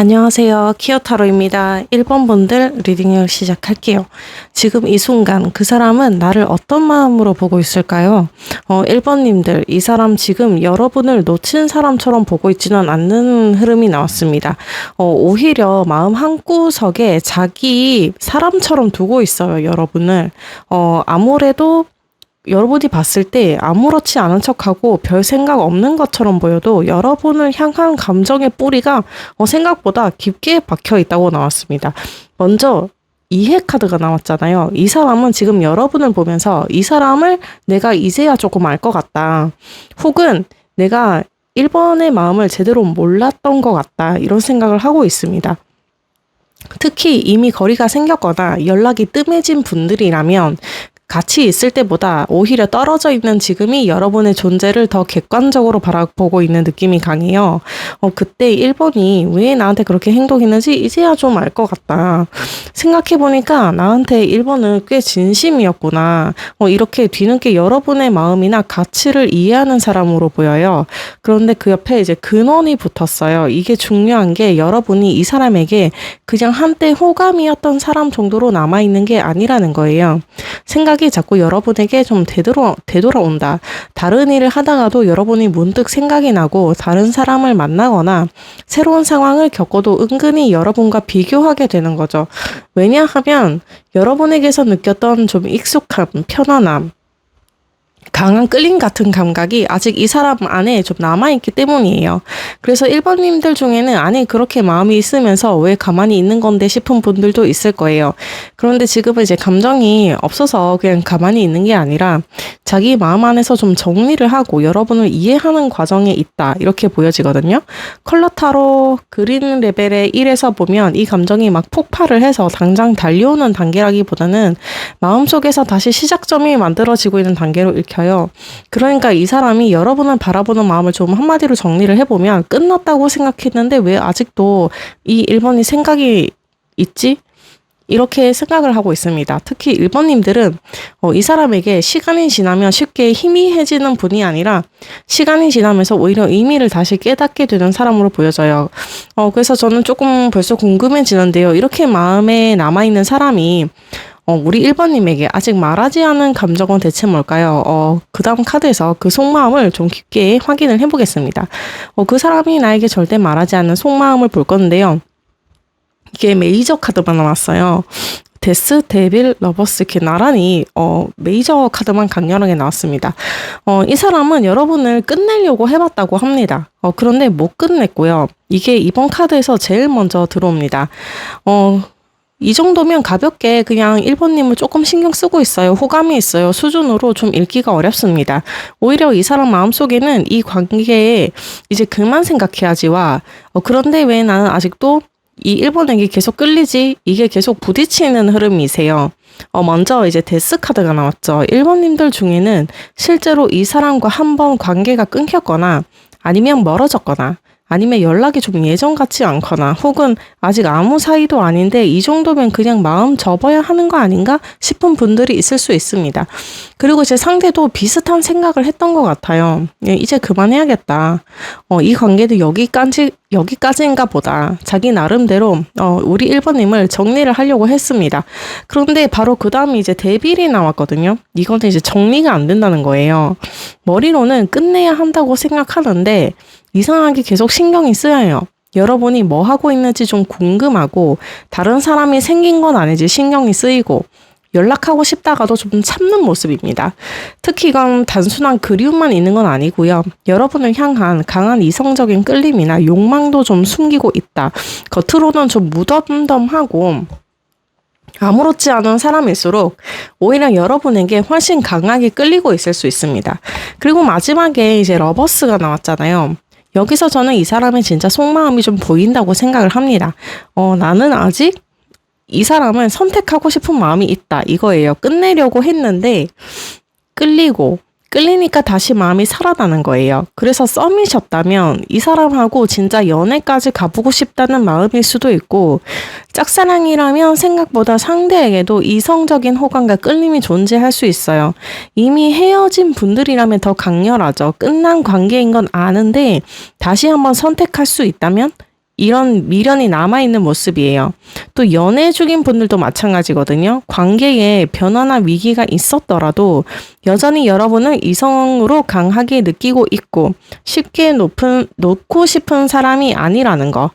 안녕하세요. 키오타로입니다. 1번 분들 리딩을 시작할게요. 지금 이 순간 그 사람은 나를 어떤 마음으로 보고 있을까요? 1번님들, 이 사람 지금 여러분을 놓친 사람처럼 보고 있지는 않는 흐름이 나왔습니다. 오히려 마음 한구석에 자기 사람처럼 두고 있어요, 여러분을. 아무래도 여러분이 봤을 때 아무렇지 않은 척하고 별 생각 없는 것처럼 보여도 여러분을 향한 감정의 뿌리가 생각보다 깊게 박혀 있다고 나왔습니다. 먼저 이해 카드가 나왔잖아요. 이 사람은 지금 여러분을 보면서 이 사람을 내가 이제야 조금 알 것 같다. 혹은 내가 1번의 마음을 제대로 몰랐던 것 같다. 이런 생각을 하고 있습니다. 특히 이미 거리가 생겼거나 연락이 뜸해진 분들이라면 같이 있을 때보다 오히려 떨어져 있는 지금이 여러분의 존재를 더 객관적으로 바라보고 있는 느낌이 강해요. 그때 1번이 왜 나한테 그렇게 행동했는지 이제야 좀 알 것 같다. 생각해보니까 나한테 1번은 꽤 진심이었구나. 이렇게 뒤늦게 여러분의 마음이나 가치를 이해하는 사람으로 보여요. 그런데 그 옆에 이제 근원이 붙었어요. 이게 중요한 게 여러분이 이 사람에게 그냥 한때 호감이었던 사람 정도로 남아있는 게 아니라는 거예요. 생각이 자꾸 여러분에게 좀 되돌아온다. 다른 일을 하다가도 여러분이 문득 생각이 나고 다른 사람을 만나거나 새로운 상황을 겪어도 은근히 여러분과 비교하게 되는 거죠. 왜냐하면 여러분에게서 느꼈던 좀 익숙함, 편안함, 강한 끌림 같은 감각이 아직 이 사람 안에 좀 남아있기 때문이에요. 그래서 1번님들 중에는 아니 그렇게 마음이 있으면서 왜 가만히 있는 건데 싶은 분들도 있을 거예요. 그런데 지금은 이제 감정이 없어서 그냥 가만히 있는 게 아니라 자기 마음 안에서 좀 정리를 하고 여러분을 이해하는 과정에 있다. 이렇게 보여지거든요. 컬러 타로 그린 레벨의 1에서 보면 이 감정이 막 폭발을 해서 당장 달려오는 단계라기보다는 마음속에서 다시 시작점이 만들어지고 있는 단계로 읽혀요. 그러니까 이 사람이 여러분을 바라보는 마음을 좀 한마디로 정리를 해보면 끝났다고 생각했는데 왜 아직도 이 1번이 생각이 있지? 이렇게 생각을 하고 있습니다. 특히 1번님들은 이 사람에게 시간이 지나면 쉽게 희미해지는 분이 아니라 시간이 지나면서 오히려 의미를 다시 깨닫게 되는 사람으로 보여져요. 그래서 저는 조금 벌써 궁금해지는데요. 이렇게 마음에 남아있는 사람이 우리 1번님에게 아직 말하지 않은 감정은 대체 뭘까요? 그 다음 카드에서 그 속마음을 좀 깊게 확인을 해보겠습니다. 그 사람이 나에게 절대 말하지 않는 속마음을 볼 건데요. 이게 메이저 카드만 나왔어요. 데스, 데빌, 러버스 이렇게 나란히 메이저 카드만 강렬하게 나왔습니다. 이 사람은 여러분을 끝내려고 해봤다고 합니다. 그런데 못 끝냈고요. 이게 이번 카드에서 제일 먼저 들어옵니다. 이 정도면 가볍게 그냥 1번님을 조금 신경 쓰고 있어요. 호감이 있어요. 수준으로 좀 읽기가 어렵습니다. 오히려 이 사람 마음속에는 이 관계에 이제 그만 생각해야지와 그런데 왜 나는 아직도 이 1번에게 계속 끌리지? 이게 계속 부딪히는 흐름이세요. 먼저 이제 데스 카드가 나왔죠. 1번님들 중에는 실제로 이 사람과 한 번 관계가 끊겼거나 아니면 멀어졌거나 아니면 연락이 좀 예전 같지 않거나 혹은 아직 아무 사이도 아닌데 이 정도면 그냥 마음 접어야 하는 거 아닌가 싶은 분들이 있을 수 있습니다. 그리고 제 상대도 비슷한 생각을 했던 것 같아요. 이제 그만해야겠다. 이 관계도 여기까지인가 보다. 자기 나름대로 우리 1번님을 정리를 하려고 했습니다. 그런데 바로 그 다음에 이제 데빌이 나왔거든요. 이거는 이제 정리가 안 된다는 거예요. 머리로는 끝내야 한다고 생각하는데 이상하게 계속 신경이 쓰여요. 여러분이 뭐 하고 있는지 좀 궁금하고 다른 사람이 생긴 건 아니지 신경이 쓰이고 연락하고 싶다가도 좀 참는 모습입니다. 특히 이건 단순한 그리움만 있는 건 아니고요. 여러분을 향한 강한 이성적인 끌림이나 욕망도 좀 숨기고 있다. 겉으로는 좀 무덤덤하고 아무렇지 않은 사람일수록 오히려 여러분에게 훨씬 강하게 끌리고 있을 수 있습니다. 그리고 마지막에 이제 러버스가 나왔잖아요. 여기서 저는 이 사람의 진짜 속마음이 좀 보인다고 생각을 합니다. 나는 아직 이 사람을 선택하고 싶은 마음이 있다. 이거예요. 끝내려고 했는데 끌리니까 다시 마음이 살아나는 거예요. 그래서 썸이셨다면 이 사람하고 진짜 연애까지 가보고 싶다는 마음일 수도 있고 짝사랑이라면 생각보다 상대에게도 이성적인 호감과 끌림이 존재할 수 있어요. 이미 헤어진 분들이라면 더 강렬하죠. 끝난 관계인 건 아는데 다시 한번 선택할 수 있다면 이런 미련이 남아있는 모습이에요. 또 연애 중인 분들도 마찬가지거든요. 관계에 변화나 위기가 있었더라도 여전히 여러분을 이성으로 강하게 느끼고 있고 쉽게 놓고 싶은 사람이 아니라는 거.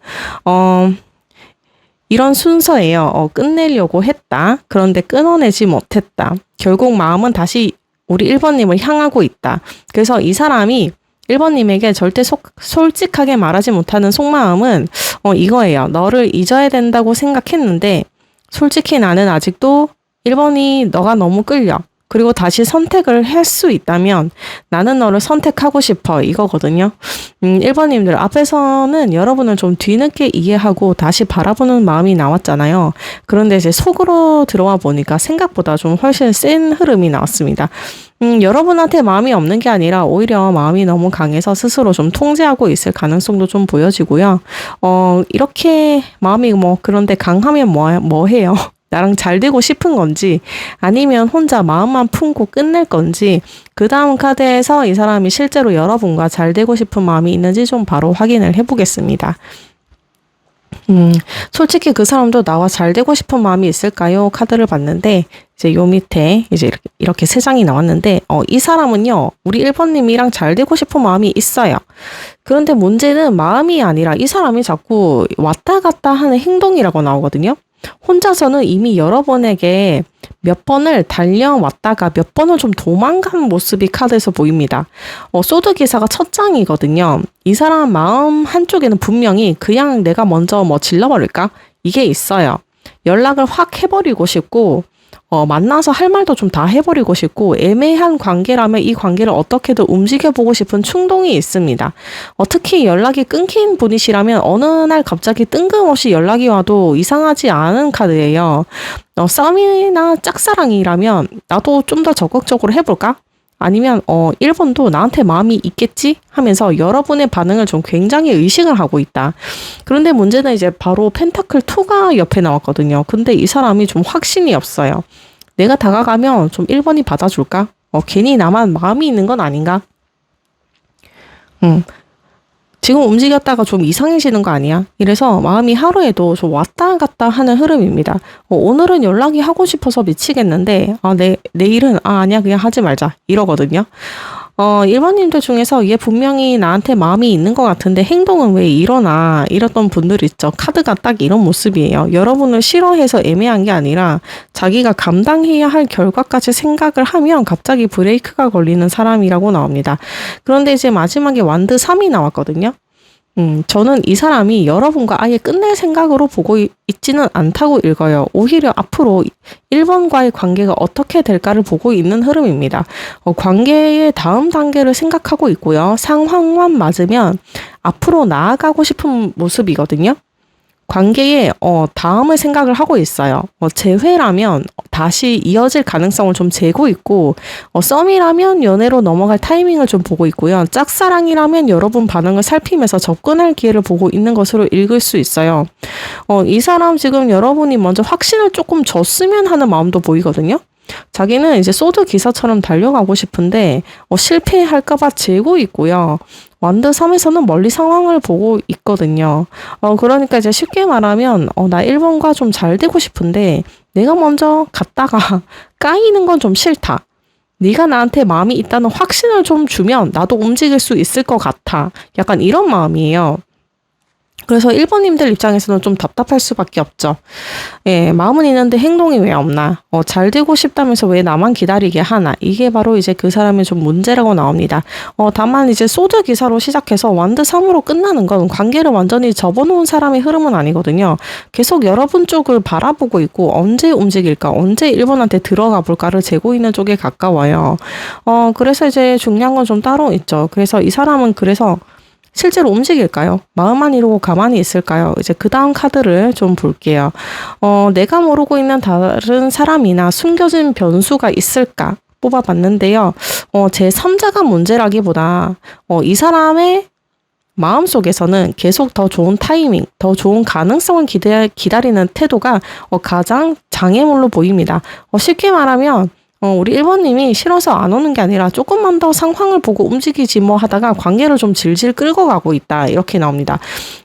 이런 순서예요. 끝내려고 했다. 그런데 끊어내지 못했다. 결국 마음은 다시 우리 1번님을 향하고 있다. 그래서 이 사람이 1번님에게 절대 솔직하게 말하지 못하는 속마음은 이거예요. 너를 잊어야 된다고 생각했는데 솔직히 나는 아직도 1번이 너가 너무 끌려. 그리고 다시 선택을 할 수 있다면 나는 너를 선택하고 싶어. 이거거든요. 1번님들 앞에서는 여러분을 좀 뒤늦게 이해하고 다시 바라보는 마음이 나왔잖아요. 그런데 이제 속으로 들어와 보니까 생각보다 좀 훨씬 센 흐름이 나왔습니다. 여러분한테 마음이 없는 게 아니라 오히려 마음이 너무 강해서 스스로 좀 통제하고 있을 가능성도 좀 보여지고요. 이렇게 마음이 그런데 강하면 뭐 해요? 나랑 잘 되고 싶은 건지 아니면 혼자 마음만 품고 끝낼 건지 그 다음 카드에서 이 사람이 실제로 여러분과 잘 되고 싶은 마음이 있는지 좀 바로 확인을 해보겠습니다. 솔직히 그 사람도 나와 잘 되고 싶은 마음이 있을까요? 카드를 봤는데 이제 요 밑에 이제 이렇게 세 장이 나왔는데 이 사람은요 우리 1번님이랑 잘 되고 싶은 마음이 있어요. 그런데 문제는 마음이 아니라 이 사람이 자꾸 왔다 갔다 하는 행동이라고 나오거든요. 혼자서는 이미 여러분에게 몇 번을 달려왔다가 몇 번을 좀 도망간 모습이 카드에서 보입니다. 소드 기사가 첫 장이거든요. 이 사람 마음 한쪽에는 분명히 그냥 내가 먼저 질러버릴까? 이게 있어요. 연락을 확 해버리고 싶고 만나서 할 말도 좀 다 해버리고 싶고 애매한 관계라면 이 관계를 어떻게든 움직여보고 싶은 충동이 있습니다. 특히 연락이 끊긴 분이시라면 어느 날 갑자기 뜬금없이 연락이 와도 이상하지 않은 카드예요. 썸이나 짝사랑이라면 나도 좀 더 적극적으로 해볼까? 아니면 1번도 나한테 마음이 있겠지? 하면서 여러분의 반응을 좀 굉장히 의식을 하고 있다. 그런데 문제는 이제 바로 펜타클 2가 옆에 나왔거든요. 근데 이 사람이 좀 확신이 없어요. 내가 다가가면 좀 1번이 받아줄까? 괜히 나만 마음이 있는 건 아닌가? 지금 움직였다가 좀 이상해지는 거 아니야? 이래서 마음이 하루에도 좀 왔다 갔다 하는 흐름입니다. 오늘은 연락이 하고 싶어서 미치겠는데 내일은 아니야 그냥 하지 말자 이러거든요. 1번님들 중에서 얘 분명히 나한테 마음이 있는 것 같은데 행동은 왜 이러나 이랬던 분들 있죠. 카드가 딱 이런 모습이에요. 여러분을 싫어해서 애매한 게 아니라 자기가 감당해야 할 결과까지 생각을 하면 갑자기 브레이크가 걸리는 사람이라고 나옵니다. 그런데 이제 마지막에 완드 3이 나왔거든요. 저는 이 사람이 여러분과 아예 끝낼 생각으로 보고 있지는 않다고 읽어요. 오히려 앞으로 1번과의 관계가 어떻게 될까를 보고 있는 흐름입니다. 관계의 다음 단계를 생각하고 있고요. 상황만 맞으면 앞으로 나아가고 싶은 모습이거든요. 관계에 다음을 생각을 하고 있어요. 재회라면 다시 이어질 가능성을 좀 재고 있고 썸이라면 연애로 넘어갈 타이밍을 좀 보고 있고요. 짝사랑이라면 여러분 반응을 살피면서 접근할 기회를 보고 있는 것으로 읽을 수 있어요. 이 사람 지금 여러분이 먼저 확신을 조금 줬으면 하는 마음도 보이거든요. 자기는 이제 소드 기사처럼 달려가고 싶은데 실패할까봐 재고 있고요. 완드 3에서는 멀리 상황을 보고 있거든요. 그러니까 이제 쉽게 말하면 나 1번과 좀 잘 되고 싶은데 내가 먼저 갔다가 까이는 건 좀 싫다. 네가 나한테 마음이 있다는 확신을 좀 주면 나도 움직일 수 있을 것 같아. 약간 이런 마음이에요. 그래서 1번님들 입장에서는 좀 답답할 수밖에 없죠. 예, 마음은 있는데 행동이 왜 없나? 잘 되고 싶다면서 왜 나만 기다리게 하나? 이게 바로 이제 그 사람의 좀 문제라고 나옵니다. 다만 이제 소드 기사로 시작해서 완드 3으로 끝나는 건 관계를 완전히 접어놓은 사람의 흐름은 아니거든요. 계속 여러분 쪽을 바라보고 있고 언제 움직일까? 언제 1번한테 들어가 볼까를 재고 있는 쪽에 가까워요. 그래서 이제 중요한 건 좀 따로 있죠. 그래서 이 사람은 실제로 움직일까요? 마음만 이루고 가만히 있을까요? 이제 그 다음 카드를 좀 볼게요. 내가 모르고 있는 다른 사람이나 숨겨진 변수가 있을까? 뽑아봤는데요. 제 3자가 문제라기보다 이 사람의 마음속에서는 계속 더 좋은 타이밍, 더 좋은 가능성을 기다리는 태도가 가장 장애물로 보입니다. 쉽게 말하면 우리 1번님이 싫어서 안 오는 게 아니라 조금만 더 상황을 보고 움직이지 뭐 하다가 관계를 좀 질질 끌고 가고 있다. 이렇게 나옵니다.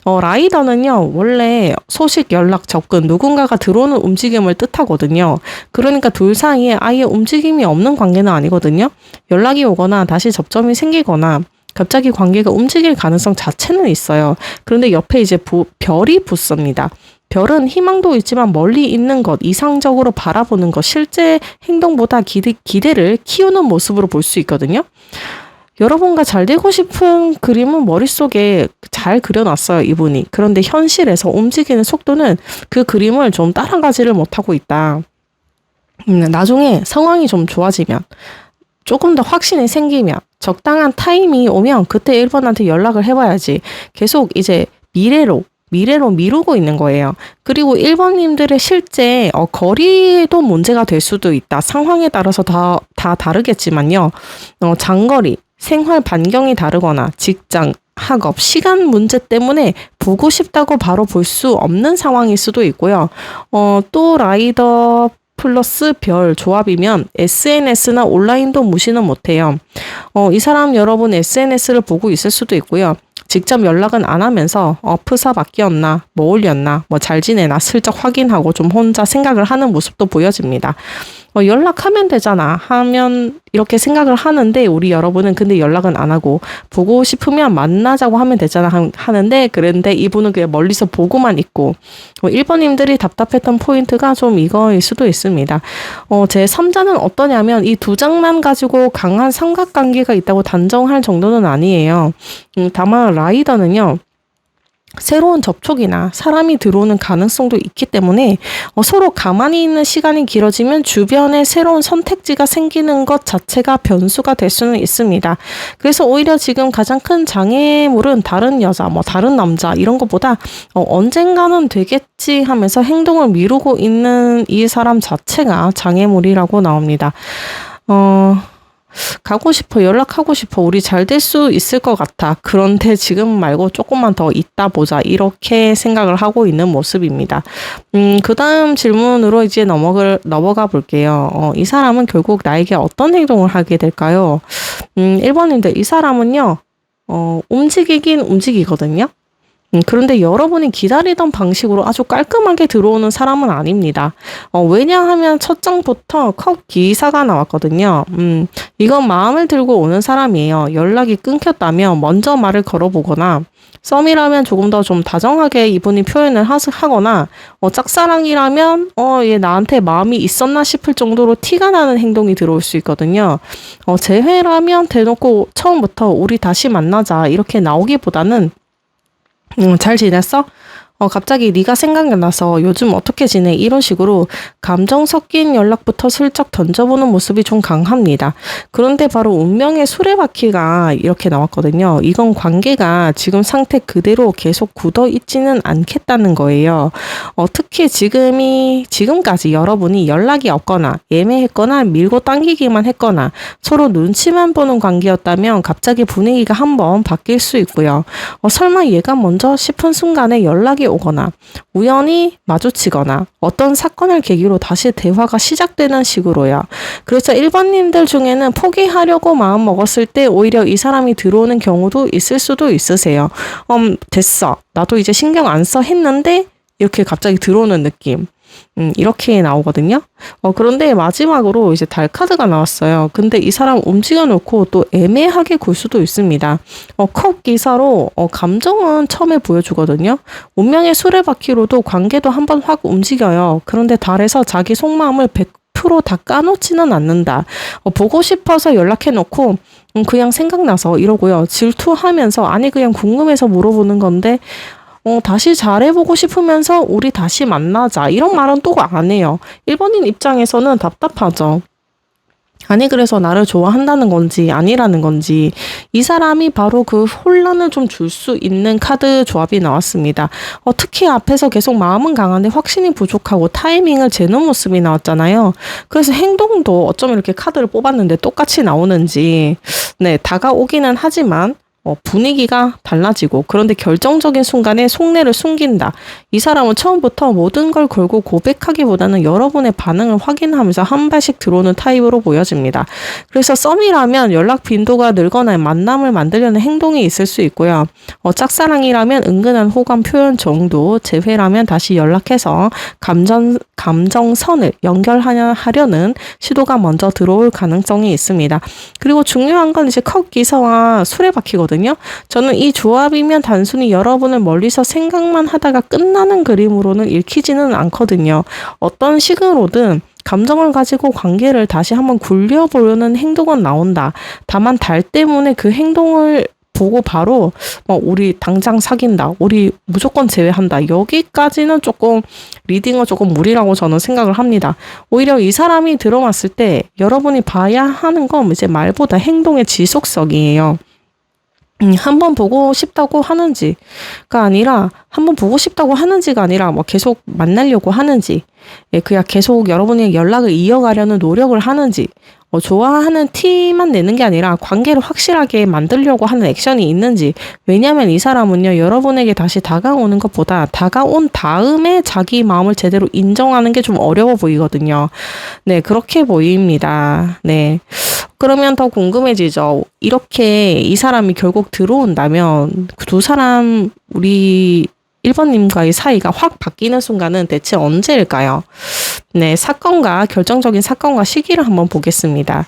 라이더는요, 원래 소식, 연락, 접근, 누군가가 들어오는 움직임을 뜻하거든요. 그러니까 둘 사이에 아예 움직임이 없는 관계는 아니거든요. 연락이 오거나 다시 접점이 생기거나 갑자기 관계가 움직일 가능성 자체는 있어요. 그런데 옆에 이제 별이 붙습니다. 별은 희망도 있지만 멀리 있는 것, 이상적으로 바라보는 것, 실제 행동보다 기대를 키우는 모습으로 볼 수 있거든요. 여러분과 잘 되고 싶은 그림은 머릿속에 잘 그려놨어요, 이분이. 그런데 현실에서 움직이는 속도는 그 그림을 좀 따라가지를 못하고 있다. 나중에 상황이 좀 좋아지면, 조금 더 확신이 생기면, 적당한 타임이 오면 그때 1번한테 연락을 해봐야지. 계속 이제 미래로 미루고 있는 거예요. 그리고 1번님들의 실제 거리도 문제가 될 수도 있다. 상황에 따라서 다 다르겠지만요. 장거리, 생활 반경이 다르거나 직장, 학업, 시간 문제 때문에 보고 싶다고 바로 볼 수 없는 상황일 수도 있고요. 또 라이더 플러스 별 조합이면 SNS나 온라인도 무시는 못해요. 이 사람 여러분 SNS를 보고 있을 수도 있고요. 직접 연락은 안 하면서 프사 바뀌었나, 뭐 올렸나, 뭐 잘 지내나 슬쩍 확인하고 좀 혼자 생각을 하는 모습도 보여집니다. 연락하면 되잖아 하면 이렇게 생각을 하는데 우리 여러분은 근데 연락은 안 하고 보고 싶으면 만나자고 하면 되잖아 하는데 그런데 이분은 그냥 멀리서 보고만 있고 1번님들이 답답했던 포인트가 좀 이거일 수도 있습니다. 제 3자는 어떠냐면 이 두 장만 가지고 강한 삼각관계가 있다고 단정할 정도는 아니에요. 다만 라이더는요. 새로운 접촉이나 사람이 들어오는 가능성도 있기 때문에 서로 가만히 있는 시간이 길어지면 주변에 새로운 선택지가 생기는 것 자체가 변수가 될 수는 있습니다. 그래서 오히려 지금 가장 큰 장애물은 다른 여자, 뭐 다른 남자 이런 것보다 언젠가는 되겠지 하면서 행동을 미루고 있는 이 사람 자체가 장애물이라고 나옵니다. 가고 싶어, 연락하고 싶어, 우리 잘 될 수 있을 것 같아. 그런데 지금 말고 조금만 더 있다 보자. 이렇게 생각을 하고 있는 모습입니다. 그 다음 질문으로 이제 넘어가 볼게요. 이 사람은 결국 나에게 어떤 행동을 하게 될까요? 1번인데 이 사람은요, 움직이긴 움직이거든요. 그런데 여러분이 기다리던 방식으로 아주 깔끔하게 들어오는 사람은 아닙니다. 왜냐하면 첫 장부터 컵 기사가 나왔거든요. 이건 마음을 들고 오는 사람이에요. 연락이 끊겼다면 먼저 말을 걸어보거나 썸이라면 조금 더 좀 다정하게 이분이 표현을 하거나 짝사랑이라면 얘 나한테 마음이 있었나 싶을 정도로 티가 나는 행동이 들어올 수 있거든요. 재회라면 대놓고 처음부터 우리 다시 만나자 이렇게 나오기보다는 잘 지냈어? 갑자기 네가 생각나서 요즘 어떻게 지내? 이런 식으로 감정 섞인 연락부터 슬쩍 던져보는 모습이 좀 강합니다. 그런데 바로 운명의 수레바퀴가 이렇게 나왔거든요. 이건 관계가 지금 상태 그대로 계속 굳어 있지는 않겠다는 거예요. 특히 지금까지 여러분이 연락이 없거나 애매했거나 밀고 당기기만 했거나 서로 눈치만 보는 관계였다면 갑자기 분위기가 한번 바뀔 수 있고요. 설마 얘가 먼저 싶은 순간에 연락이 오거나 우연히 마주치거나 어떤 사건을 계기로 다시 대화가 시작되는 식으로요. 그래서 1번님들 중에는 포기하려고 마음 먹었을 때 오히려 이 사람이 들어오는 경우도 있을 수도 있으세요. 됐어. 나도 이제 신경 안 써 했는데 이렇게 갑자기 들어오는 느낌. 이렇게 나오거든요. 그런데 마지막으로 이제 달 카드가 나왔어요. 근데 이 사람 움직여 놓고 또 애매하게 굴 수도 있습니다. 컵 기사로 감정은 처음에 보여주거든요. 운명의 수레바퀴로도 관계도 한번 확 움직여요. 그런데 달에서 자기 속마음을 100%다 까놓지는 않는다. 보고 싶어서 연락해 놓고 그냥 생각나서 이러고요. 질투하면서 아니 그냥 궁금해서 물어보는 건데 다시 잘해보고 싶으면서 우리 다시 만나자. 이런 말은 또 안 해요. 1번인 입장에서는 답답하죠. 아니 그래서 나를 좋아한다는 건지 아니라는 건지 이 사람이 바로 그 혼란을 좀 줄 수 있는 카드 조합이 나왔습니다. 특히 앞에서 계속 마음은 강한데 확신이 부족하고 타이밍을 재는 모습이 나왔잖아요. 그래서 행동도 어쩜 이렇게 카드를 뽑았는데 똑같이 나오는지 다가오기는 하지만 분위기가 달라지고, 그런데 결정적인 순간에 속내를 숨긴다. 이 사람은 처음부터 모든 걸 걸고 고백하기보다는 여러분의 반응을 확인하면서 한 발씩 들어오는 타입으로 보여집니다. 그래서 썸이라면 연락 빈도가 늘거나 만남을 만들려는 행동이 있을 수 있고요. 짝사랑이라면 은근한 호감 표현 정도, 재회라면 다시 연락해서 감정선을 연결하려는 시도가 먼저 들어올 가능성이 있습니다. 그리고 중요한 건 이제 컵 기사와 수레바퀴거든요. 저는 이 조합이면 단순히 여러분을 멀리서 생각만 하다가 끝나는 그림으로는 읽히지는 않거든요. 어떤 식으로든 감정을 가지고 관계를 다시 한번 굴려보려는 행동은 나온다. 다만 달 때문에 그 행동을 보고 바로 우리 당장 사귄다, 우리 무조건 제외한다, 여기까지는 조금 리딩은 조금 무리라고 저는 생각을 합니다. 오히려 이 사람이 들어왔을 때 여러분이 봐야 하는 건 이제 말보다 행동의 지속성이에요. 한번 보고 싶다고 하는지가 아니라, 한번 보고 싶다고 하는지가 아니라 계속 만나려고 하는지, 그냥 계속 여러분이 연락을 이어가려는 노력을 하는지, 좋아하는 티만 내는 게 아니라 관계를 확실하게 만들려고 하는 액션이 있는지. 왜냐하면 이 사람은요, 여러분에게 다시 다가오는 것보다 다가온 다음에 자기 마음을 제대로 인정하는 게 좀 어려워 보이거든요. 네, 그렇게 보입니다. 네. 그러면 더 궁금해지죠. 이렇게 이 사람이 결국 들어온다면 두 사람, 우리 1번님과의 사이가 확 바뀌는 순간은 대체 언제일까요? 네, 결정적인 사건과 시기를 한번 보겠습니다.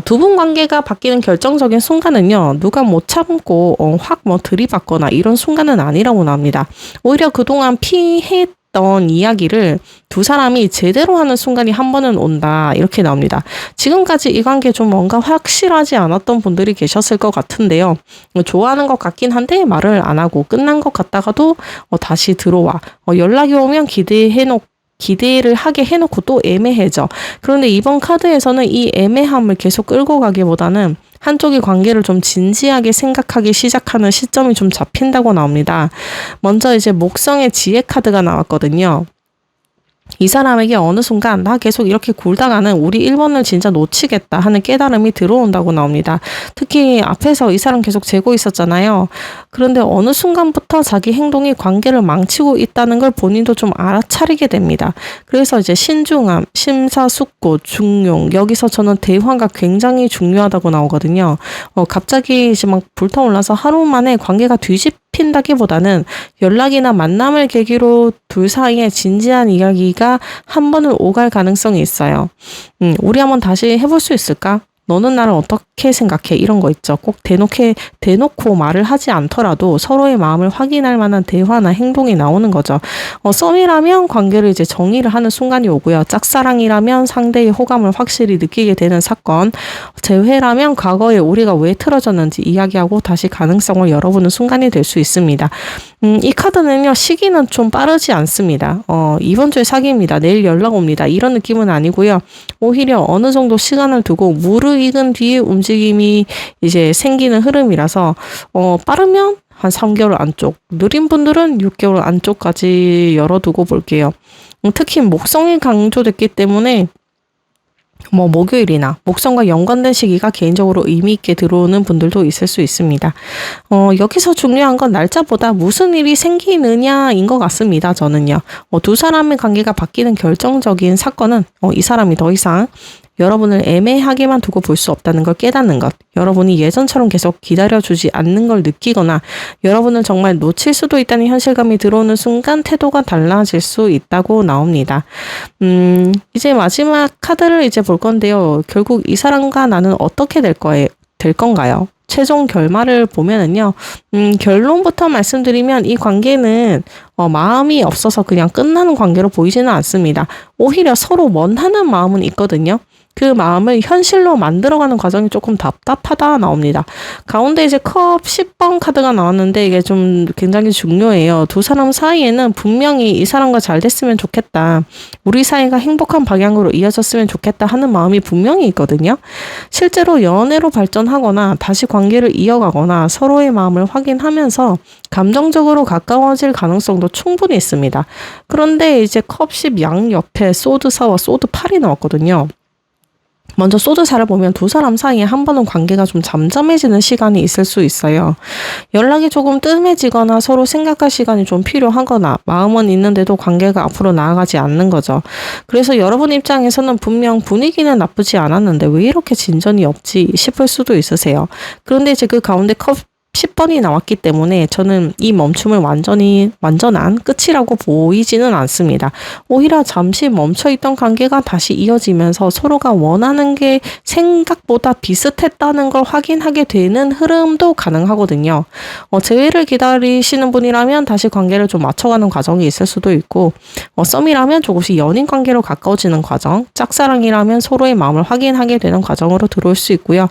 두 분 관계가 바뀌는 결정적인 순간은요, 누가 못 참고 확 들이받거나 이런 순간은 아니라고 나옵니다. 오히려 그동안 피했던 이야기를 두 사람이 제대로 하는 순간이 한 번은 온다, 이렇게 나옵니다. 지금까지 이 관계 좀 뭔가 확실하지 않았던 분들이 계셨을 것 같은데요. 좋아하는 것 같긴 한데 말을 안 하고 끝난 것 같다가도 다시 들어와. 연락이 오면 기대를 하게 해놓고 또 애매해져. 그런데 이번 카드에서는 이 애매함을 계속 끌고 가기보다는 한쪽이 관계를 좀 진지하게 생각하기 시작하는 시점이 좀 잡힌다고 나옵니다. 먼저 이제 목성의 지혜 카드가 나왔거든요. 이 사람에게 어느 순간 나 계속 이렇게 굴다가는 우리 1번을 진짜 놓치겠다 하는 깨달음이 들어온다고 나옵니다. 특히 앞에서 이 사람 계속 재고 있었잖아요. 그런데 어느 순간부터 자기 행동이 관계를 망치고 있다는 걸 본인도 좀 알아차리게 됩니다. 그래서 이제 신중함, 심사숙고, 중용, 여기서 저는 대화가 굉장히 중요하다고 나오거든요. 갑자기 이제 막 불타올라서 하루 만에 관계가 핀다기보다는 연락이나 만남을 계기로 둘 사이에 진지한 이야기가 한 번은 오갈 가능성이 있어요. 우리 한번 다시 해볼 수 있을까? 너는 나를 어떻게 생각해? 이런 거 있죠. 꼭 대놓고 말을 하지 않더라도 서로의 마음을 확인할 만한 대화나 행동이 나오는 거죠. 썸이라면 관계를 이제 정의를 하는 순간이 오고요. 짝사랑이라면 상대의 호감을 확실히 느끼게 되는 사건, 재회라면 과거에 우리가 왜 틀어졌는지 이야기하고 다시 가능성을 열어보는 순간이 될 수 있습니다. 이 카드는요, 시기는 좀 빠르지 않습니다. 이번 주에 사귀입니다. 내일 연락 옵니다. 이런 느낌은 아니고요. 오히려 어느 정도 시간을 두고 무르익은 뒤에 움직임이 이제 생기는 흐름이라서, 빠르면 한 3개월 안쪽, 느린 분들은 6개월 안쪽까지 열어두고 볼게요. 특히 목성이 강조됐기 때문에 목요일이나 목성과 연관된 시기가 개인적으로 의미 있게 들어오는 분들도 있을 수 있습니다. 여기서 중요한 건 날짜보다 무슨 일이 생기느냐인 것 같습니다. 저는요. 두 사람의 관계가 바뀌는 결정적인 사건은 이 사람이 더 이상 여러분을 애매하게만 두고 볼 수 없다는 걸 깨닫는 것, 여러분이 예전처럼 계속 기다려주지 않는 걸 느끼거나 여러분을 정말 놓칠 수도 있다는 현실감이 들어오는 순간 태도가 달라질 수 있다고 나옵니다. 이제 마지막 카드를 이제 볼 건데요. 결국 이 사람과 나는 어떻게 될 건가요? 최종 결말을 보면은요, 결론부터 말씀드리면 이 관계는 마음이 없어서 그냥 끝나는 관계로 보이지는 않습니다. 오히려 서로 원하는 마음은 있거든요. 그 마음을 현실로 만들어가는 과정이 조금 답답하다 나옵니다. 가운데 이제 컵 10번 카드가 나왔는데 이게 좀 굉장히 중요해요. 두 사람 사이에는 분명히 이 사람과 잘 됐으면 좋겠다, 우리 사이가 행복한 방향으로 이어졌으면 좋겠다 하는 마음이 분명히 있거든요. 실제로 연애로 발전하거나 다시 관계를 이어가거나 서로의 마음을 확인하면서 감정적으로 가까워질 가능성도 충분히 있습니다. 그런데 이제 컵 10 양 옆에 소드 4와 소드 8이 나왔거든요. 먼저 소드사를 보면 두 사람 사이에 한 번은 관계가 좀 잠잠해지는 시간이 있을 수 있어요. 연락이 조금 뜸해지거나 서로 생각할 시간이 좀 필요하거나 마음은 있는데도 관계가 앞으로 나아가지 않는 거죠. 그래서 여러분 입장에서는 분명 분위기는 나쁘지 않았는데 왜 이렇게 진전이 없지 싶을 수도 있으세요. 그런데 이제 그 가운데 10번이 나왔기 때문에 저는 이 멈춤을 완전한 끝이라고 보이지는 않습니다. 오히려 잠시 멈춰있던 관계가 다시 이어지면서 서로가 원하는 게 생각보다 비슷했다는 걸 확인하게 되는 흐름도 가능하거든요. 재회를 기다리시는 분이라면 다시 관계를 좀 맞춰가는 과정이 있을 수도 있고, 썸이라면 조금씩 연인 관계로 가까워지는 과정, 짝사랑이라면 서로의 마음을 확인하게 되는 과정으로 들어올 수 있고요.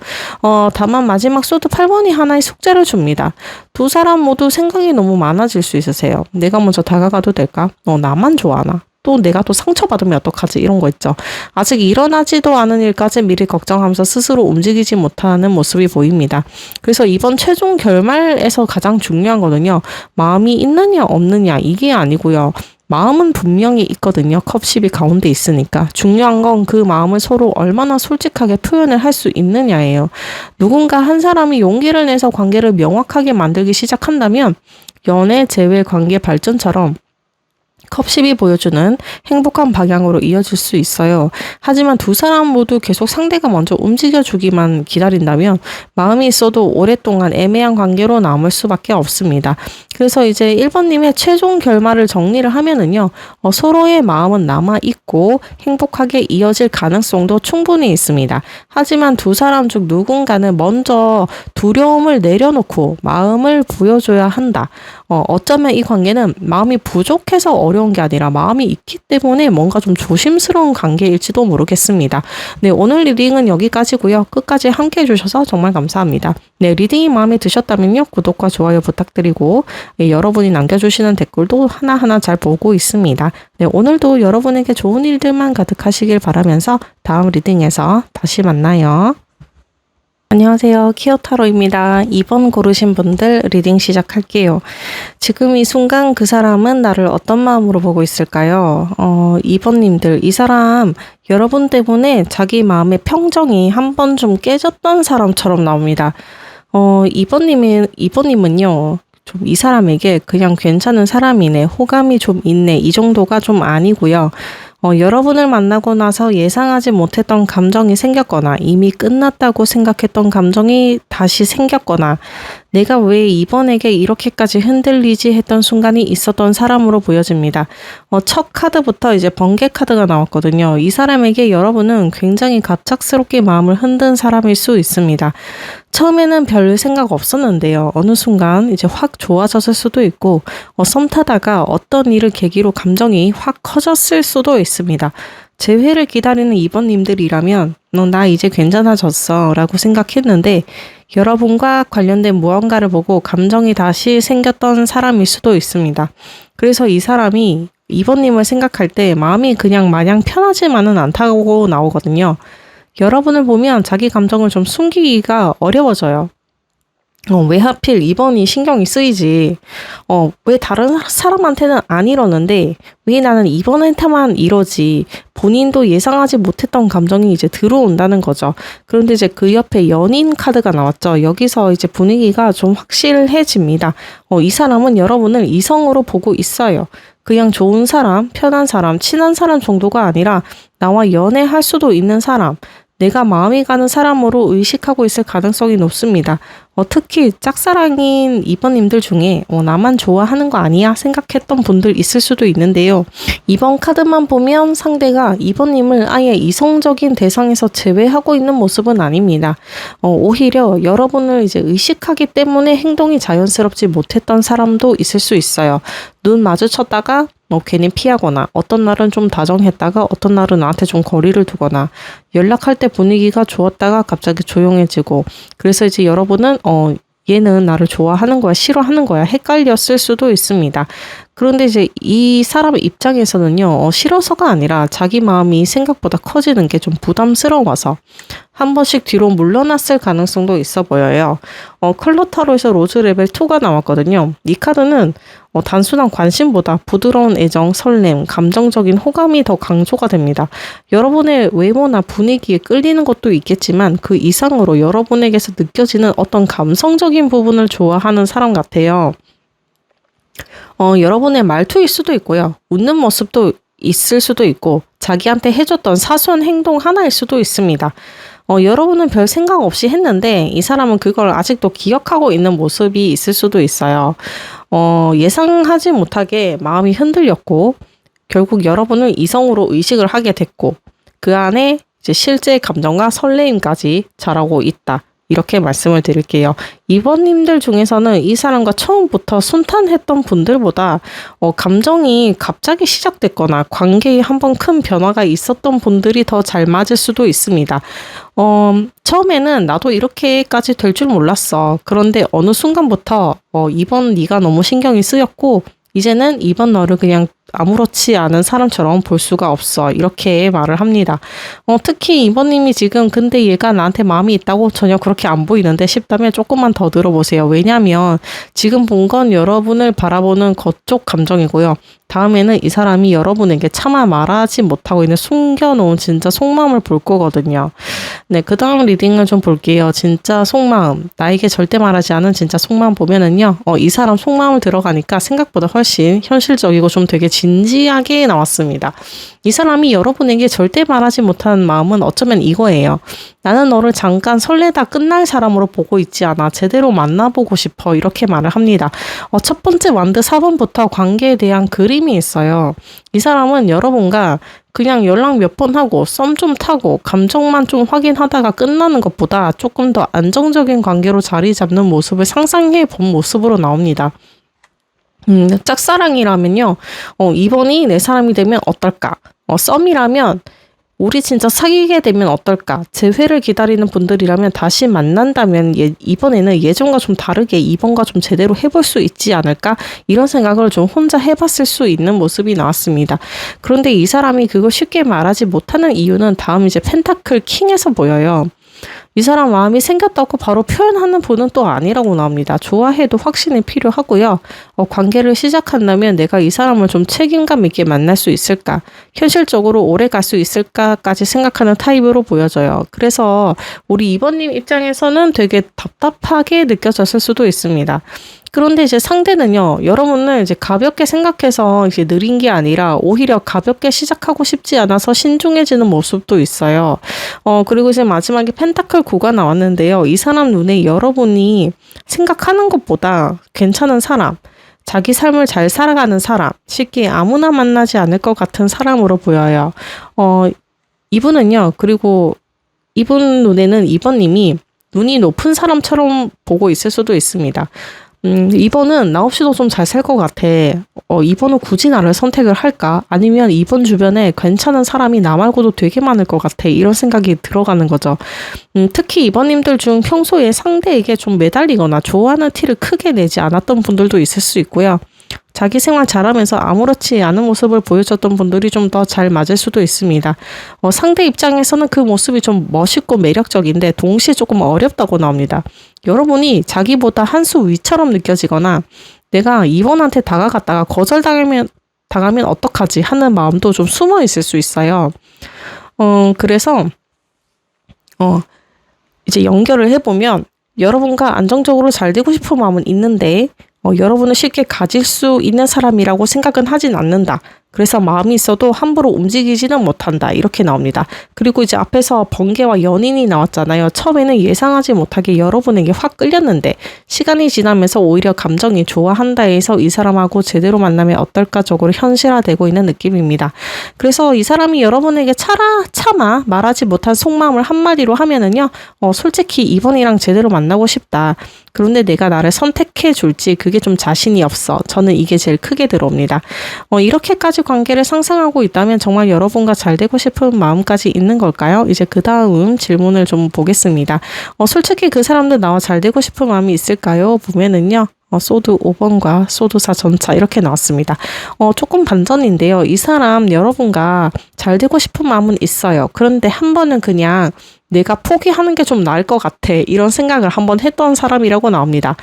다만 마지막 소드 8번이 하나의 숙제를 줍니다. 두 사람 모두 생각이 너무 많아질 수 있으세요. 내가 먼저 다가가도 될까? 나만 좋아하나? 또 내가 또 상처받으면 어떡하지? 이런 거 있죠. 아직 일어나지도 않은 일까지 미리 걱정하면서 스스로 움직이지 못하는 모습이 보입니다. 그래서 이번 최종 결말에서 가장 중요한 거는요. 마음이 있느냐 없느냐 이게 아니고요. 마음은 분명히 있거든요. 컵 10이 가운데 있으니까. 중요한 건 그 마음을 서로 얼마나 솔직하게 표현을 할 수 있느냐예요. 누군가 한 사람이 용기를 내서 관계를 명확하게 만들기 시작한다면 연애, 재회, 관계 발전처럼 컵 10이 보여주는 행복한 방향으로 이어질 수 있어요. 하지만 두 사람 모두 계속 상대가 먼저 움직여주기만 기다린다면 마음이 있어도 오랫동안 애매한 관계로 남을 수밖에 없습니다. 그래서 이제 1번님의 최종 결말을 정리를 하면은요. 서로의 마음은 남아있고 행복하게 이어질 가능성도 충분히 있습니다. 하지만 두 사람 중 누군가는 먼저 두려움을 내려놓고 마음을 보여줘야 한다. 어쩌면 이 관계는 마음이 부족해서 어려운 게 아니라 마음이 있기 때문에 뭔가 좀 조심스러운 관계일지도 모르겠습니다. 네, 오늘 리딩은 여기까지고요. 끝까지 함께 해주셔서 정말 감사합니다. 네, 리딩이 마음에 드셨다면요. 구독과 좋아요 부탁드리고 여러분이 남겨주시는 댓글도 하나하나 잘 보고 있습니다. 네, 오늘도 여러분에게 좋은 일들만 가득하시길 바라면서 다음 리딩에서 다시 만나요. 안녕하세요. 키오타로입니다. 2번 고르신 분들 리딩 시작할게요. 지금 이 순간 그 사람은 나를 어떤 마음으로 보고 있을까요? 2번님들, 이 사람 여러분 때문에 자기 마음의 평정이 한 번 좀 깨졌던 사람처럼 나옵니다. 2번님은요. 좀 이 사람에게 그냥 괜찮은 사람이네, 호감이 좀 있네, 이 정도가 좀 아니고요. 여러분을 만나고 나서 예상하지 못했던 감정이 생겼거나 이미 끝났다고 생각했던 감정이 다시 생겼거나 내가 왜 이번에게 이렇게까지 흔들리지 했던 순간이 있었던 사람으로 보여집니다. 첫 카드부터 이제 번개 카드가 나왔거든요. 이 사람에게 여러분은 굉장히 갑작스럽게 마음을 흔든 사람일 수 있습니다. 처음에는 별 생각 없었는데요. 어느 순간 이제 확 좋아졌을 수도 있고 썸 타다가 어떤 일을 계기로 감정이 확 커졌을 수도 있습니다. 재회를 기다리는 2번님들이라면 나 이제 괜찮아졌어 라고 생각했는데 여러분과 관련된 무언가를 보고 감정이 다시 생겼던 사람일 수도 있습니다. 그래서 이 사람이 2번님을 생각할 때 마음이 그냥 마냥 편하지만은 않다고 나오거든요. 여러분을 보면 자기 감정을 좀 숨기기가 어려워져요. 왜 하필 2번이 신경이 쓰이지? 왜 다른 사람한테는 안 이러는데 왜 나는 2번한테만 이러지? 본인도 예상하지 못했던 감정이 이제 들어온다는 거죠. 그런데 이제 그 옆에 연인 카드가 나왔죠. 여기서 이제 분위기가 좀 확실해집니다. 이 사람은 여러분을 이성으로 보고 있어요. 그냥 좋은 사람, 편한 사람, 친한 사람 정도가 아니라 나와 연애할 수도 있는 사람, 내가 마음이 가는 사람으로 의식하고 있을 가능성이 높습니다. 특히 짝사랑인 2번님들 중에 나만 좋아하는 거 아니야 생각했던 분들 있을 수도 있는데요. 2번 카드만 보면 상대가 2번님을 아예 이성적인 대상에서 제외하고 있는 모습은 아닙니다. 오히려 여러분을 이제 의식하기 때문에 행동이 자연스럽지 못했던 사람도 있을 수 있어요. 눈 마주쳤다가 괜히 피하거나 어떤 날은 좀 다정했다가 어떤 날은 나한테 좀 거리를 두거나 연락할 때 분위기가 좋았다가 갑자기 조용해지고 그래서 이제 여러분은 얘는 나를 좋아하는 거야 싫어하는 거야 헷갈렸을 수도 있습니다. 그런데 이제 이 사람의 입장에서는요, 싫어서가 아니라 자기 마음이 생각보다 커지는 게 좀 부담스러워서 한 번씩 뒤로 물러났을 가능성도 있어 보여요. 컬러 타로에서 로즈 레벨 2가 나왔거든요. 이 카드는 단순한 관심보다 부드러운 애정, 설렘, 감정적인 호감이 더 강조가 됩니다. 여러분의 외모나 분위기에 끌리는 것도 있겠지만 그 이상으로 여러분에게서 느껴지는 어떤 감성적인 부분을 좋아하는 사람 같아요. 여러분의 말투일 수도 있고요. 웃는 모습도 있을 수도 있고 자기한테 해줬던 사소한 행동 하나일 수도 있습니다. 여러분은 별 생각 없이 했는데 이 사람은 그걸 아직도 기억하고 있는 모습이 있을 수도 있어요. 예상하지 못하게 마음이 흔들렸고 결국 여러분을 이성으로 의식을 하게 됐고 그 안에 이제 실제 감정과 설레임까지 자라고 있다. 이렇게 말씀을 드릴게요. 2번님들 중에서는 이 사람과 처음부터 순탄했던 분들보다 감정이 갑자기 시작됐거나 관계에 한번 큰 변화가 있었던 분들이 더 잘 맞을 수도 있습니다. 처음에는 나도 이렇게까지 될 줄 몰랐어. 그런데 어느 순간부터 2번 네가 너무 신경이 쓰였고 이제는 2번 너를 그냥 아무렇지 않은 사람처럼 볼 수가 없어. 이렇게 말을 합니다. 특히 2번님이 지금 근데 얘가 나한테 마음이 있다고 전혀 그렇게 안 보이는데 싶다면 조금만 더 들어보세요. 왜냐하면 지금 본 건 여러분을 바라보는 그쪽 감정이고요. 다음에는 이 사람이 여러분에게 차마 말하지 못하고 있는 숨겨놓은 진짜 속마음을 볼 거거든요. 네, 그 다음 리딩을 좀 볼게요. 진짜 속마음. 나에게 절대 말하지 않은 진짜 속마음 보면은요. 이 사람 속마음을 들어가니까 생각보다 훨씬 현실적이고 좀 되게 진지하게 나왔습니다. 이 사람이 여러분에게 절대 말하지 못한 마음은 어쩌면 이거예요. 나는 너를 잠깐 설레다 끝날 사람으로 보고 있지 않아. 제대로 만나보고 싶어. 이렇게 말을 합니다. 첫 번째 완드 4번부터 관계에 대한 그림이 있어요. 이 사람은 여러분과 그냥 연락 몇 번 하고 썸 좀 타고 감정만 좀 확인하다가 끝나는 것보다 조금 더 안정적인 관계로 자리 잡는 모습을 상상해 본 모습으로 나옵니다. 짝사랑이라면요. 2번이 내 사람이 되면 어떨까? 썸이라면 우리 진짜 사귀게 되면 어떨까? 재회를 기다리는 분들이라면 다시 만난다면 이번에는 예전과 좀 다르게 2번과 좀 제대로 해볼 수 있지 않을까? 이런 생각을 좀 혼자 해봤을 수 있는 모습이 나왔습니다. 그런데 이 사람이 그걸 쉽게 말하지 못하는 이유는 다음 이제 펜타클 킹에서 보여요. 이 사람 마음이 생겼다고 바로 표현하는 분은 또 아니라고 나옵니다. 좋아해도 확신이 필요하고요. 관계를 시작한다면 내가 이 사람을 좀 책임감 있게 만날 수 있을까? 현실적으로 오래 갈 수 있을까까지 생각하는 타입으로 보여져요. 그래서 우리 2번님 입장에서는 되게 답답하게 느껴졌을 수도 있습니다. 그런데 이제 상대는요, 여러분을 이제 가볍게 생각해서 이제 느린 게 아니라 오히려 가볍게 시작하고 싶지 않아서 신중해지는 모습도 있어요. 그리고 이제 마지막에 펜타클 9가 나왔는데요. 이 사람 눈에 여러분이 생각하는 것보다 괜찮은 사람, 자기 삶을 잘 살아가는 사람, 쉽게 아무나 만나지 않을 것 같은 사람으로 보여요. 이분은요, 그리고 이분 눈에는 2번님이 눈이 높은 사람처럼 보고 있을 수도 있습니다. 2번은 나 없이도 좀 잘 살 것 같아. 2번은 굳이 나를 선택을 할까? 아니면 2번 주변에 괜찮은 사람이 나 말고도 되게 많을 것 같아. 이런 생각이 들어가는 거죠. 특히 2번님들 중 평소에 상대에게 좀 매달리거나 좋아하는 티를 크게 내지 않았던 분들도 있을 수 있고요. 자기 생활 잘하면서 아무렇지 않은 모습을 보여줬던 분들이 좀 더 잘 맞을 수도 있습니다. 상대 입장에서는 그 모습이 좀 멋있고 매력적인데 동시에 조금 어렵다고 나옵니다. 여러분이 자기보다 한 수 위처럼 느껴지거나 내가 2번한테 다가갔다가 거절당하면 어떡하지 하는 마음도 좀 숨어 있을 수 있어요. 그래서 이제 연결을 해보면 여러분과 안정적으로 잘 되고 싶은 마음은 있는데 여러분은 쉽게 가질 수 있는 사람이라고 생각은 하진 않는다. 그래서 마음이 있어도 함부로 움직이지는 못한다. 이렇게 나옵니다. 그리고 이제 앞에서 번개와 연인이 나왔잖아요. 처음에는 예상하지 못하게 여러분에게 확 끌렸는데 시간이 지나면서 오히려 감정이 좋아한다 해서 이 사람하고 제대로 만나면 어떨까 적으로 현실화되고 있는 느낌입니다. 그래서 이 사람이 여러분에게 차마 말하지 못한 속마음을 한마디로 하면은요. 솔직히 2번이랑 제대로 만나고 싶다. 그런데 내가 나를 선택해 줄지 그게 좀 자신이 없어. 저는 이게 제일 크게 들어옵니다. 이렇게까지 관계를 상상하고 있다면 정말 여러분과 잘 되고 싶은 마음까지 있는 걸까요? 이제 그 다음 질문을 좀 보겠습니다. 솔직히 그 사람도 나와 잘 되고 싶은 마음이 있을까요? 보면은요. 소드 5번과 소드사 전차 이렇게 나왔습니다. 조금 반전인데요. 이 사람 여러분과 잘 되고 싶은 마음은 있어요. 그런데 한 번은 그냥 내가 포기하는 게 좀 나을 것 같아. 이런 생각을 한번 했던 사람이라고 나옵니다.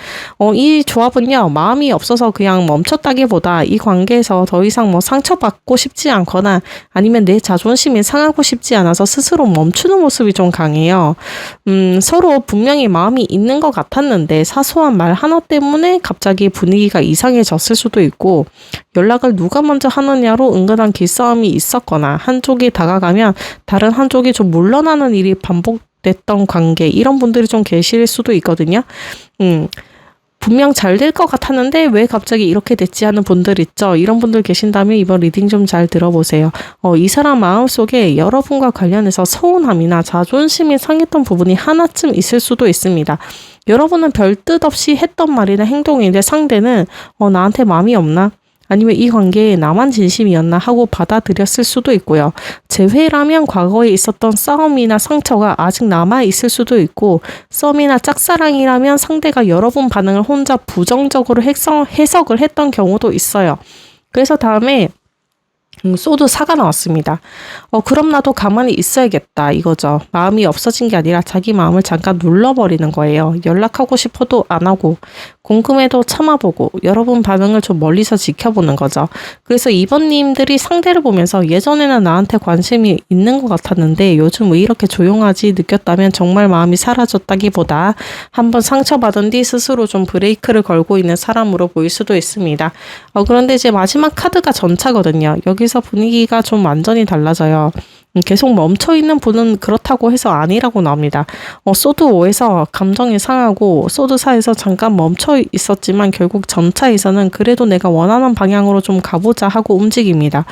이 조합은요, 마음이 없어서 그냥 멈췄다기보다 이 관계에서 더 이상 뭐 상처받고 싶지 않거나 아니면 내 자존심이 상하고 싶지 않아서 스스로 멈추는 모습이 좀 강해요. 서로 분명히 마음이 있는 것 같았는데 사소한 말 하나 때문에 갑자기 분위기가 이상해졌을 수도 있고 연락을 누가 먼저 하느냐로 은근한 기싸움이 있었거나 한쪽이 다가가면 다른 한쪽이 좀 물러나는 일이 반복됐던 관계 이런 분들이 좀 계실 수도 있거든요. 분명 잘 될 것 같았는데 왜 갑자기 이렇게 됐지 하는 분들 있죠. 이런 분들 계신다면 이번 리딩 좀 잘 들어보세요. 이 사람 마음속에 여러분과 관련해서 서운함이나 자존심이 상했던 부분이 하나쯤 있을 수도 있습니다. 여러분은 별 뜻 없이 했던 말이나 행동인데 상대는 나한테 마음이 없나? 아니면 이 관계에 나만 진심이었나 하고 받아들였을 수도 있고요. 재회라면 과거에 있었던 싸움이나 상처가 아직 남아있을 수도 있고 썸이나 짝사랑이라면 상대가 여러분 반응을 혼자 부정적으로 해석을 했던 경우도 있어요. 그래서 다음에 소드 4가 나왔습니다. 그럼 나도 가만히 있어야겠다 이거죠. 마음이 없어진 게 아니라 자기 마음을 잠깐 눌러버리는 거예요. 연락하고 싶어도 안 하고 궁금해도 참아보고 여러분 반응을 좀 멀리서 지켜보는 거죠. 그래서 이번님들이 상대를 보면서 예전에는 나한테 관심이 있는 것 같았는데 요즘 왜 이렇게 조용하지 느꼈다면 정말 마음이 사라졌다기보다 한번 상처받은 뒤 스스로 좀 브레이크를 걸고 있는 사람으로 보일 수도 있습니다. 그런데 이제 마지막 카드가 전차거든요. 여기서 분위기가 좀 완전히 달라져요. 계속 멈춰있는 분은 그렇다고 해서 아니라고 나옵니다. 소드 5에서 감정이 상하고 소드 4에서 잠깐 멈춰 있었지만 결국 전차에서는 그래도 내가 원하는 방향으로 좀 가보자 하고 움직입니다.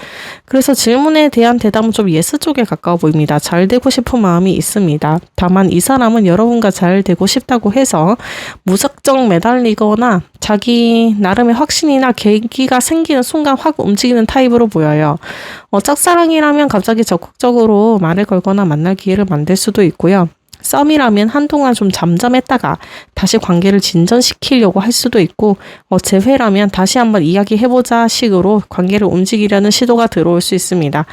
그래서 질문에 대한 대답은 좀 예스 쪽에 가까워 보입니다. 잘 되고 싶은 마음이 있습니다. 다만 이 사람은 여러분과 잘 되고 싶다고 해서 무작정 매달리거나 자기 나름의 확신이나 계기가 생기는 순간 확 움직이는 타입으로 보여요. 짝사랑이라면 갑자기 적극적으로 말을 걸거나 만날 기회를 만들 수도 있고요. 썸이라면 한동안 좀 잠잠했다가 다시 관계를 진전시키려고 할 수도 있고 재회라면 다시 한번 이야기해보자 식으로 관계를 움직이려는 시도가 들어올 수 있습니다.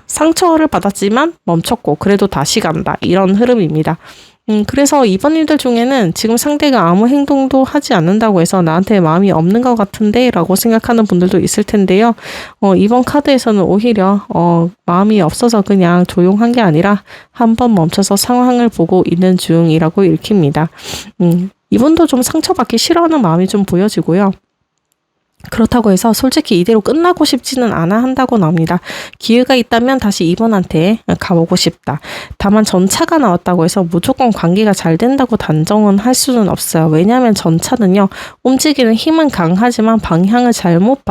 상처를 받았지만 멈췄고 그래도 다시 간다 이런 흐름입니다. 그래서 이번님들 중에는 지금 상대가 아무 행동도 하지 않는다고 해서 나한테 마음이 없는 것 같은데 라고 생각하는 분들도 있을 텐데요. 이번 카드에서는 오히려 마음이 없어서 그냥 조용한 게 아니라 한번 멈춰서 상황을 보고 있는 중이라고 읽힙니다. 이분도 좀 상처받기 싫어하는 마음이 좀 보여지고요. 그렇다고 해서 솔직히 이대로 끝나고 싶지는 않아 한다고 나옵니다. 기회가 있다면 다시 이번한테 가보고 싶다. 다만 전차가 나왔다고 해서 무조건 관계가 잘 된다고 단정은 할 수는 없어요. 왜냐하면 전차는요. 움직이는 힘은 강하지만 방향을 잘못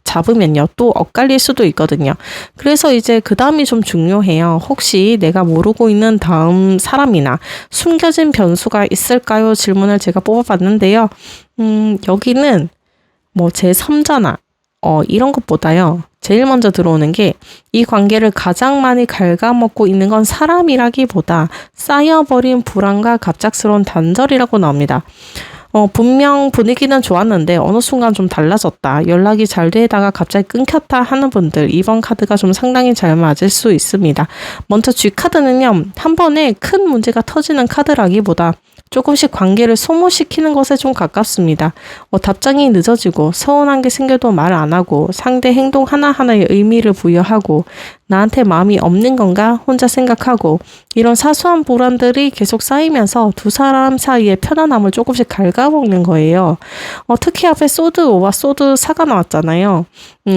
잡으면요. 또 엇갈릴 수도 있거든요. 그래서 이제 그 다음이 좀 중요해요. 혹시 내가 모르고 있는 다음 사람이나 숨겨진 변수가 있을까요? 질문을 제가 뽑아봤는데요. 여기는 제3자나 이런 것보다요. 제일 먼저 들어오는 게 이 관계를 가장 많이 갉아먹고 있는 건 사람이라기보다 쌓여버린 불안과 갑작스러운 단절이라고 나옵니다. 분명 분위기는 좋았는데 어느 순간 좀 달라졌다. 연락이 잘 되다가 갑자기 끊겼다 하는 분들 이번 카드가 좀 상당히 잘 맞을 수 있습니다. 먼저 G카드는요. 한 번에 큰 문제가 터지는 카드라기보다 조금씩 관계를 소모시키는 것에 좀 가깝습니다. 답장이 늦어지고 서운한 게 생겨도 말 안 하고 상대 행동 하나하나에 의미를 부여하고 나한테 마음이 없는 건가 혼자 생각하고 이런 사소한 불안들이 계속 쌓이면서 두 사람 사이의 편안함을 조금씩 갉아먹는 거예요. 특히 앞에 소드 5와 소드 4가 나왔잖아요.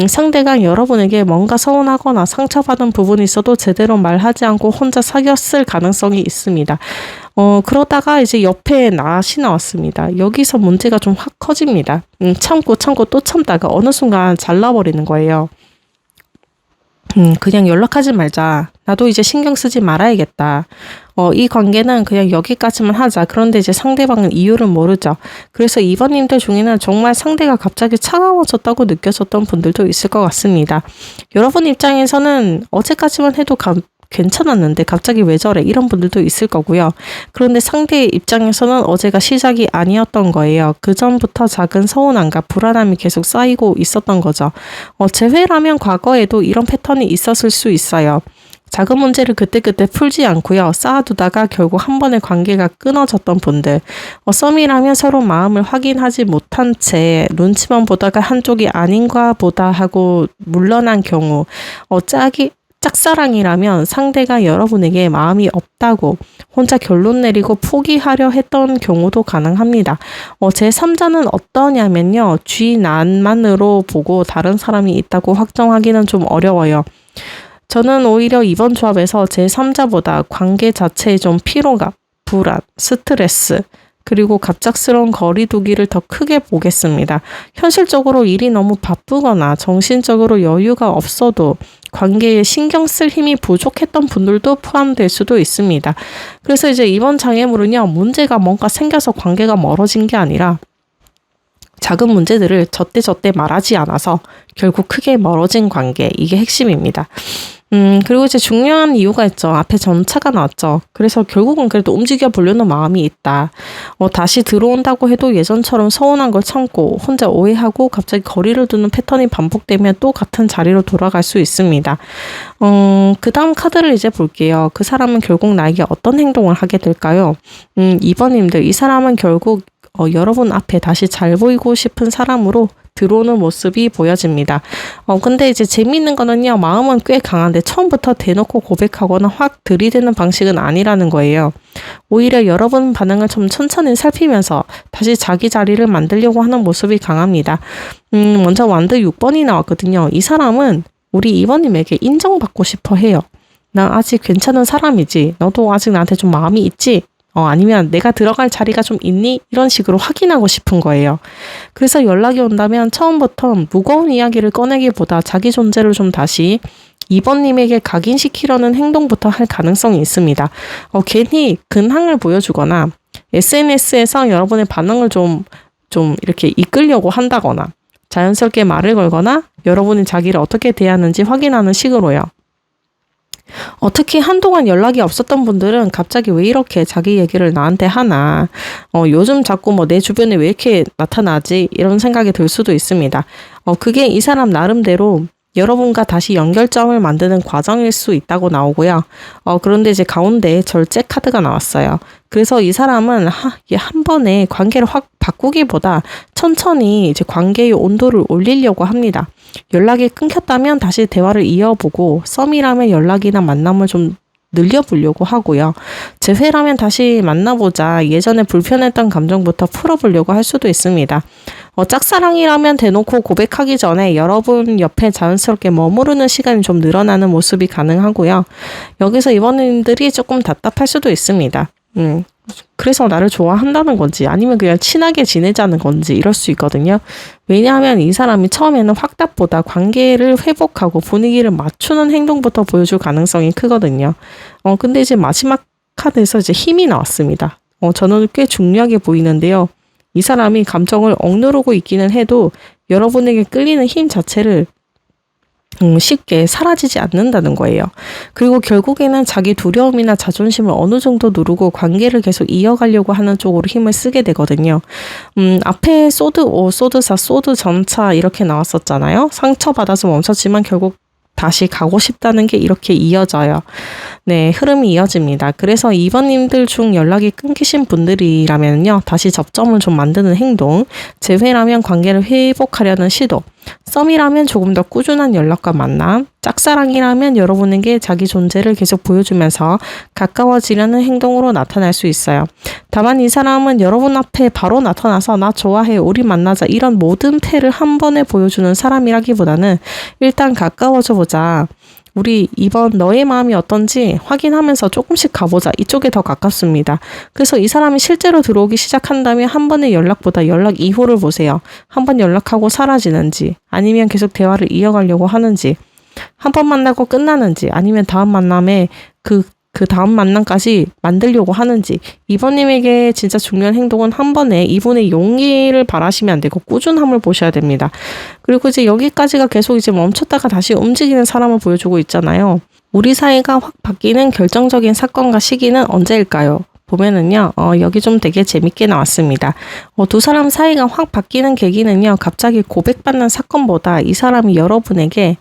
상대가 여러분에게 뭔가 서운하거나 상처받은 부분이 있어도 제대로 말하지 않고 혼자 사귀었을 가능성이 있습니다. 그러다가 이제 옆에 낫이 나왔습니다. 여기서 문제가 좀 확 커집니다. 참고 또 참다가 어느 순간 잘라버리는 거예요. 그냥 연락하지 말자. 나도 이제 신경 쓰지 말아야겠다. 이 관계는 그냥 여기까지만 하자. 그런데 이제 상대방은 이유를 모르죠. 그래서 이번님들 중에는 정말 상대가 갑자기 차가워졌다고 느껴졌던 분들도 있을 것 같습니다. 여러분 입장에서는 어제까지만 해도 괜찮았는데 갑자기 왜 저래? 이런 분들도 있을 거고요. 그런데 상대의 입장에서는 어제가 시작이 아니었던 거예요. 그 전부터 작은 서운함과 불안함이 계속 쌓이고 있었던 거죠. 재회라면 과거에도 이런 패턴이 있었을 수 있어요. 작은 문제를 그때그때 풀지 않고요. 쌓아두다가 결국 한 번에 관계가 끊어졌던 분들. 썸이라면 서로 마음을 확인하지 못한 채 눈치만 보다가 한쪽이 아닌가 보다 하고 물러난 경우. 짝사랑이라면 상대가 여러분에게 마음이 없다고 혼자 결론 내리고 포기하려 했던 경우도 가능합니다. 제3자는 어떠냐면요. 쥐난만으로 보고 다른 사람이 있다고 확정하기는 좀 어려워요. 저는 오히려 이번 조합에서 제3자보다 관계 자체에 좀 피로감, 불안, 스트레스, 그리고 갑작스러운 거리두기를 더 크게 보겠습니다. 현실적으로 일이 너무 바쁘거나 정신적으로 여유가 없어도 관계에 신경 쓸 힘이 부족했던 분들도 포함될 수도 있습니다. 그래서 이제 이번 장애물은요, 문제가 뭔가 생겨서 관계가 멀어진 게 아니라 작은 문제들을 저때 말하지 않아서 결국 크게 멀어진 관계, 이게 핵심입니다. 그리고 이제 중요한 이유가 있죠. 앞에 전차가 나왔죠. 그래서 결국은 그래도 움직여 보려는 마음이 있다. 다시 들어온다고 해도 예전처럼 서운한 걸 참고 혼자 오해하고 갑자기 거리를 두는 패턴이 반복되면 또 같은 자리로 돌아갈 수 있습니다. 그 다음 카드를 이제 볼게요. 그 사람은 결국 나에게 어떤 행동을 하게 될까요? 2번님들, 이 사람은 결국 여러분 앞에 다시 잘 보이고 싶은 사람으로 들어오는 모습이 보여집니다. 근데 이제 재미있는 거는요, 마음은 꽤 강한데 처음부터 대놓고 고백하거나 확 들이대는 방식은 아니라는 거예요. 오히려 여러분 반응을 좀 천천히 살피면서 다시 자기 자리를 만들려고 하는 모습이 강합니다. 먼저 완드 6번이 나왔거든요. 이 사람은 우리 2번님에게 인정받고 싶어 해요. 나 아직 괜찮은 사람이지. 너도 아직 나한테 좀 마음이 있지? 아니면 내가 들어갈 자리가 좀 있니? 이런 식으로 확인하고 싶은 거예요. 그래서 연락이 온다면 처음부터 무거운 이야기를 꺼내기보다 자기 존재를 좀 다시 2번님에게 각인시키려는 행동부터 할 가능성이 있습니다. 괜히 근황을 보여주거나 SNS에서 여러분의 반응을 좀 이렇게 이끌려고 한다거나 자연스럽게 말을 걸거나 여러분이 자기를 어떻게 대하는지 확인하는 식으로요. 특히 한동안 연락이 없었던 분들은 갑자기 왜 이렇게 자기 얘기를 나한테 하나, 요즘 자꾸 내 주변에 왜 이렇게 나타나지? 이런 생각이 들 수도 있습니다. 그게 이 사람 나름대로 여러분과 다시 연결점을 만드는 과정일 수 있다고 나오고요. 그런데 이제 가운데 절제 카드가 나왔어요. 그래서 이 사람은 한 번에 관계를 확 바꾸기보다 천천히 이제 관계의 온도를 올리려고 합니다. 연락이 끊겼다면 다시 대화를 이어보고, 썸이라면 연락이나 만남을 좀 늘려보려고 하고요. 재회라면 다시 만나보자, 예전에 불편했던 감정부터 풀어보려고 할 수도 있습니다. 짝사랑이라면 대놓고 고백하기 전에 여러분 옆에 자연스럽게 머무르는 시간이 좀 늘어나는 모습이 가능하고요. 여기서 이번님들이 조금 답답할 수도 있습니다. 그래서 나를 좋아한다는 건지 아니면 그냥 친하게 지내자는 건지 이럴 수 있거든요. 왜냐하면 이 사람이 처음에는 확답보다 관계를 회복하고 분위기를 맞추는 행동부터 보여줄 가능성이 크거든요. 근데 이제 마지막 카드에서 이제 힘이 나왔습니다. 저는 꽤 중요하게 보이는데요. 이 사람이 감정을 억누르고 있기는 해도 여러분에게 끌리는 힘 자체를 쉽게 사라지지 않는다는 거예요. 그리고 결국에는 자기 두려움이나 자존심을 어느 정도 누르고 관계를 계속 이어가려고 하는 쪽으로 힘을 쓰게 되거든요. 앞에 소드 5, 소드 4, 소드 전차 이렇게 나왔었잖아요. 상처받아서 멈췄지만 결국 다시 가고 싶다는 게 이렇게 이어져요. 네, 흐름이 이어집니다. 그래서 2번님들 중 연락이 끊기신 분들이라면요, 다시 접점을 좀 만드는 행동, 재회라면 관계를 회복하려는 시도, 썸이라면 조금 더 꾸준한 연락과 만남, 짝사랑이라면 여러분에게 자기 존재를 계속 보여주면서 가까워지려는 행동으로 나타날 수 있어요. 다만 이 사람은 여러분 앞에 바로 나타나서 나 좋아해, 우리 만나자, 이런 모든 패를 한 번에 보여주는 사람이라기보다는 일단 가까워져 보자, 우리 이번 너의 마음이 어떤지 확인하면서 조금씩 가보자, 이쪽에 더 가깝습니다. 그래서 이 사람이 실제로 들어오기 시작한다면 한 번의 연락보다 연락 이후를 보세요. 한 번 연락하고 사라지는지, 아니면 계속 대화를 이어가려고 하는지, 한 번 만나고 끝나는지, 아니면 다음 만남에 그 다음 만남까지 만들려고 하는지. 이번님에게 진짜 중요한 행동은 한 번에 이분의 용기를 바라시면 안 되고 꾸준함을 보셔야 됩니다. 그리고 이제 여기까지가 계속 이제 멈췄다가 다시 움직이는 사람을 보여주고 있잖아요. 우리 사이가 확 바뀌는 결정적인 사건과 시기는 언제일까요? 보면은요, 여기 좀 되게 재밌게 나왔습니다. 두 사람 사이가 확 바뀌는 계기는요, 갑자기 고백받는 사건보다 이 사람이 여러분에게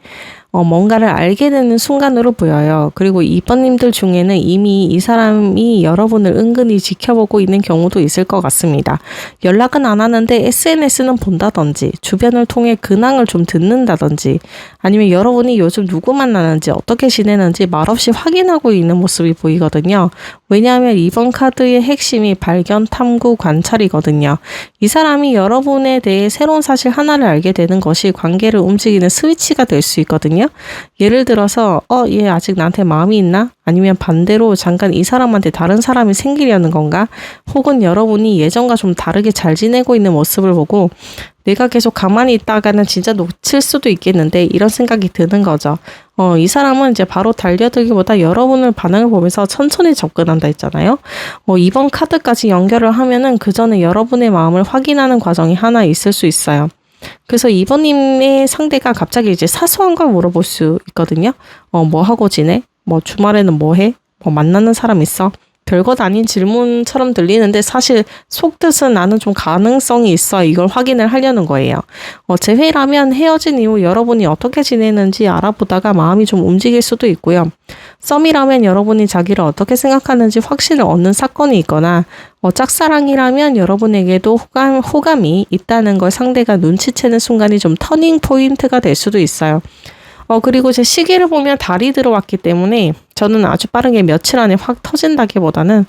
뭔가를 알게 되는 순간으로 보여요. 그리고 2번님들 중에는 이미 이 사람이 여러분을 은근히 지켜보고 있는 경우도 있을 것 같습니다. 연락은 안 하는데 SNS는 본다든지, 주변을 통해 근황을 좀 듣는다든지, 아니면 여러분이 요즘 누구 만나는지, 어떻게 지내는지 말없이 확인하고 있는 모습이 보이거든요. 왜냐하면 이번 카드의 핵심이 발견, 탐구, 관찰이거든요. 이 사람이 여러분에 대해 새로운 사실 하나를 알게 되는 것이 관계를 움직이는 스위치가 될 수 있거든요. 예를 들어서 얘 아직 나한테 마음이 있나? 아니면 반대로 잠깐 이 사람한테 다른 사람이 생기려는 건가? 혹은 여러분이 예전과 좀 다르게 잘 지내고 있는 모습을 보고 내가 계속 가만히 있다가는 진짜 놓칠 수도 있겠는데 이런 생각이 드는 거죠. 이 사람은 이제 바로 달려들기보다 여러분을 반응을 보면서 천천히 접근한다 했잖아요. 이번 카드까지 연결을 하면은 그 전에 여러분의 마음을 확인하는 과정이 하나 있을 수 있어요. 그래서 2번님의 상대가 갑자기 이제 사소한 걸 물어볼 수 있거든요. 뭐 하고 지내? 뭐 주말에는 뭐 해? 뭐 만나는 사람 있어? 별것 아닌 질문처럼 들리는데 사실 속뜻은 나는 좀 가능성이 있어. 이걸 확인을 하려는 거예요. 재회라면 헤어진 이후 여러분이 어떻게 지내는지 알아보다가 마음이 좀 움직일 수도 있고요. 썸이라면 여러분이 자기를 어떻게 생각하는지 확신을 얻는 사건이 있거나 짝사랑이라면 여러분에게도 호감이 있다는 걸 상대가 눈치채는 순간이 좀 터닝 포인트가 될 수도 있어요. 그리고 제 시기를 보면 달이 들어왔기 때문에 저는 아주 빠르게 며칠 안에 확 터진다기보다는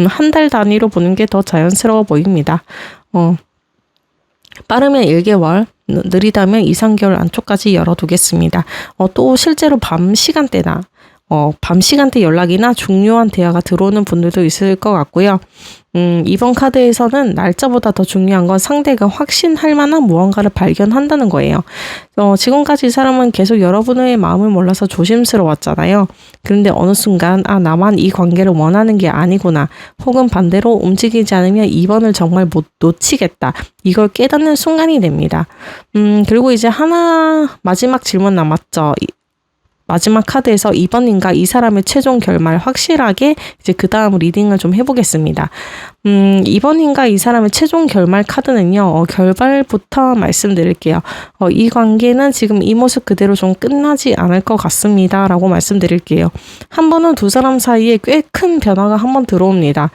한 달 단위로 보는 게 더 자연스러워 보입니다. 빠르면 1개월, 느리다면 2, 3개월 안쪽까지 열어두겠습니다. 또 실제로 밤 시간대나 밤 시간대 연락이나 중요한 대화가 들어오는 분들도 있을 것 같고요. 이번 카드에서는 날짜보다 더 중요한 건 상대가 확신할 만한 무언가를 발견한다는 거예요. 지금까지 이 사람은 계속 여러분의 마음을 몰라서 조심스러웠잖아요. 그런데 어느 순간 나만 이 관계를 원하는 게 아니구나. 혹은 반대로 움직이지 않으면 2번을 정말 못 놓치겠다. 이걸 깨닫는 순간이 됩니다. 그리고 이제 마지막 질문 남았죠. 마지막 카드에서 2번님과 이 사람의 최종 결말 확실하게 이제 그 다음 리딩을 좀 해보겠습니다. 2번님과 이 사람의 최종 결말 카드는요. 결말부터 말씀드릴게요. 이 관계는 지금 이 모습 그대로 좀 끝나지 않을 것 같습니다. 라고 말씀드릴게요. 한 번은 두 사람 사이에 꽤 큰 변화가 한 번 들어옵니다.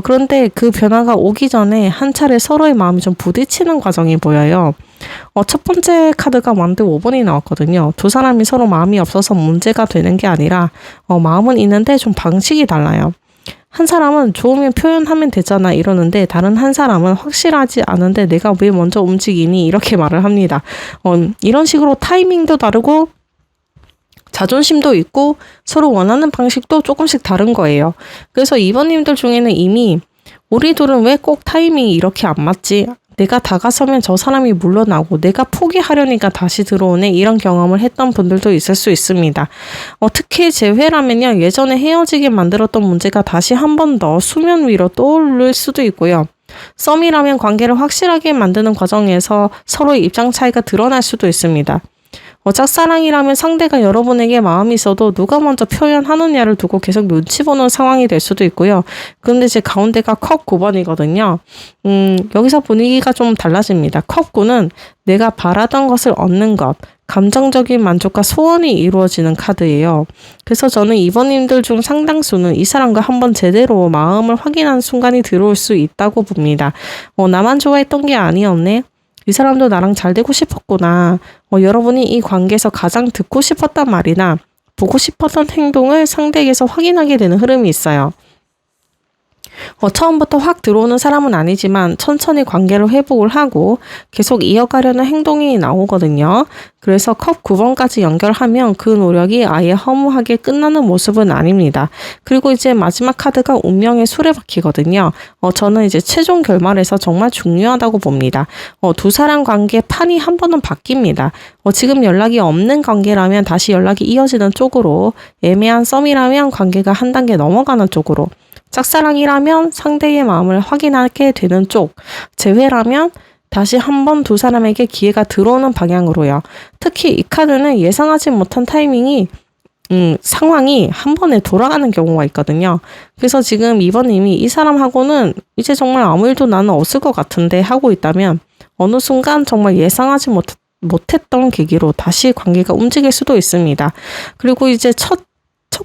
그런데 그 변화가 오기 전에 한 차례 서로의 마음이 좀 부딪히는 과정이 보여요. 첫 번째 카드가 완드 5번이 나왔거든요. 두 사람이 서로 마음이 없어서 문제가 되는 게 아니라 마음은 있는데 좀 방식이 달라요. 한 사람은 좋으면 표현하면 되잖아 이러는데 다른 한 사람은 확실하지 않은데 내가 왜 먼저 움직이니 이렇게 말을 합니다. 이런 식으로 타이밍도 다르고 자존심도 있고 서로 원하는 방식도 조금씩 다른 거예요. 그래서 2번님들 중에는 이미 우리 둘은 왜 꼭 타이밍이 이렇게 안 맞지? 내가 다가서면 저 사람이 물러나고 내가 포기하려니까 다시 들어오네 이런 경험을 했던 분들도 있을 수 있습니다. 특히 재회라면요. 예전에 헤어지게 만들었던 문제가 다시 한 번 더 수면 위로 떠오를 수도 있고요. 썸이라면 관계를 확실하게 만드는 과정에서 서로의 입장 차이가 드러날 수도 있습니다. 짝사랑이라면 상대가 여러분에게 마음이 있어도 누가 먼저 표현하느냐를 두고 계속 눈치 보는 상황이 될 수도 있고요. 그런데 이제 가운데가 컵 9번이거든요. 여기서 분위기가 좀 달라집니다. 컵 9는 내가 바라던 것을 얻는 것, 감정적인 만족과 소원이 이루어지는 카드예요. 그래서 저는 2번님들 중 상당수는 이 사람과 한번 제대로 마음을 확인하는 순간이 들어올 수 있다고 봅니다. 나만 좋아했던 게 아니었네. 이 사람도 나랑 잘 되고 싶었구나. 여러분이 이 관계에서 가장 듣고 싶었단 말이나 보고 싶었던 행동을 상대에게서 확인하게 되는 흐름이 있어요. 처음부터 확 들어오는 사람은 아니지만 천천히 관계를 회복을 하고 계속 이어가려는 행동이 나오거든요. 그래서 컵 9번까지 연결하면 그 노력이 아예 허무하게 끝나는 모습은 아닙니다. 그리고 이제 마지막 카드가 운명의 수레바퀴거든요. 저는 이제 최종 결말에서 정말 중요하다고 봅니다. 두 사람 관계 판이 한 번은 바뀝니다. 지금 연락이 없는 관계라면 다시 연락이 이어지는 쪽으로, 애매한 썸이라면 관계가 한 단계 넘어가는 쪽으로, 짝사랑이라면 상대의 마음을 확인하게 되는 쪽, 재회라면 다시 한번 두 사람에게 기회가 들어오는 방향으로요. 특히 이 카드는 예상하지 못한 타이밍이 상황이 한 번에 돌아가는 경우가 있거든요. 그래서 지금 2번님이 이 사람하고는 이제 정말 아무 일도 나는 없을 것 같은데 하고 있다면 어느 순간 정말 예상하지 못했던 계기로 다시 관계가 움직일 수도 있습니다. 그리고 이제 첫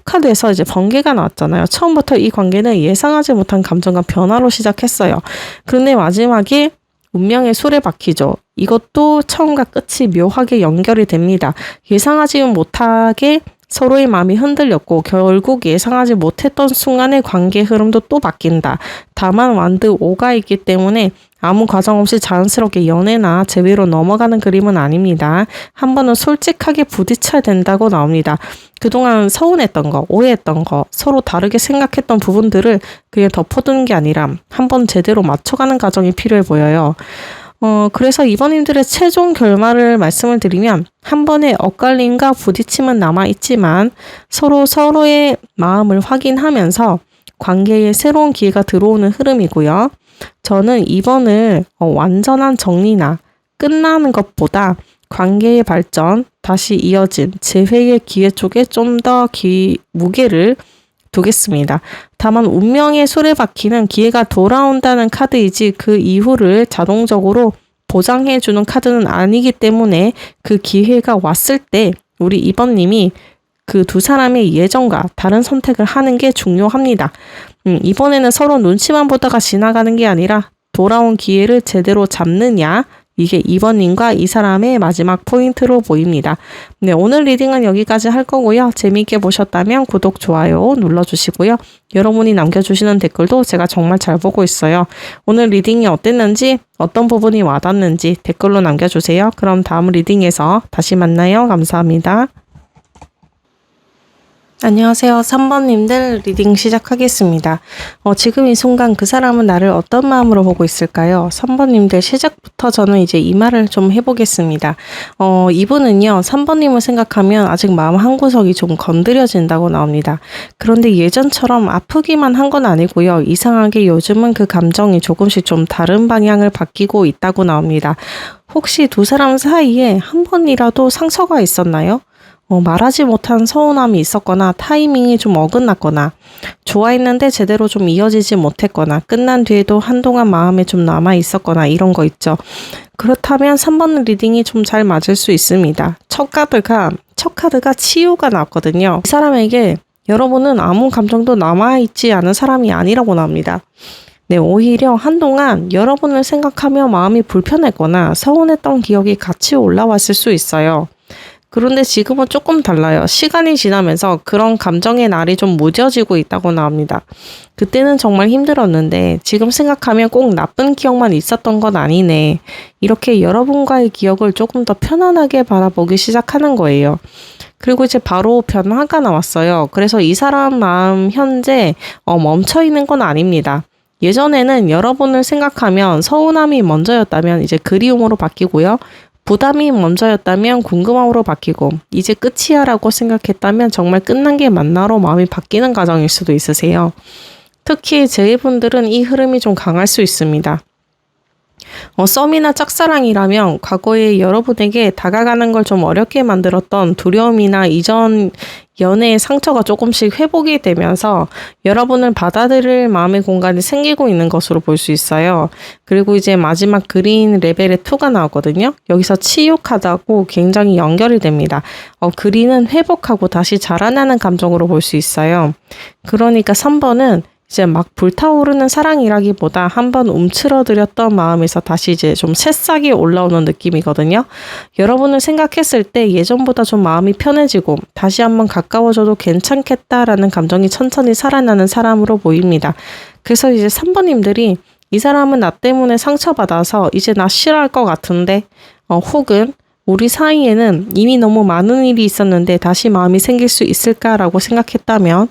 카드에서 이제 번개가 나왔잖아요. 처음부터 이 관계는 예상하지 못한 감정과 변화로 시작했어요. 그런데 마지막에 운명의 수레바퀴죠. 이것도 처음과 끝이 묘하게 연결이 됩니다. 예상하지 못하게 서로의 마음이 흔들렸고 결국 예상하지 못했던 순간의 관계 흐름도 또 바뀐다. 다만 완드 5가 있기 때문에 아무 과정 없이 자연스럽게 연애나 재회로 넘어가는 그림은 아닙니다. 한 번은 솔직하게 부딪혀야 된다고 나옵니다. 그동안 서운했던 거, 오해했던 거, 서로 다르게 생각했던 부분들을 그냥 덮어두는 게 아니라 한 번 제대로 맞춰가는 과정이 필요해 보여요. 그래서 이번님들의 최종 결말을 말씀을 드리면 한 번의 엇갈림과 부딪힘은 남아있지만 서로의 마음을 확인하면서 관계에 새로운 기회가 들어오는 흐름이고요. 저는 2번을 완전한 정리나 끝나는 것보다 관계의 발전, 다시 이어진 재회의 기회 쪽에 좀 더 무게를 두겠습니다. 다만 운명의 수레바퀴는 기회가 돌아온다는 카드이지 그 이후를 자동적으로 보장해주는 카드는 아니기 때문에 그 기회가 왔을 때 우리 2번님이 그 두 사람의 예정과 다른 선택을 하는 게 중요합니다. 이번에는 서로 눈치만 보다가 지나가는 게 아니라 돌아온 기회를 제대로 잡느냐, 이게 2번님과 이 사람의 마지막 포인트로 보입니다. 네, 오늘 리딩은 여기까지 할 거고요. 재미있게 보셨다면 구독, 좋아요 눌러주시고요. 여러분이 남겨주시는 댓글도 제가 정말 잘 보고 있어요. 오늘 리딩이 어땠는지, 어떤 부분이 와닿는지 댓글로 남겨주세요. 그럼 다음 리딩에서 다시 만나요. 감사합니다. 안녕하세요. 3번님들 리딩 시작하겠습니다. 지금 이 순간 그 사람은 나를 어떤 마음으로 보고 있을까요? 3번님들 시작부터 저는 이제 이 말을 좀 해보겠습니다. 이분은요, 3번님을 생각하면 아직 마음 한구석이 좀 건드려진다고 나옵니다. 그런데 예전처럼 아프기만 한 건 아니고요. 이상하게 요즘은 그 감정이 조금씩 좀 다른 방향을 바뀌고 있다고 나옵니다. 혹시 두 사람 사이에 한 번이라도 상처가 있었나요? 말하지 못한 서운함이 있었거나 타이밍이 좀 어긋났거나 좋아했는데 제대로 좀 이어지지 못했거나 끝난 뒤에도 한동안 마음에 좀 남아 있었거나 이런 거 있죠. 그렇다면 3번 리딩이 좀 잘 맞을 수 있습니다. 첫 카드가 치유가 나왔거든요. 이 사람에게 여러분은 아무 감정도 남아있지 않은 사람이 아니라고 나옵니다. 네, 오히려 한동안 여러분을 생각하며 마음이 불편했거나 서운했던 기억이 같이 올라왔을 수 있어요. 그런데 지금은 조금 달라요. 시간이 지나면서 그런 감정의 날이 좀 무뎌지고 있다고 나옵니다. 그때는 정말 힘들었는데 지금 생각하면 꼭 나쁜 기억만 있었던 건 아니네. 이렇게 여러분과의 기억을 조금 더 편안하게 바라보기 시작하는 거예요. 그리고 이제 바로 변화가 나왔어요. 그래서 이 사람 마음 현재 멈춰 있는 건 아닙니다. 예전에는 여러분을 생각하면 서운함이 먼저였다면 이제 그리움으로 바뀌고요. 부담이 먼저였다면 궁금함으로 바뀌고 이제 끝이야 라고 생각했다면 정말 끝난 게 맞나로 마음이 바뀌는 과정일 수도 있으세요. 특히 제이분들은 이 흐름이 좀 강할 수 있습니다. 썸이나 짝사랑이라면 과거에 여러분에게 다가가는 걸 좀 어렵게 만들었던 두려움이나 이전 연애의 상처가 조금씩 회복이 되면서 여러분을 받아들일 마음의 공간이 생기고 있는 것으로 볼 수 있어요. 그리고 이제 마지막 그린 레벨의 2가 나오거든요. 여기서 치유 카드하고 굉장히 연결이 됩니다. 그린은 회복하고 다시 자라나는 감정으로 볼 수 있어요. 그러니까 3번은 이제 막 불타오르는 사랑이라기보다 한번 움츠러들였던 마음에서 다시 이제 좀 새싹이 올라오는 느낌이거든요. 여러분을 생각했을 때 예전보다 좀 마음이 편해지고 다시 한번 가까워져도 괜찮겠다라는 감정이 천천히 살아나는 사람으로 보입니다. 그래서 이제 3번님들이 이 사람은 나 때문에 상처받아서 이제 나 싫어할 것 같은데 혹은 우리 사이에는 이미 너무 많은 일이 있었는데 다시 마음이 생길 수 있을까라고 생각했다면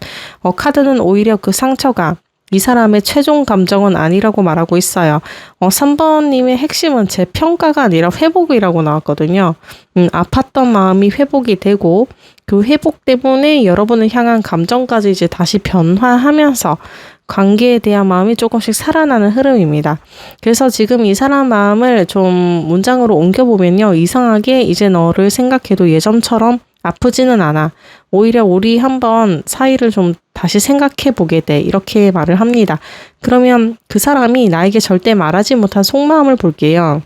카드는 오히려 그 상처가 이 사람의 최종 감정은 아니라고 말하고 있어요. 3번님의 핵심은 재평가가 아니라 회복이라고 나왔거든요. 아팠던 마음이 회복이 되고 그 회복 때문에 여러분을 향한 감정까지 이제 다시 변화하면서 관계에 대한 마음이 조금씩 살아나는 흐름입니다. 그래서 지금 이 사람 마음을 좀 문장으로 옮겨보면요. 이상하게 이제 너를 생각해도 예전처럼 아프지는 않아. 오히려 우리 한번 사이를 좀 다시 생각해 보게 돼. 이렇게 말을 합니다. 그러면 그 사람이 나에게 절대 말하지 못한 속마음을 볼게요.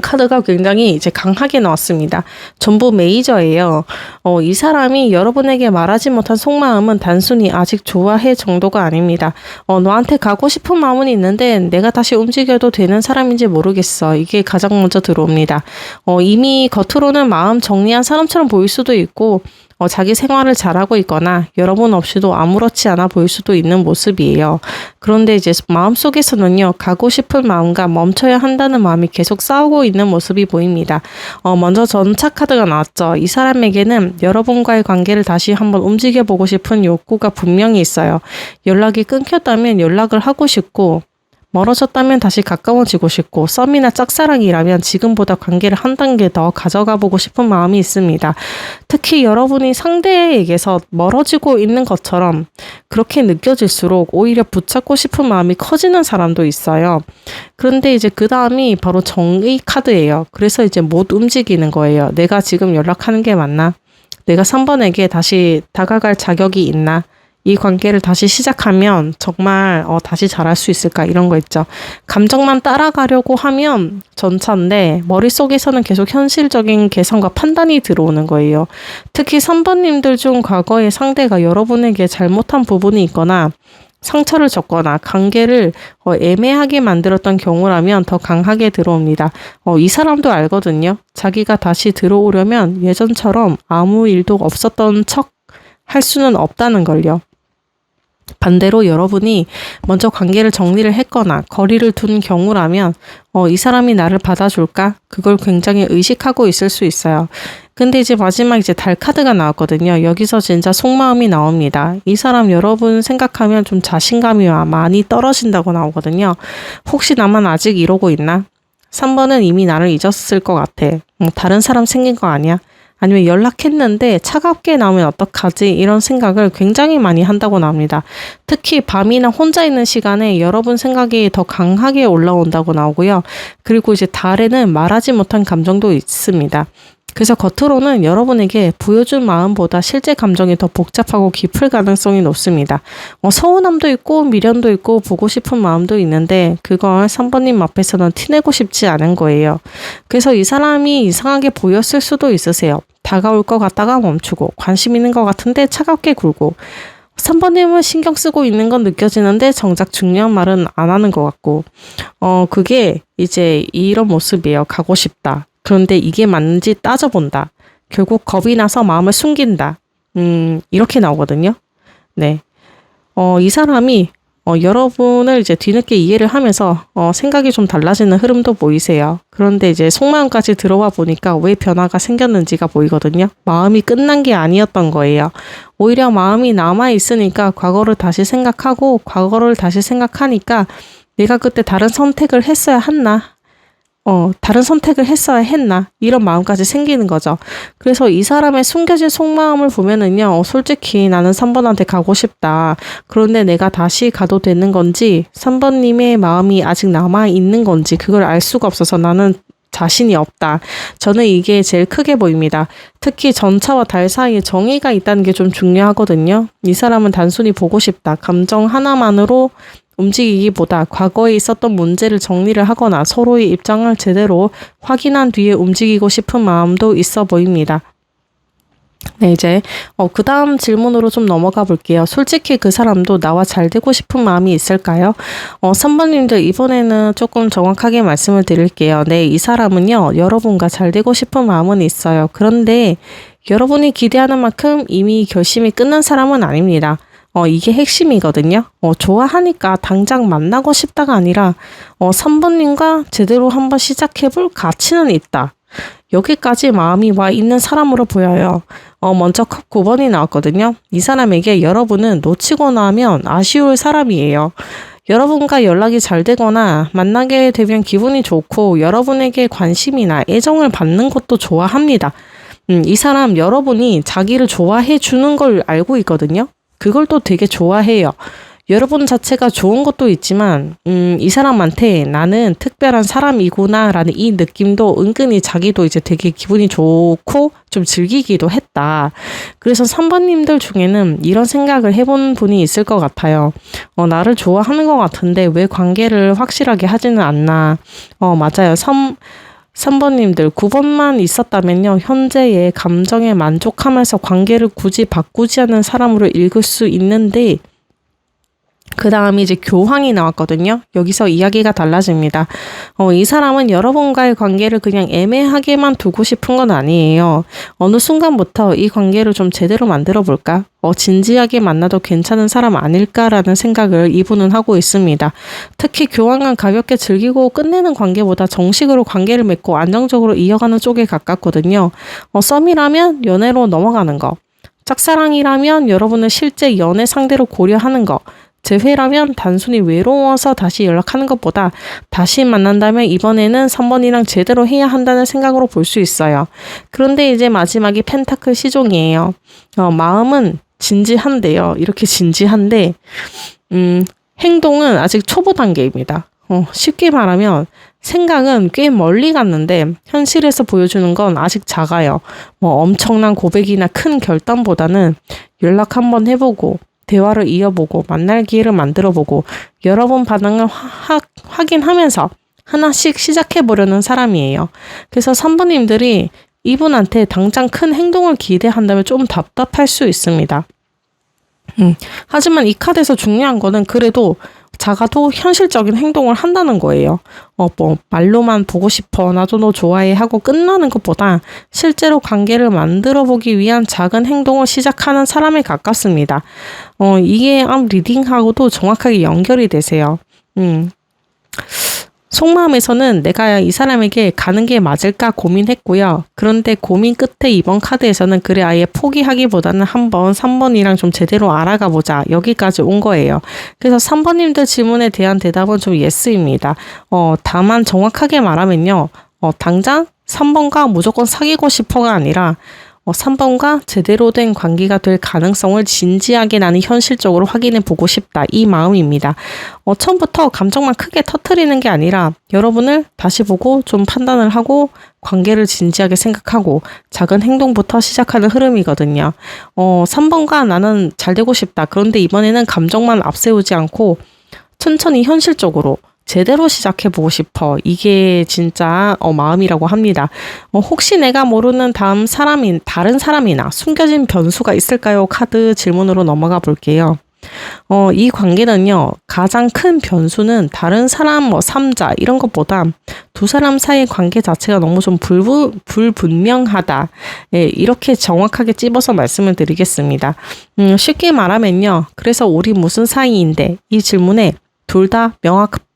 카드가 굉장히 이제 강하게 나왔습니다. 전부 메이저예요. 이 사람이 여러분에게 말하지 못한 속마음은 단순히 아직 좋아해 정도가 아닙니다. 너한테 가고 싶은 마음은 있는데 내가 다시 움직여도 되는 사람인지 모르겠어. 이게 가장 먼저 들어옵니다. 이미 겉으로는 마음 정리한 사람처럼 보일 수도 있고 자기 생활을 잘하고 있거나 여러분 없이도 아무렇지 않아 보일 수도 있는 모습이에요. 그런데 이제 마음속에서는요, 가고 싶은 마음과 멈춰야 한다는 마음이 계속 싸우고 있는 모습이 보입니다. 먼저 전차 카드가 나왔죠. 이 사람에게는 여러분과의 관계를 다시 한번 움직여보고 싶은 욕구가 분명히 있어요. 연락이 끊겼다면 연락을 하고 싶고, 멀어졌다면 다시 가까워지고 싶고, 썸이나 짝사랑이라면 지금보다 관계를 한 단계 더 가져가 보고 싶은 마음이 있습니다. 특히 여러분이 상대에게서 멀어지고 있는 것처럼 그렇게 느껴질수록 오히려 붙잡고 싶은 마음이 커지는 사람도 있어요. 그런데 이제 그 다음이 바로 정의 카드예요. 그래서 이제 못 움직이는 거예요. 내가 지금 연락하는 게 맞나? 내가 3번에게 다시 다가갈 자격이 있나? 이 관계를 다시 시작하면 정말 다시 잘할 수 있을까 이런 거 있죠. 감정만 따라가려고 하면 전차인데 머릿속에서는 계속 현실적인 계산과 판단이 들어오는 거예요. 특히 3번님들 중 과거의 상대가 여러분에게 잘못한 부분이 있거나 상처를 줬거나 관계를 애매하게 만들었던 경우라면 더 강하게 들어옵니다. 이 사람도 알거든요. 자기가 다시 들어오려면 예전처럼 아무 일도 없었던 척 할 수는 없다는 걸요. 반대로 여러분이 먼저 관계를 정리를 했거나 거리를 둔 경우라면 이 사람이 나를 받아줄까? 그걸 굉장히 의식하고 있을 수 있어요. 근데 이제 마지막 이제 달 카드가 나왔거든요. 여기서 진짜 속마음이 나옵니다. 이 사람 여러분 생각하면 좀 자신감이 많이 떨어진다고 나오거든요. 혹시 나만 아직 이러고 있나? 3번은 이미 나를 잊었을 것 같아. 다른 사람 생긴 거 아니야? 아니면 연락했는데 차갑게 나오면 어떡하지? 이런 생각을 굉장히 많이 한다고 나옵니다. 특히 밤이나 혼자 있는 시간에 여러분 생각이 더 강하게 올라온다고 나오고요. 그리고 이제 달에는 말하지 못한 감정도 있습니다. 그래서 겉으로는 여러분에게 보여준 마음보다 실제 감정이 더 복잡하고 깊을 가능성이 높습니다. 서운함도 있고 미련도 있고 보고 싶은 마음도 있는데 그걸 3번님 앞에서는 티내고 싶지 않은 거예요. 그래서 이 사람이 이상하게 보였을 수도 있으세요. 다가올 것 같다가 멈추고 관심 있는 것 같은데 차갑게 굴고 3번님은 신경 쓰고 있는 건 느껴지는데 정작 중요한 말은 안 하는 것 같고 그게 이제 이런 모습이에요. 가고 싶다. 그런데 이게 맞는지 따져본다. 결국 겁이 나서 마음을 숨긴다. 이렇게 나오거든요. 네. 이 사람이 여러분을 이제 뒤늦게 이해를 하면서 생각이 좀 달라지는 흐름도 보이세요. 그런데 이제 속마음까지 들어와 보니까 왜 변화가 생겼는지가 보이거든요. 마음이 끝난 게 아니었던 거예요. 오히려 마음이 남아있으니까 과거를 다시 생각하고 과거를 다시 생각하니까 내가 그때 다른 선택을 했어야 했나? 다른 선택을 했어야 했나? 이런 마음까지 생기는 거죠. 그래서 이 사람의 숨겨진 속마음을 보면은요, 솔직히 나는 3번한테 가고 싶다. 그런데 내가 다시 가도 되는 건지, 3번님의 마음이 아직 남아있는 건지, 그걸 알 수가 없어서 나는 자신이 없다. 저는 이게 제일 크게 보입니다. 특히 전차와 달 사이에 정의가 있다는 게 좀 중요하거든요. 이 사람은 단순히 보고 싶다. 감정 하나만으로 움직이기보다 과거에 있었던 문제를 정리를 하거나 서로의 입장을 제대로 확인한 뒤에 움직이고 싶은 마음도 있어 보입니다. 네, 이제 그 다음 질문으로 좀 넘어가 볼게요. 솔직히 그 사람도 나와 잘 되고 싶은 마음이 있을까요? 3번님들 이번에는 조금 정확하게 말씀을 드릴게요. 네, 이 사람은요, 여러분과 잘 되고 싶은 마음은 있어요. 그런데 여러분이 기대하는 만큼 이미 결심이 끝난 사람은 아닙니다. 이게 핵심이거든요. 좋아하니까 당장 만나고 싶다가 아니라 3번님과 제대로 한번 시작해볼 가치는 있다. 여기까지 마음이 와 있는 사람으로 보여요. 먼저 컵 9번이 나왔거든요. 이 사람에게 여러분은 놓치고 나면 아쉬울 사람이에요. 여러분과 연락이 잘 되거나 만나게 되면 기분이 좋고 여러분에게 관심이나 애정을 받는 것도 좋아합니다. 이 사람 여러분이 자기를 좋아해 주는 걸 알고 있거든요. 그걸 또 되게 좋아해요. 여러분 자체가 좋은 것도 있지만 이 사람한테 나는 특별한 사람이구나라는 이 느낌도 은근히 자기도 이제 되게 기분이 좋고 좀 즐기기도 했다. 그래서 3번님들 중에는 이런 생각을 해본 분이 있을 것 같아요. 나를 좋아하는 것 같은데 왜 관계를 확실하게 하지는 않나. 맞아요. 3번님들 9번만 있었다면요. 현재의 감정에 만족하면서 관계를 굳이 바꾸지 않는 사람으로 읽을 수 있는데 그 다음에 이제 교황이 나왔거든요. 여기서 이야기가 달라집니다. 이 사람은 여러분과의 관계를 그냥 애매하게만 두고 싶은 건 아니에요. 어느 순간부터 이 관계를 좀 제대로 만들어 볼까? 진지하게 만나도 괜찮은 사람 아닐까라는 생각을 이분은 하고 있습니다. 특히 교황은 가볍게 즐기고 끝내는 관계보다 정식으로 관계를 맺고 안정적으로 이어가는 쪽에 가깝거든요. 썸이라면 연애로 넘어가는 거. 짝사랑이라면 여러분을 실제 연애 상대로 고려하는 거. 재회라면 단순히 외로워서 다시 연락하는 것보다 다시 만난다면 이번에는 3번이랑 제대로 해야 한다는 생각으로 볼 수 있어요. 그런데 이제 마지막이 펜타클 시종이에요. 마음은 진지한데요. 이렇게 진지한데 행동은 아직 초보 단계입니다. 쉽게 말하면 생각은 꽤 멀리 갔는데 현실에서 보여주는 건 아직 작아요. 엄청난 고백이나 큰 결단보다는 연락 한번 해보고 대화를 이어보고 만날 기회를 만들어보고 여러분 반응을 확인하면서 하나씩 시작해보려는 사람이에요. 그래서 3번님들이 이분한테 당장 큰 행동을 기대한다면 좀 답답할 수 있습니다. 하지만 이 카드에서 중요한 거는 그래도 작아도 현실적인 행동을 한다는 거예요. 말로만 보고 싶어, 나도 너 좋아해 하고 끝나는 것보다 실제로 관계를 만들어 보기 위한 작은 행동을 시작하는 사람에 가깝습니다. 이게 리딩하고도 정확하게 연결이 되세요. 속마음에서는 내가 이 사람에게 가는 게 맞을까 고민했고요. 그런데 고민 끝에 이번 카드에서는 그래 아예 포기하기보다는 한번 3번이랑 좀 제대로 알아가 보자. 여기까지 온 거예요. 그래서 3번님들 질문에 대한 대답은 좀 예스입니다. 다만 정확하게 말하면요. 당장 3번과 무조건 사귀고 싶어가 아니라 3번과 제대로 된 관계가 될 가능성을 진지하게 나는 현실적으로 확인해 보고 싶다. 이 마음입니다. 처음부터 감정만 크게 터트리는 게 아니라 여러분을 다시 보고 좀 판단을 하고 관계를 진지하게 생각하고 작은 행동부터 시작하는 흐름이거든요. 3번과 나는 잘 되고 싶다. 그런데 이번에는 감정만 앞세우지 않고 천천히 현실적으로 제대로 시작해보고 싶어. 이게 진짜 마음이라고 합니다. 혹시 내가 모르는 다른 사람이나 숨겨진 변수가 있을까요? 카드 질문으로 넘어가 볼게요. 이 관계는요, 가장 큰 변수는 다른 사람, 3자, 이런 것보다 두 사람 사이의 관계 자체가 너무 좀 불분명하다. 예, 이렇게 정확하게 찝어서 말씀을 드리겠습니다. 쉽게 말하면요, 그래서 우리 무슨 사이인데, 이 질문에 둘 다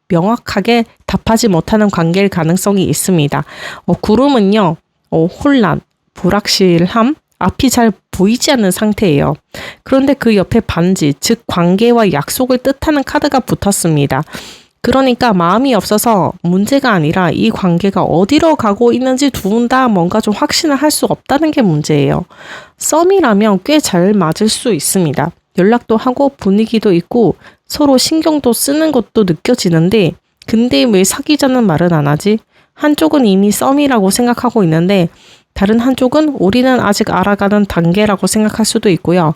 명확하게 답하지 못하는 관계일 가능성이 있습니다. 구름은요, 혼란, 불확실함, 앞이 잘 보이지 않는 상태예요. 그런데 그 옆에 반지, 즉 관계와 약속을 뜻하는 카드가 붙었습니다. 그러니까 마음이 없어서 문제가 아니라 이 관계가 어디로 가고 있는지 두 분 다 뭔가 좀 확신을 할 수 없다는 게 문제예요. 썸이라면 꽤 잘 맞을 수 있습니다. 연락도 하고 분위기도 있고 서로 신경도 쓰는 것도 느껴지는데 근데 왜 사귀자는 말은 안 하지? 한쪽은 이미 썸이라고 생각하고 있는데 다른 한쪽은 우리는 아직 알아가는 단계라고 생각할 수도 있고요.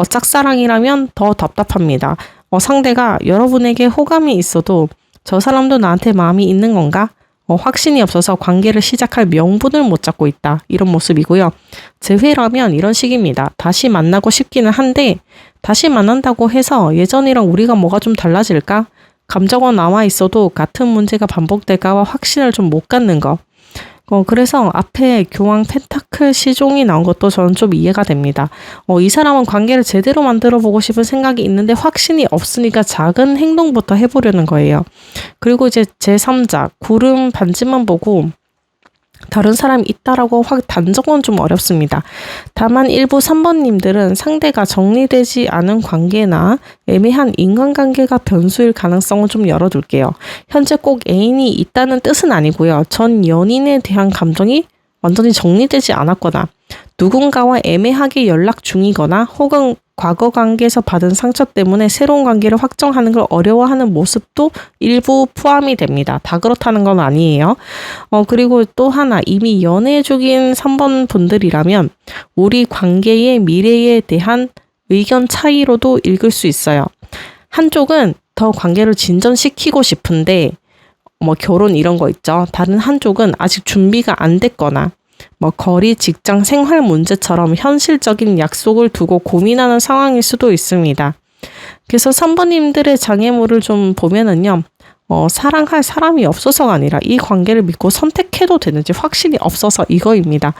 짝사랑이라면 더 답답합니다. 상대가 여러분에게 호감이 있어도 저 사람도 나한테 마음이 있는 건가? 확신이 없어서 관계를 시작할 명분을 못 잡고 있다. 이런 모습이고요. 재회라면 이런 식입니다. 다시 만나고 싶기는 한데 다시 만난다고 해서 예전이랑 우리가 뭐가 좀 달라질까? 감정은 남아 있어도 같은 문제가 반복될까봐 확신을 좀 못 갖는 거. 그래서 앞에 교황 펜타클 시종이 나온 것도 저는 좀 이해가 됩니다. 이 사람은 관계를 제대로 만들어 보고 싶은 생각이 있는데 확신이 없으니까 작은 행동부터 해보려는 거예요. 그리고 이제 제3자, 구름 반지만 보고 다른 사람이 있다라고 단정은 좀 어렵습니다. 다만 일부 3번님들은 상대가 정리되지 않은 관계나 애매한 인간관계가 변수일 가능성을 좀 열어둘게요. 현재 꼭 애인이 있다는 뜻은 아니고요. 전 연인에 대한 감정이 완전히 정리되지 않았거나 누군가와 애매하게 연락 중이거나 혹은 과거 관계에서 받은 상처 때문에 새로운 관계를 확정하는 걸 어려워하는 모습도 일부 포함이 됩니다. 다 그렇다는 건 아니에요. 그리고 또 하나, 이미 연애 중인 3번 분들이라면 우리 관계의 미래에 대한 의견 차이로도 읽을 수 있어요. 한쪽은 더 관계를 진전시키고 싶은데 결혼 이런 거 있죠. 다른 한쪽은 아직 준비가 안 됐거나 거리, 직장, 생활 문제처럼 현실적인 약속을 두고 고민하는 상황일 수도 있습니다. 그래서 3번님들의 장애물을 좀 보면은요, 사랑할 사람이 없어서가 아니라 이 관계를 믿고 선택해도 되는지 확신이 없어서 이거입니다.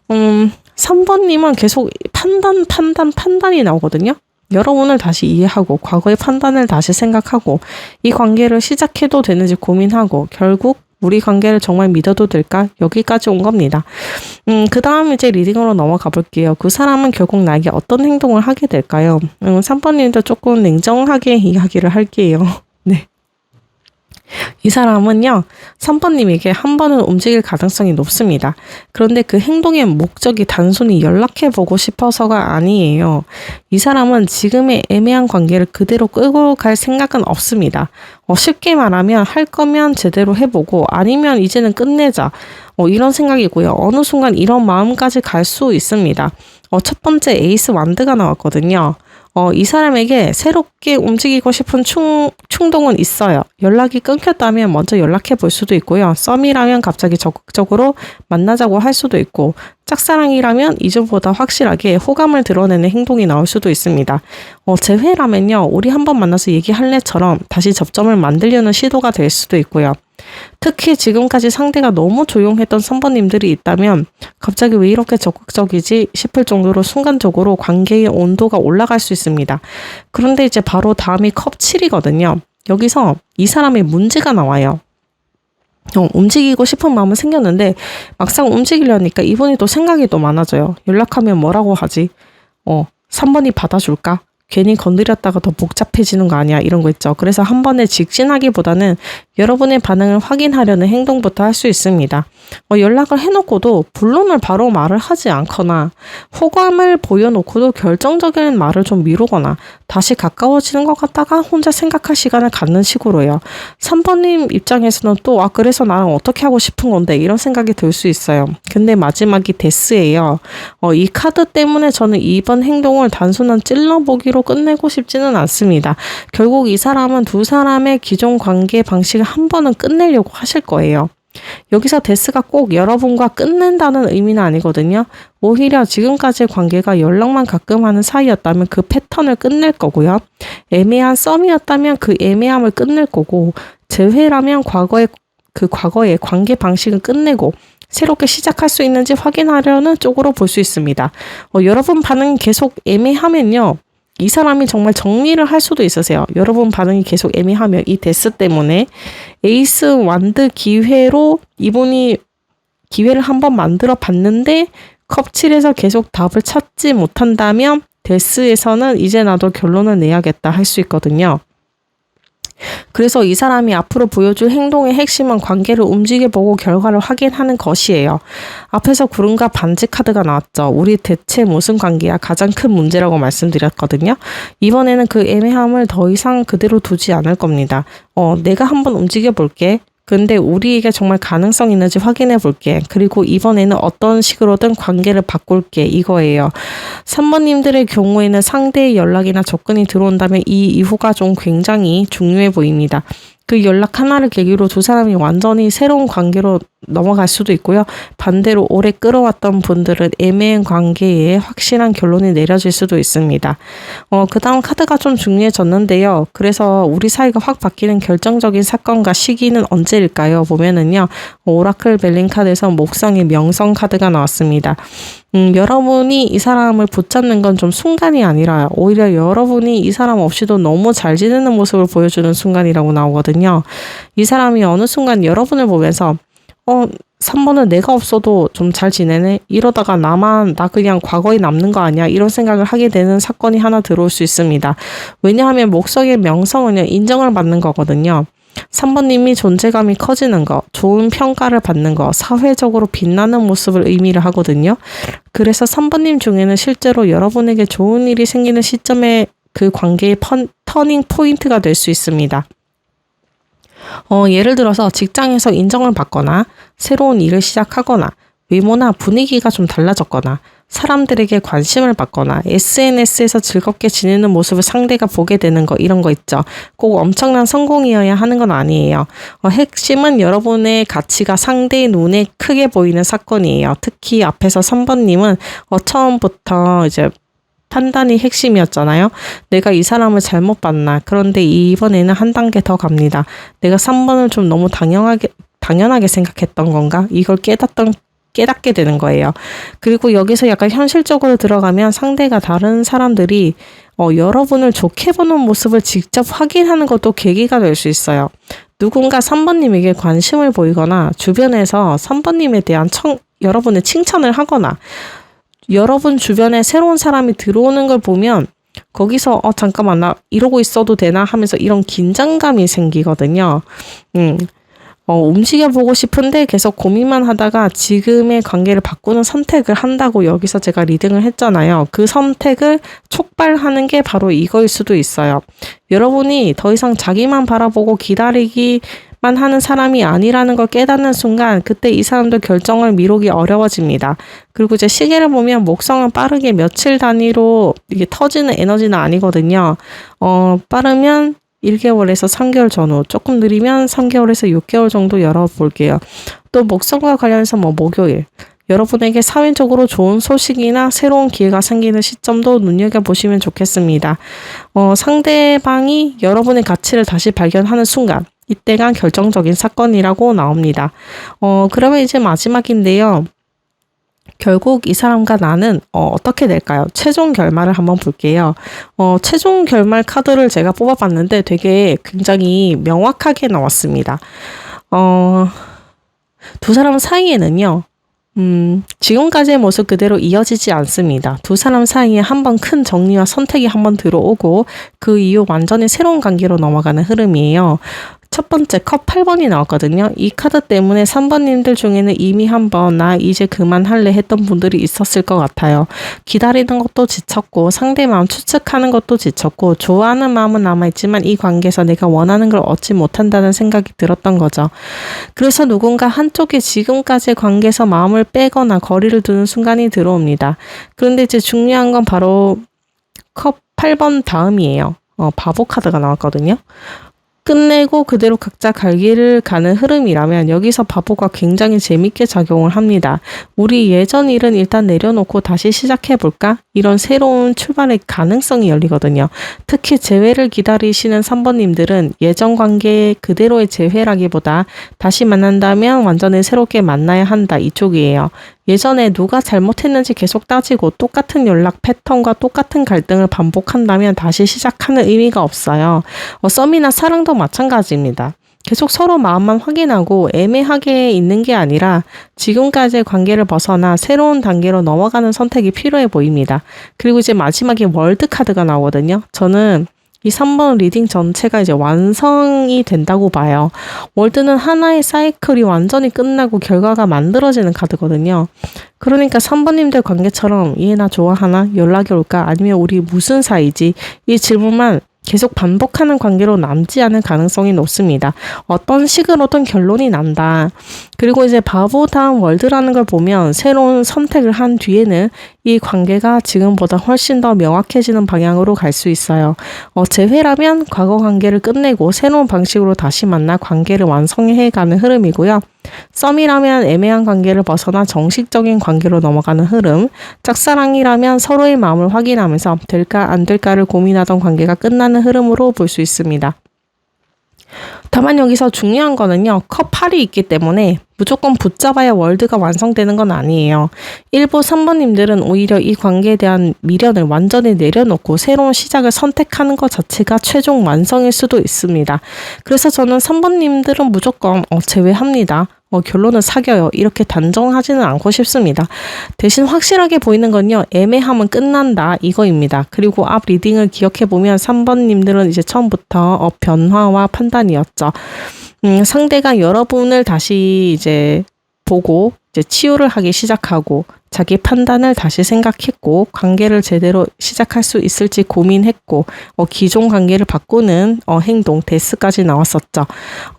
3번님은 계속 판단이 나오거든요. 여러분을 다시 이해하고 과거의 판단을 다시 생각하고 이 관계를 시작해도 되는지 고민하고 결국 우리 관계를 정말 믿어도 될까? 여기까지 온 겁니다. 그 다음 이제 리딩으로 넘어가 볼게요. 그 사람은 결국 나에게 어떤 행동을 하게 될까요? 3번님도 조금 냉정하게 이야기를 할게요. 네. 이 사람은요, 3번님에게 한 번은 움직일 가능성이 높습니다. 그런데 그 행동의 목적이 단순히 연락해보고 싶어서가 아니에요. 이 사람은 지금의 애매한 관계를 그대로 끌고 갈 생각은 없습니다. 쉽게 말하면 할 거면 제대로 해보고 아니면 이제는 끝내자. 이런 생각이고요. 어느 순간 이런 마음까지 갈 수 있습니다. 첫 번째 에이스 완드가 나왔거든요. 이 사람에게 새롭게 움직이고 싶은 충동은 있어요. 연락이 끊겼다면 먼저 연락해 볼 수도 있고요. 썸이라면 갑자기 적극적으로 만나자고 할 수도 있고, 짝사랑이라면 이전보다 확실하게 호감을 드러내는 행동이 나올 수도 있습니다. 재회라면요, 우리 한번 만나서 얘기할래처럼 다시 접점을 만들려는 시도가 될 수도 있고요. 특히 지금까지 상대가 너무 조용했던 3번님들이 있다면 갑자기 왜 이렇게 적극적이지 싶을 정도로 순간적으로 관계의 온도가 올라갈 수 있습니다. 그런데 이제 바로 다음이 컵 7이거든요. 여기서 이 사람의 문제가 나와요. 움직이고 싶은 마음은 생겼는데 막상 움직이려니까 이분이 또 생각이 또 많아져요. 연락하면 뭐라고 하지? 3번이 받아줄까? 괜히 건드렸다가 더 복잡해지는 거 아니야? 이런 거 있죠. 그래서 한 번에 직진하기보다는 여러분의 반응을 확인하려는 행동부터 할 수 있습니다. 연락을 해놓고도 본론을 바로 말을 하지 않거나 호감을 보여놓고도 결정적인 말을 좀 미루거나 다시 가까워지는 것 같다가 혼자 생각할 시간을 갖는 식으로요. 3번님 입장에서는 또 그래서 나랑 어떻게 하고 싶은 건데 이런 생각이 들 수 있어요. 근데 마지막이 데스예요. 이 카드 때문에 저는 이번 행동을 단순한 찔러보기로 끝내고 싶지는 않습니다. 결국 이 사람은 두 사람의 기존 관계 방식을 한 번은 끝내려고 하실 거예요. 여기서 데스가 꼭 여러분과 끝낸다는 의미는 아니거든요. 오히려 지금까지의 관계가 연락만 가끔 하는 사이였다면 그 패턴을 끝낼 거고요. 애매한 썸이었다면 그 애매함을 끝낼 거고, 재회라면 과거의 관계 방식은 끝내고 새롭게 시작할 수 있는지 확인하려는 쪽으로 볼 수 있습니다. 여러분 반응이 계속 애매하면요, 이 사람이 정말 정리를 할 수도 있으세요. 여러분 반응이 계속 애매하면 이 데스 때문에 에이스 완드 기회로 이분이 기회를 한번 만들어 봤는데 컵 7에서 계속 답을 찾지 못한다면 데스에서는 이제 나도 결론을 내야겠다 할 수 있거든요. 그래서 이 사람이 앞으로 보여줄 행동의 핵심은 관계를 움직여보고 결과를 확인하는 것이에요. 앞에서 구름과 반지 카드가 나왔죠. 우리 대체 무슨 관계야? 가장 큰 문제라고 말씀드렸거든요. 이번에는 그 애매함을 더 이상 그대로 두지 않을 겁니다. 내가 한번 움직여볼게. 근데 우리에게 정말 가능성 있는지 확인해 볼게. 그리고 이번에는 어떤 식으로든 관계를 바꿀게. 이거예요. 3번님들의 경우에는 상대의 연락이나 접근이 들어온다면 이 이후가 좀 굉장히 중요해 보입니다. 그 연락 하나를 계기로 두 사람이 완전히 새로운 관계로 넘어갈 수도 있고요. 반대로 오래 끌어왔던 분들은 애매한 관계에 확실한 결론이 내려질 수도 있습니다. 그 다음 카드가 좀 중요해졌는데요. 그래서 우리 사이가 확 바뀌는 결정적인 사건과 시기는 언제일까요? 보면은요, 오라클 벨링 카드에서 목성의 명성 카드가 나왔습니다. 여러분이 이 사람을 붙잡는 건 좀 순간이 아니라 오히려 여러분이 이 사람 없이도 너무 잘 지내는 모습을 보여주는 순간이라고 나오거든요. 이 사람이 어느 순간 여러분을 보면서 3번은 내가 없어도 좀 잘 지내네? 이러다가 나 그냥 과거에 남는 거 아니야? 이런 생각을 하게 되는 사건이 하나 들어올 수 있습니다. 왜냐하면 목성의 명성은요, 인정을 받는 거거든요. 3번님이 존재감이 커지는 거, 좋은 평가를 받는 거, 사회적으로 빛나는 모습을 의미를 하거든요. 그래서 3번님 중에는 실제로 여러분에게 좋은 일이 생기는 시점에 그 관계의 터닝 포인트가 될 수 있습니다. 예를 들어서 직장에서 인정을 받거나 새로운 일을 시작하거나 외모나 분위기가 좀 달라졌거나 사람들에게 관심을 받거나 SNS에서 즐겁게 지내는 모습을 상대가 보게 되는 거, 이런 거 있죠. 꼭 엄청난 성공이어야 하는 건 아니에요. 핵심은 여러분의 가치가 상대의 눈에 크게 보이는 사건이에요. 특히 앞에서 3번님은 처음부터 이제 판단이 핵심이었잖아요. 내가 이 사람을 잘못 봤나. 그런데 이번에는 한 단계 더 갑니다. 내가 3번을 좀 너무 당연하게 생각했던 건가? 이걸 깨닫게 되는 거예요. 그리고 여기서 약간 현실적으로 들어가면 상대가 다른 사람들이 여러분을 좋게 보는 모습을 직접 확인하는 것도 계기가 될 수 있어요. 누군가 3번님에게 관심을 보이거나 주변에서 3번님에 대한 여러분의 칭찬을 하거나 여러분 주변에 새로운 사람이 들어오는 걸 보면 거기서 잠깐만 나 이러고 있어도 되나 하면서 이런 긴장감이 생기거든요. 움직여보고 싶은데 계속 고민만 하다가 지금의 관계를 바꾸는 선택을 한다고 여기서 제가 리딩을 했잖아요. 그 선택을 촉발하는 게 바로 이거일 수도 있어요. 여러분이 더 이상 자기만 바라보고 기다리기만 하는 사람이 아니라는 걸 깨닫는 순간 그때 이 사람도 결정을 미루기 어려워집니다. 그리고 이제 시계를 보면 목성은 빠르게 며칠 단위로 이게 터지는 에너지는 아니거든요. 빠르면 1개월에서 3개월 전후, 조금 느리면 3개월에서 6개월 정도 열어볼게요. 또 목성과 관련해서 목요일, 여러분에게 사회적으로 좋은 소식이나 새로운 기회가 생기는 시점도 눈여겨보시면 좋겠습니다. 상대방이 여러분의 가치를 다시 발견하는 순간, 이때가 결정적인 사건이라고 나옵니다. 그러면 이제 마지막인데요. 결국 이 사람과 나는 어떻게 될까요? 최종 결말을 한번 볼게요. 최종 결말 카드를 제가 뽑아봤는데 되게 굉장히 명확하게 나왔습니다. 두 사람 사이에는요. 지금까지의 모습 그대로 이어지지 않습니다. 두 사람 사이에 한번 큰 정리와 선택이 한번 들어오고 그 이후 완전히 새로운 관계로 넘어가는 흐름이에요. 첫 번째 컵 8번이 나왔거든요. 이 카드 때문에 3번님들 중에는 이미 한번 나 이제 그만할래 했던 분들이 있었을 것 같아요. 기다리는 것도 지쳤고 상대 마음 추측하는 것도 지쳤고 좋아하는 마음은 남아있지만 이 관계에서 내가 원하는 걸 얻지 못한다는 생각이 들었던 거죠. 그래서 누군가 한쪽이 지금까지의 관계에서 마음을 빼거나 거리를 두는 순간이 들어옵니다. 그런데 이제 중요한 건 바로 컵 8번 다음이에요. 바보 카드가 나왔거든요. 끝내고 그대로 각자 갈 길을 가는 흐름이라면 여기서 바보가 굉장히 재밌게 작용을 합니다. 우리 예전 일은 일단 내려놓고 다시 시작해볼까? 이런 새로운 출발의 가능성이 열리거든요. 특히 재회를 기다리시는 3번님들은 예전 관계 그대로의 재회라기보다 다시 만난다면 완전히 새롭게 만나야 한다 이쪽이에요. 예전에 누가 잘못했는지 계속 따지고 똑같은 연락 패턴과 똑같은 갈등을 반복한다면 다시 시작하는 의미가 없어요. 썸이나 사랑도 마찬가지입니다. 계속 서로 마음만 확인하고 애매하게 있는 게 아니라 지금까지의 관계를 벗어나 새로운 단계로 넘어가는 선택이 필요해 보입니다. 그리고 이제 마지막에 월드 카드가 나오거든요. 저는 이 3번 리딩 전체가 이제 완성이 된다고 봐요. 월드는 하나의 사이클이 완전히 끝나고 결과가 만들어지는 카드거든요. 그러니까 3번님들 관계처럼 얘 나 좋아하나? 연락이 올까? 아니면 우리 무슨 사이지? 이 질문만 계속 반복하는 관계로 남지 않을 가능성이 높습니다. 어떤 식으로든 결론이 난다. 그리고 이제 바보다운 월드라는 걸 보면 새로운 선택을 한 뒤에는 이 관계가 지금보다 훨씬 더 명확해지는 방향으로 갈 수 있어요. 재회라면 과거 관계를 끝내고 새로운 방식으로 다시 만나 관계를 완성해가는 흐름이고요. 썸이라면 애매한 관계를 벗어나 정식적인 관계로 넘어가는 흐름, 짝사랑이라면 서로의 마음을 확인하면서 될까 안 될까를 고민하던 관계가 끝나는 흐름으로 볼 수 있습니다. 다만 여기서 중요한 거는요. 컵 8이 있기 때문에 무조건 붙잡아야 월드가 완성되는 건 아니에요. 일부 3번님들은 오히려 이 관계에 대한 미련을 완전히 내려놓고 새로운 시작을 선택하는 것 자체가 최종 완성일 수도 있습니다. 그래서 저는 3번님들은 무조건 제외합니다. 결론은 사겨요. 이렇게 단정하지는 않고 싶습니다. 대신 확실하게 보이는 건요. 애매하면 끝난다 이거입니다. 그리고 앞 리딩을 기억해보면 3번님들은 이제 처음부터 변화와 판단이었죠. 상대가 여러분을 다시 이제 보고 이제 치유를 하기 시작하고 자기 판단을 다시 생각했고 관계를 제대로 시작할 수 있을지 고민했고 기존 관계를 바꾸는 행동 데스까지 나왔었죠.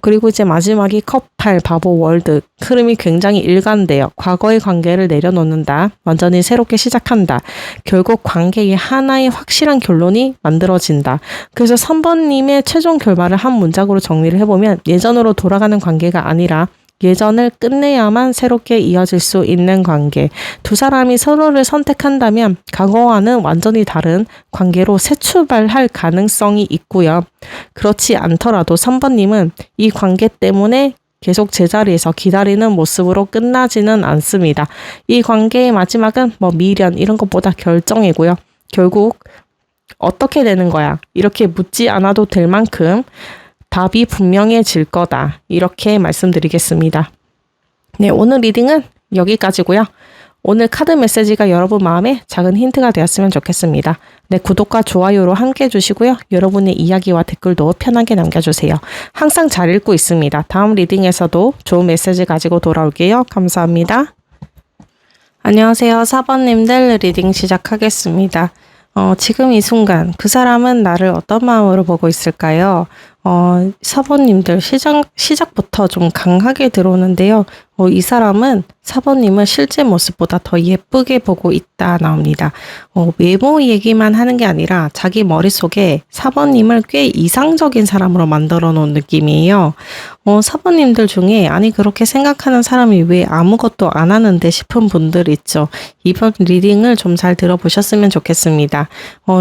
그리고 이제 마지막이 컵 8 바보 월드 흐름이 굉장히 일관돼요. 과거의 관계를 내려놓는다. 완전히 새롭게 시작한다. 결국 관계의 하나의 확실한 결론이 만들어진다. 그래서 3번님의 최종 결말을 한 문장으로 정리를 해보면 예전으로 돌아가는 관계가 아니라 예전을 끝내야만 새롭게 이어질 수 있는 관계. 두 사람이 서로를 선택한다면 과거와는 완전히 다른 관계로 새 출발할 가능성이 있고요. 그렇지 않더라도 3번님은 이 관계 때문에 계속 제자리에서 기다리는 모습으로 끝나지는 않습니다. 이 관계의 마지막은 미련 이런 것보다 결정이고요. 결국 어떻게 되는 거야? 이렇게 묻지 않아도 될 만큼 답이 분명해질 거다. 이렇게 말씀드리겠습니다. 네, 오늘 리딩은 여기까지고요. 오늘 카드 메시지가 여러분 마음에 작은 힌트가 되었으면 좋겠습니다. 네, 구독과 좋아요로 함께 해주시고요. 여러분의 이야기와 댓글도 편하게 남겨주세요. 항상 잘 읽고 있습니다. 다음 리딩에서도 좋은 메시지 가지고 돌아올게요. 감사합니다. 안녕하세요. 4번님들 리딩 시작하겠습니다. 지금 이 순간 그 사람은 나를 어떤 마음으로 보고 있을까요? 4번님들 시작부터 좀 강하게 들어오는데요. 이 사람은 4번님을 실제 모습보다 더 예쁘게 보고 있다 나옵니다. 외모 얘기만 하는 게 아니라 자기 머릿속에 4번님을 꽤 이상적인 사람으로 만들어 놓은 느낌이에요. 4번님들 중에 아니 그렇게 생각하는 사람이 왜 아무것도 안 하는데 싶은 분들 있죠. 이번 리딩을 좀 잘 들어보셨으면 좋겠습니다.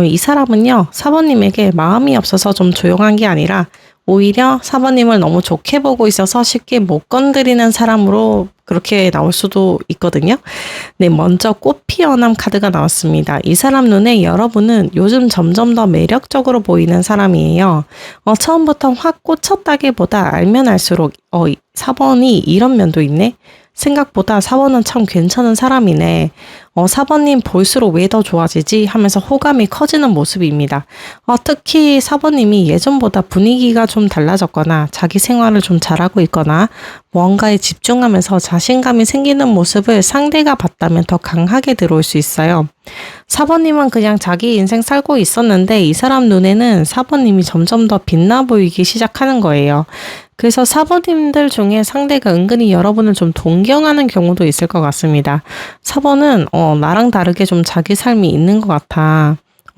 이 사람은요. 4번님에게 마음이 없어서 좀 조용한 게 아니라 오히려 4번님을 너무 좋게 보고 있어서 쉽게 못 건드리는 사람으로 그렇게 나올 수도 있거든요. 네, 먼저 꽃피어남 카드가 나왔습니다. 이 사람 눈에 여러분은 요즘 점점 더 매력적으로 보이는 사람이에요. 처음부터 확 꽂혔다기보다 알면 알수록 4번이 이런 면도 있네? 생각보다 4번은 참 괜찮은 사람이네. 4번님 볼수록 왜 더 좋아지지? 하면서 호감이 커지는 모습입니다. 특히 4번님이 예전보다 분위기가 좀 달라졌거나 자기 생활을 좀 잘하고 있거나 무언가에 집중하면서 자신감이 생기는 모습을 상대가 봤다면 더 강하게 들어올 수 있어요. 4번님은 그냥 자기 인생 살고 있었는데 이 사람 눈에는 4번님이 점점 더 빛나 보이기 시작하는 거예요. 그래서 4번님들 중에 상대가 은근히 여러분을 좀 동경하는 경우도 있을 것 같습니다. 4번은 나랑 다르게 좀 자기 삶이 있는 것 같아.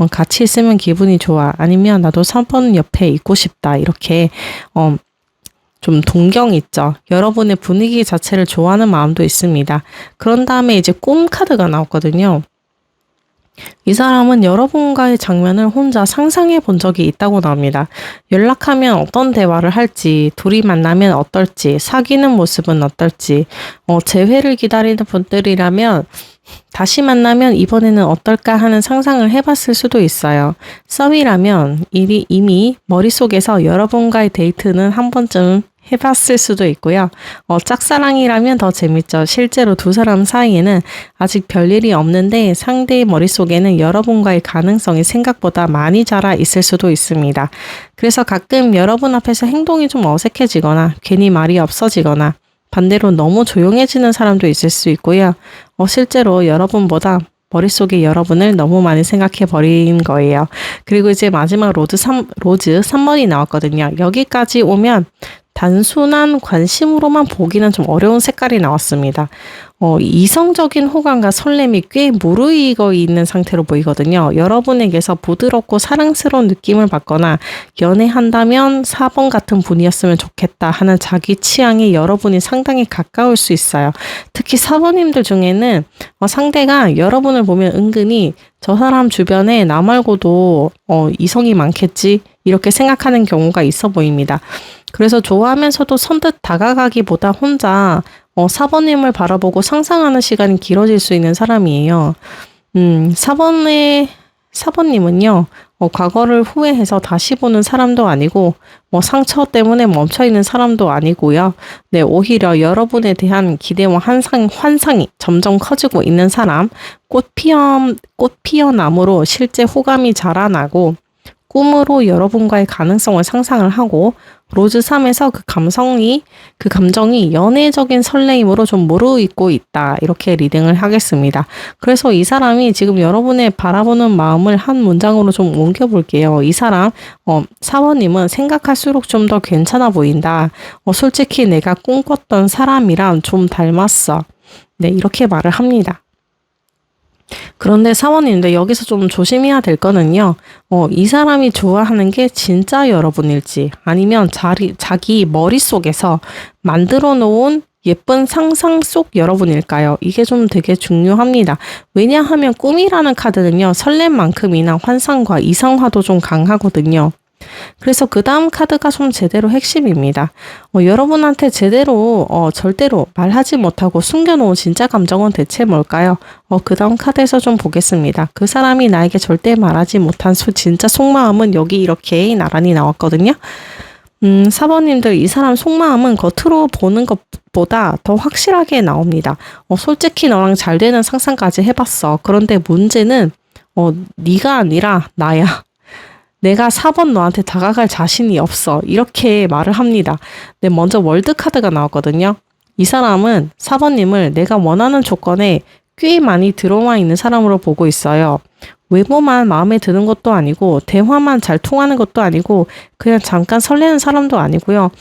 같이 있으면 기분이 좋아. 아니면 나도 3번 옆에 있고 싶다. 이렇게 좀 동경이 있죠. 여러분의 분위기 자체를 좋아하는 마음도 있습니다. 그런 다음에 이제 꿈 카드가 나왔거든요. 이 사람은 여러분과의 장면을 혼자 상상해 본 적이 있다고 나옵니다. 연락하면 어떤 대화를 할지, 둘이 만나면 어떨지, 사귀는 모습은 어떨지, 재회를 기다리는 분들이라면 다시 만나면 이번에는 어떨까 하는 상상을 해봤을 수도 있어요. 썸이라면 이미 머릿속에서 여러분과의 데이트는 한 번쯤 해봤을 수도 있고요. 짝사랑이라면 더 재밌죠. 실제로 두 사람 사이에는 아직 별일이 없는데 상대의 머릿속에는 여러분과의 가능성이 생각보다 많이 자라 있을 수도 있습니다. 그래서 가끔 여러분 앞에서 행동이 좀 어색해지거나 괜히 말이 없어지거나 반대로 너무 조용해지는 사람도 있을 수 있고요. 실제로 여러분보다 머릿속에 여러분을 너무 많이 생각해 버린 거예요. 그리고 이제 마지막 로즈 3번이 나왔거든요. 여기까지 오면 단순한 관심으로만 보기는 좀 어려운 색깔이 나왔습니다. 이성적인 호감과 설렘이 꽤 무르익어 있는 상태로 보이거든요. 여러분에게서 부드럽고 사랑스러운 느낌을 받거나 연애한다면 4번 같은 분이었으면 좋겠다 하는 자기 취향에 여러분이 상당히 가까울 수 있어요. 특히 4번님들 중에는 상대가 여러분을 보면 은근히 저 사람 주변에 나 말고도 이성이 많겠지 이렇게 생각하는 경우가 있어 보입니다. 그래서 좋아하면서도 선뜻 다가가기보다 혼자 4번님을 바라보고 상상하는 시간이 길어질 수 있는 사람이에요. 4번님은요, 과거를 후회해서 다시 보는 사람도 아니고, 상처 때문에 멈춰있는 사람도 아니고요. 네, 오히려 여러분에 대한 기대와 환상이 점점 커지고 있는 사람, 꽃 피어 나무로 실제 호감이 자라나고, 꿈으로 여러분과의 가능성을 상상을 하고, 로즈 3에서 그 감정이 연애적인 설레임으로 좀 무르익고 있다. 이렇게 리딩을 하겠습니다. 그래서 이 사람이 지금 여러분의 바라보는 마음을 한 문장으로 좀 옮겨볼게요. 이 사람, 사원님은 생각할수록 좀 더 괜찮아 보인다. 솔직히 내가 꿈꿨던 사람이랑 좀 닮았어. 네, 이렇게 말을 합니다. 그런데 사원님들 여기서 좀 조심해야 될 거는요. 이 사람이 좋아하는 게 진짜 여러분일지 아니면 자기 머릿속에서 만들어 놓은 예쁜 상상 속 여러분일까요? 이게 좀 되게 중요합니다. 왜냐하면 꿈이라는 카드는요. 설렘만큼이나 환상과 이상화도 좀 강하거든요. 그래서 그 다음 카드가 좀 제대로 핵심입니다. 여러분한테 제대로 절대로 말하지 못하고 숨겨놓은 진짜 감정은 대체 뭘까요? 그 다음 카드에서 좀 보겠습니다. 그 사람이 나에게 절대 말하지 못한 진짜 속마음은 여기 이렇게 나란히 나왔거든요. 4번님들 이 사람 속마음은 겉으로 보는 것보다 더 확실하게 나옵니다. 솔직히 너랑 잘 되는 상상까지 해봤어. 그런데 문제는 네가 아니라 나야. 내가 4번 너한테 다가갈 자신이 없어. 이렇게 말을 합니다. 네, 먼저 월드 카드가 나왔거든요. 이 사람은 4번님을 내가 원하는 조건에 꽤 많이 들어와 있는 사람으로 보고 있어요. 외모만 마음에 드는 것도 아니고 대화만 잘 통하는 것도 아니고 그냥 잠깐 설레는 사람도 아니고요.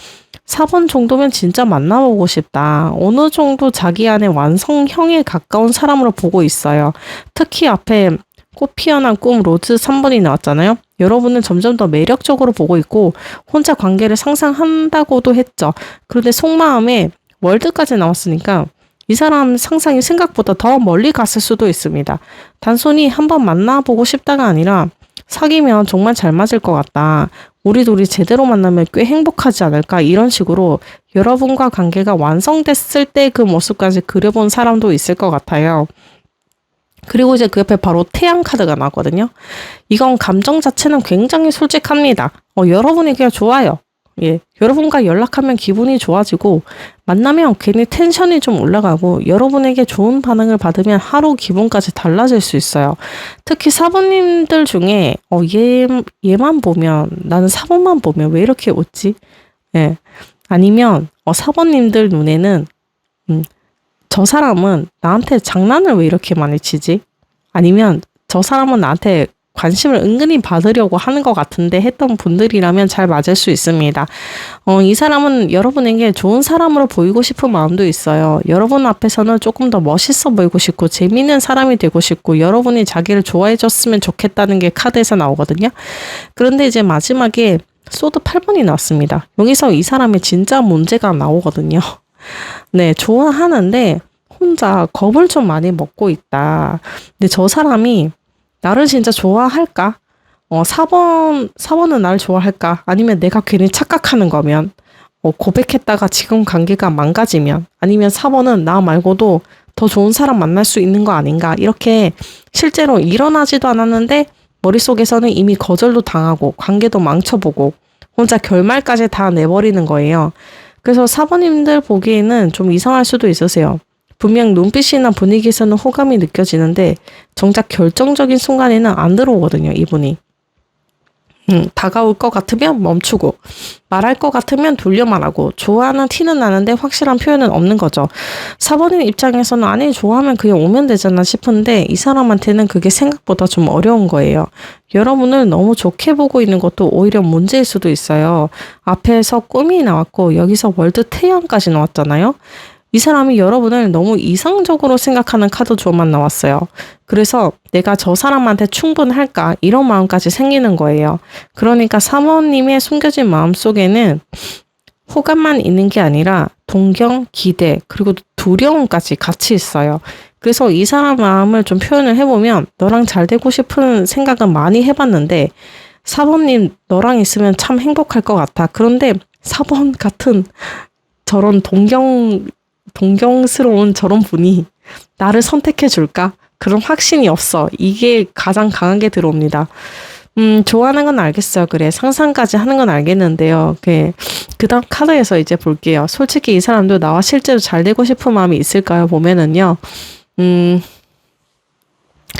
4번 정도면 진짜 만나보고 싶다. 어느 정도 자기 안에 완성형에 가까운 사람으로 보고 있어요. 특히 앞에 꽃 피어난 꿈 로즈 3번이 나왔잖아요. 여러분은 점점 더 매력적으로 보고 있고 혼자 관계를 상상한다고도 했죠. 그런데 속마음에 월드까지 나왔으니까 이 사람 상상이 생각보다 더 멀리 갔을 수도 있습니다. 단순히 한번 만나보고 싶다가 아니라 사귀면 정말 잘 맞을 것 같다. 우리 둘이 제대로 만나면 꽤 행복하지 않을까 이런 식으로 여러분과 관계가 완성됐을 때 그 모습까지 그려본 사람도 있을 것 같아요. 그리고 이제 그 옆에 바로 태양 카드가 나왔거든요. 이건 감정 자체는 굉장히 솔직합니다. 여러분에게 좋아요. 예. 여러분과 연락하면 기분이 좋아지고, 만나면 괜히 텐션이 좀 올라가고, 여러분에게 좋은 반응을 받으면 하루 기분까지 달라질 수 있어요. 특히 사부님들 중에, 얘만 보면, 나는 사부만 보면 왜 이렇게 웃지? 예. 아니면, 사부님들 눈에는, 저 사람은 나한테 장난을 왜 이렇게 많이 치지? 아니면 저 사람은 나한테 관심을 은근히 받으려고 하는 것 같은데 했던 분들이라면 잘 맞을 수 있습니다. 이 사람은 여러분에게 좋은 사람으로 보이고 싶은 마음도 있어요. 여러분 앞에서는 조금 더 멋있어 보이고 싶고 재미있는 사람이 되고 싶고 여러분이 자기를 좋아해 줬으면 좋겠다는 게 카드에서 나오거든요. 그런데 이제 마지막에 소드 8번이 나왔습니다. 여기서 이 사람의 진짜 문제가 나오거든요. 네, 좋아하는데 혼자 겁을 좀 많이 먹고 있다. 근데 저 사람이 나를 진짜 좋아할까? 4번은 나를 좋아할까? 아니면 내가 괜히 착각하는 거면, 고백했다가 지금 관계가 망가지면, 아니면 4번은 나 말고도 더 좋은 사람 만날 수 있는 거 아닌가? 이렇게 실제로 일어나지도 않았는데 머릿속에서는 이미 거절도 당하고 관계도 망쳐보고 혼자 결말까지 다 내버리는 거예요. 그래서 4번님들 보기에는 좀 이상할 수도 있으세요. 분명 눈빛이나 분위기에서는 호감이 느껴지는데 정작 결정적인 순간에는 안 들어오거든요, 이분이. 다가올 것 같으면 멈추고 말할 것 같으면 돌려 말하고 좋아하는 티는 나는데 확실한 표현은 없는 거죠. 4번인 입장에서는 아니 좋아하면 그냥 오면 되잖아 싶은데 이 사람한테는 그게 생각보다 좀 어려운 거예요. 여러분을 너무 좋게 보고 있는 것도 오히려 문제일 수도 있어요. 앞에서 꿈이 나왔고 여기서 월드 태양까지 나왔잖아요. 이 사람이 여러분을 너무 이상적으로 생각하는 카드 조만 나왔어요. 그래서 내가 저 사람한테 충분할까? 이런 마음까지 생기는 거예요. 그러니까 사모님의 숨겨진 마음 속에는 호감만 있는 게 아니라 동경, 기대, 그리고 두려움까지 같이 있어요. 그래서 이 사람 마음을 좀 표현을 해보면 너랑 잘 되고 싶은 생각은 많이 해봤는데 4번님 너랑 있으면 참 행복할 것 같아. 그런데 4번 같은 저런 동경스러운 저런 분이 나를 선택해 줄까? 그런 확신이 없어. 이게 가장 강하게 들어옵니다. 좋아하는 건 알겠어요. 그래, 상상까지 하는 건 알겠는데요. 그 다음 카드에서 이제 볼게요. 솔직히 이 사람도 나와 실제로 잘 되고 싶은 마음이 있을까요? 보면은요,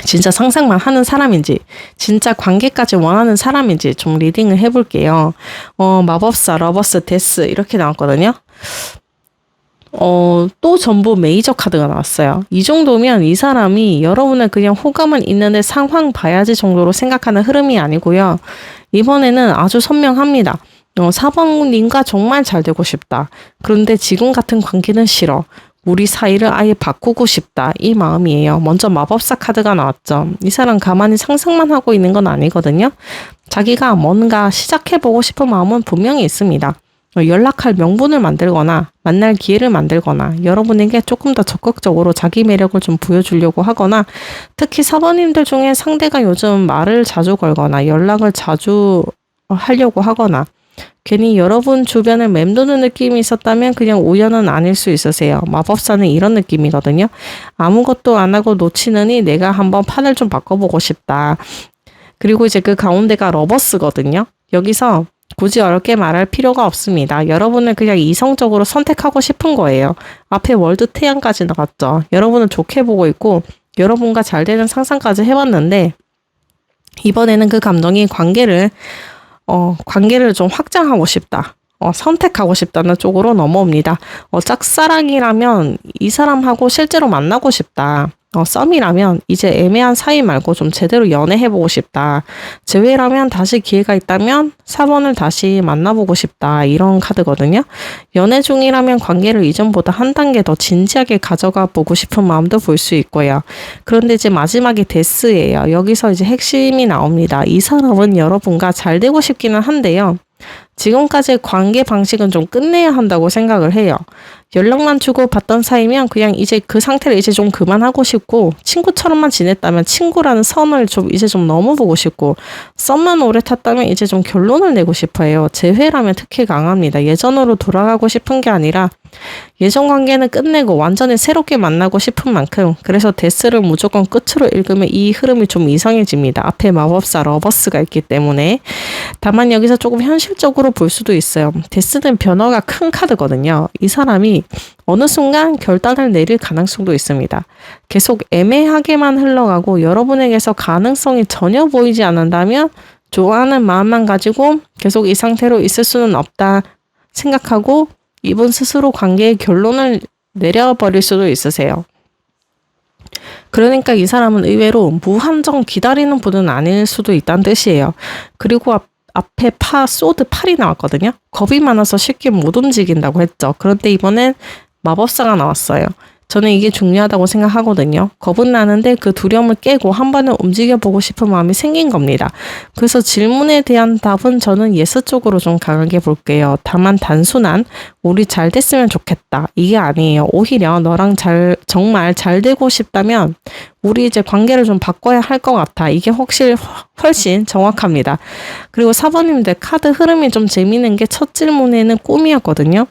진짜 상상만 하는 사람인지, 진짜 관계까지 원하는 사람인지 좀 리딩을 해볼게요. 마법사, 러버스, 데스 이렇게 나왔거든요. 또 전부 메이저 카드가 나왔어요. 이 정도면 이 사람이 여러분을 그냥 호감은 있는데 상황 봐야지 정도로 생각하는 흐름이 아니고요. 이번에는 아주 선명합니다. 4번님과 정말 잘 되고 싶다. 그런데 지금 같은 관계는 싫어. 우리 사이를 아예 바꾸고 싶다. 이 마음이에요. 먼저 마법사 카드가 나왔죠. 이 사람 가만히 상상만 하고 있는 건 아니거든요. 자기가 뭔가 시작해보고 싶은 마음은 분명히 있습니다. 연락할 명분을 만들거나 만날 기회를 만들거나 여러분에게 조금 더 적극적으로 자기 매력을 좀 보여주려고 하거나 특히 사모님들 중에 상대가 요즘 말을 자주 걸거나 연락을 자주 하려고 하거나 괜히 여러분 주변을 맴도는 느낌이 있었다면 그냥 우연은 아닐 수 있으세요. 마법사는 이런 느낌이거든요. 아무것도 안 하고 놓치느니 내가 한번 판을 좀 바꿔보고 싶다. 그리고 이제 그 가운데가 러버스거든요. 여기서 굳이 어렵게 말할 필요가 없습니다. 여러분을 그냥 이성적으로 선택하고 싶은 거예요. 앞에 월드 태양까지 나왔죠. 여러분은 좋게 보고 있고 여러분과 잘 되는 상상까지 해봤는데 이번에는 그 감정이 관계를 좀 확장하고 싶다. 선택하고 싶다는 쪽으로 넘어옵니다. 짝사랑이라면 이 사람하고 실제로 만나고 싶다. 썸이라면 이제 애매한 사이 말고 좀 제대로 연애해보고 싶다. 재회라면 다시 기회가 있다면 4번을 다시 만나보고 싶다. 이런 카드거든요. 연애 중이라면 관계를 이전보다 한 단계 더 진지하게 가져가 보고 싶은 마음도 볼 수 있고요. 그런데 이제 마지막에 데스예요. 여기서 이제 핵심이 나옵니다. 이 사람은 여러분과 잘 되고 싶기는 한데요. 지금까지의 관계 방식은 좀 끝내야 한다고 생각을 해요. 연락만 주고 받던 사이면 그냥 이제 그 상태를 이제 좀 그만하고 싶고 친구처럼만 지냈다면 친구라는 선을 좀 이제 좀 넘어보고 싶고 썸만 오래 탔다면 이제 좀 결론을 내고 싶어요. 재회라면 특히 강합니다. 예전으로 돌아가고 싶은 게 아니라 예전 관계는 끝내고 완전히 새롭게 만나고 싶은 만큼 그래서 데스를 무조건 끝으로 읽으면 이 흐름이 좀 이상해집니다. 앞에 마법사 러버스가 있기 때문에 다만 여기서 조금 현실적으로 볼 수도 있어요. 데스는 변화가 큰 카드거든요. 이 사람이 어느 순간 결단을 내릴 가능성도 있습니다. 계속 애매하게만 흘러가고 여러분에게서 가능성이 전혀 보이지 않는다면 좋아하는 마음만 가지고 계속 이 상태로 있을 수는 없다 생각하고 이분 스스로 관계의 결론을 내려버릴 수도 있으세요. 그러니까 이 사람은 의외로 무한정 기다리는 분은 아닐 수도 있다는 뜻이에요. 그리고 앞에 소드 8이 나왔거든요. 겁이 많아서 쉽게 못 움직인다고 했죠. 그런데 이번엔 마법사가 나왔어요. 저는 이게 중요하다고 생각하거든요. 겁은 나는데 그 두려움을 깨고 한 번은 움직여보고 싶은 마음이 생긴 겁니다. 그래서 질문에 대한 답은 저는 예스 쪽으로 좀 강하게 볼게요. 다만 단순한 우리 잘 됐으면 좋겠다. 이게 아니에요. 오히려 너랑 정말 잘 되고 싶다면 우리 이제 관계를 좀 바꿔야 할 것 같아. 이게 훨씬 정확합니다. 그리고 사번님들 카드 흐름이 좀 재미있는 게 첫 질문에는 꿈이었거든요.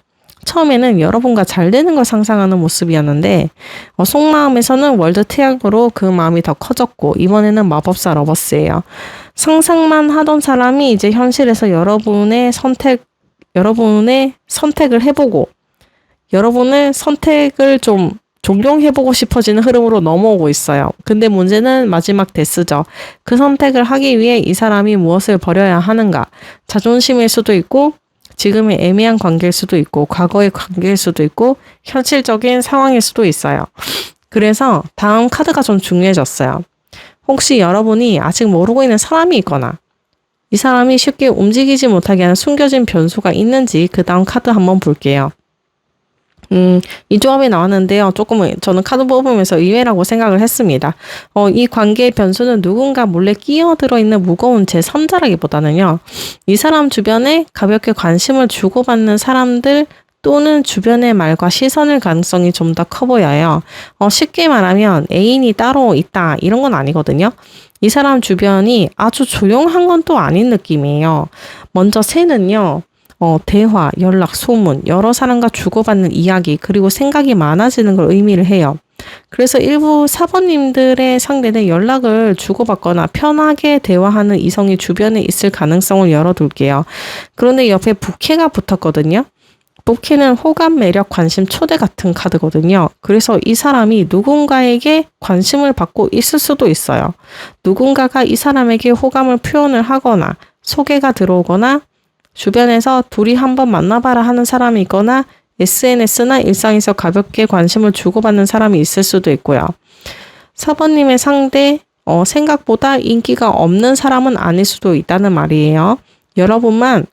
처음에는 여러분과 잘 되는 걸 상상하는 모습이었는데 속마음에서는 월드 태양으로 그 마음이 더 커졌고 이번에는 마법사 러버스예요. 상상만 하던 사람이 이제 현실에서 여러분의 선택을 해보고 여러분의 선택을 좀 존경해보고 싶어지는 흐름으로 넘어오고 있어요. 근데 문제는 마지막 데스죠. 그 선택을 하기 위해 이 사람이 무엇을 버려야 하는가. 자존심일 수도 있고 지금의 애매한 관계일 수도 있고 과거의 관계일 수도 있고 현실적인 상황일 수도 있어요. 그래서 다음 카드가 좀 중요해졌어요. 혹시 여러분이 아직 모르고 있는 사람이 있거나 이 사람이 쉽게 움직이지 못하게 하는 숨겨진 변수가 있는지 그 다음 카드 한번 볼게요. 이 조합이 나왔는데요. 조금 저는 카드 뽑으면서 의외라고 생각을 했습니다. 이 관계의 변수는 누군가 몰래 끼어들어 있는 무거운 제3자라기보다는요. 이 사람 주변에 가볍게 관심을 주고받는 사람들 또는 주변의 말과 시선일 가능성이 좀 더 커 보여요. 쉽게 말하면 애인이 따로 있다 이런 건 아니거든요. 이 사람 주변이 아주 조용한 건 또 아닌 느낌이에요. 먼저 새는요. 대화, 연락, 소문, 여러 사람과 주고받는 이야기, 그리고 생각이 많아지는 걸 의미를 해요. 그래서 일부 사번님들의 상대는 연락을 주고받거나 편하게 대화하는 이성이 주변에 있을 가능성을 열어둘게요. 그런데 옆에 부캐가 붙었거든요. 부캐는 호감, 매력, 관심, 초대 같은 카드거든요. 그래서 이 사람이 누군가에게 관심을 받고 있을 수도 있어요. 누군가가 이 사람에게 호감을 표현을 하거나 소개가 들어오거나 주변에서 둘이 한번 만나봐라 하는 사람이 있거나 SNS나 일상에서 가볍게 관심을 주고받는 사람이 있을 수도 있고요. 4번님의 상대, 생각보다 인기가 없는 사람은 아닐 수도 있다는 말이에요. 여러분만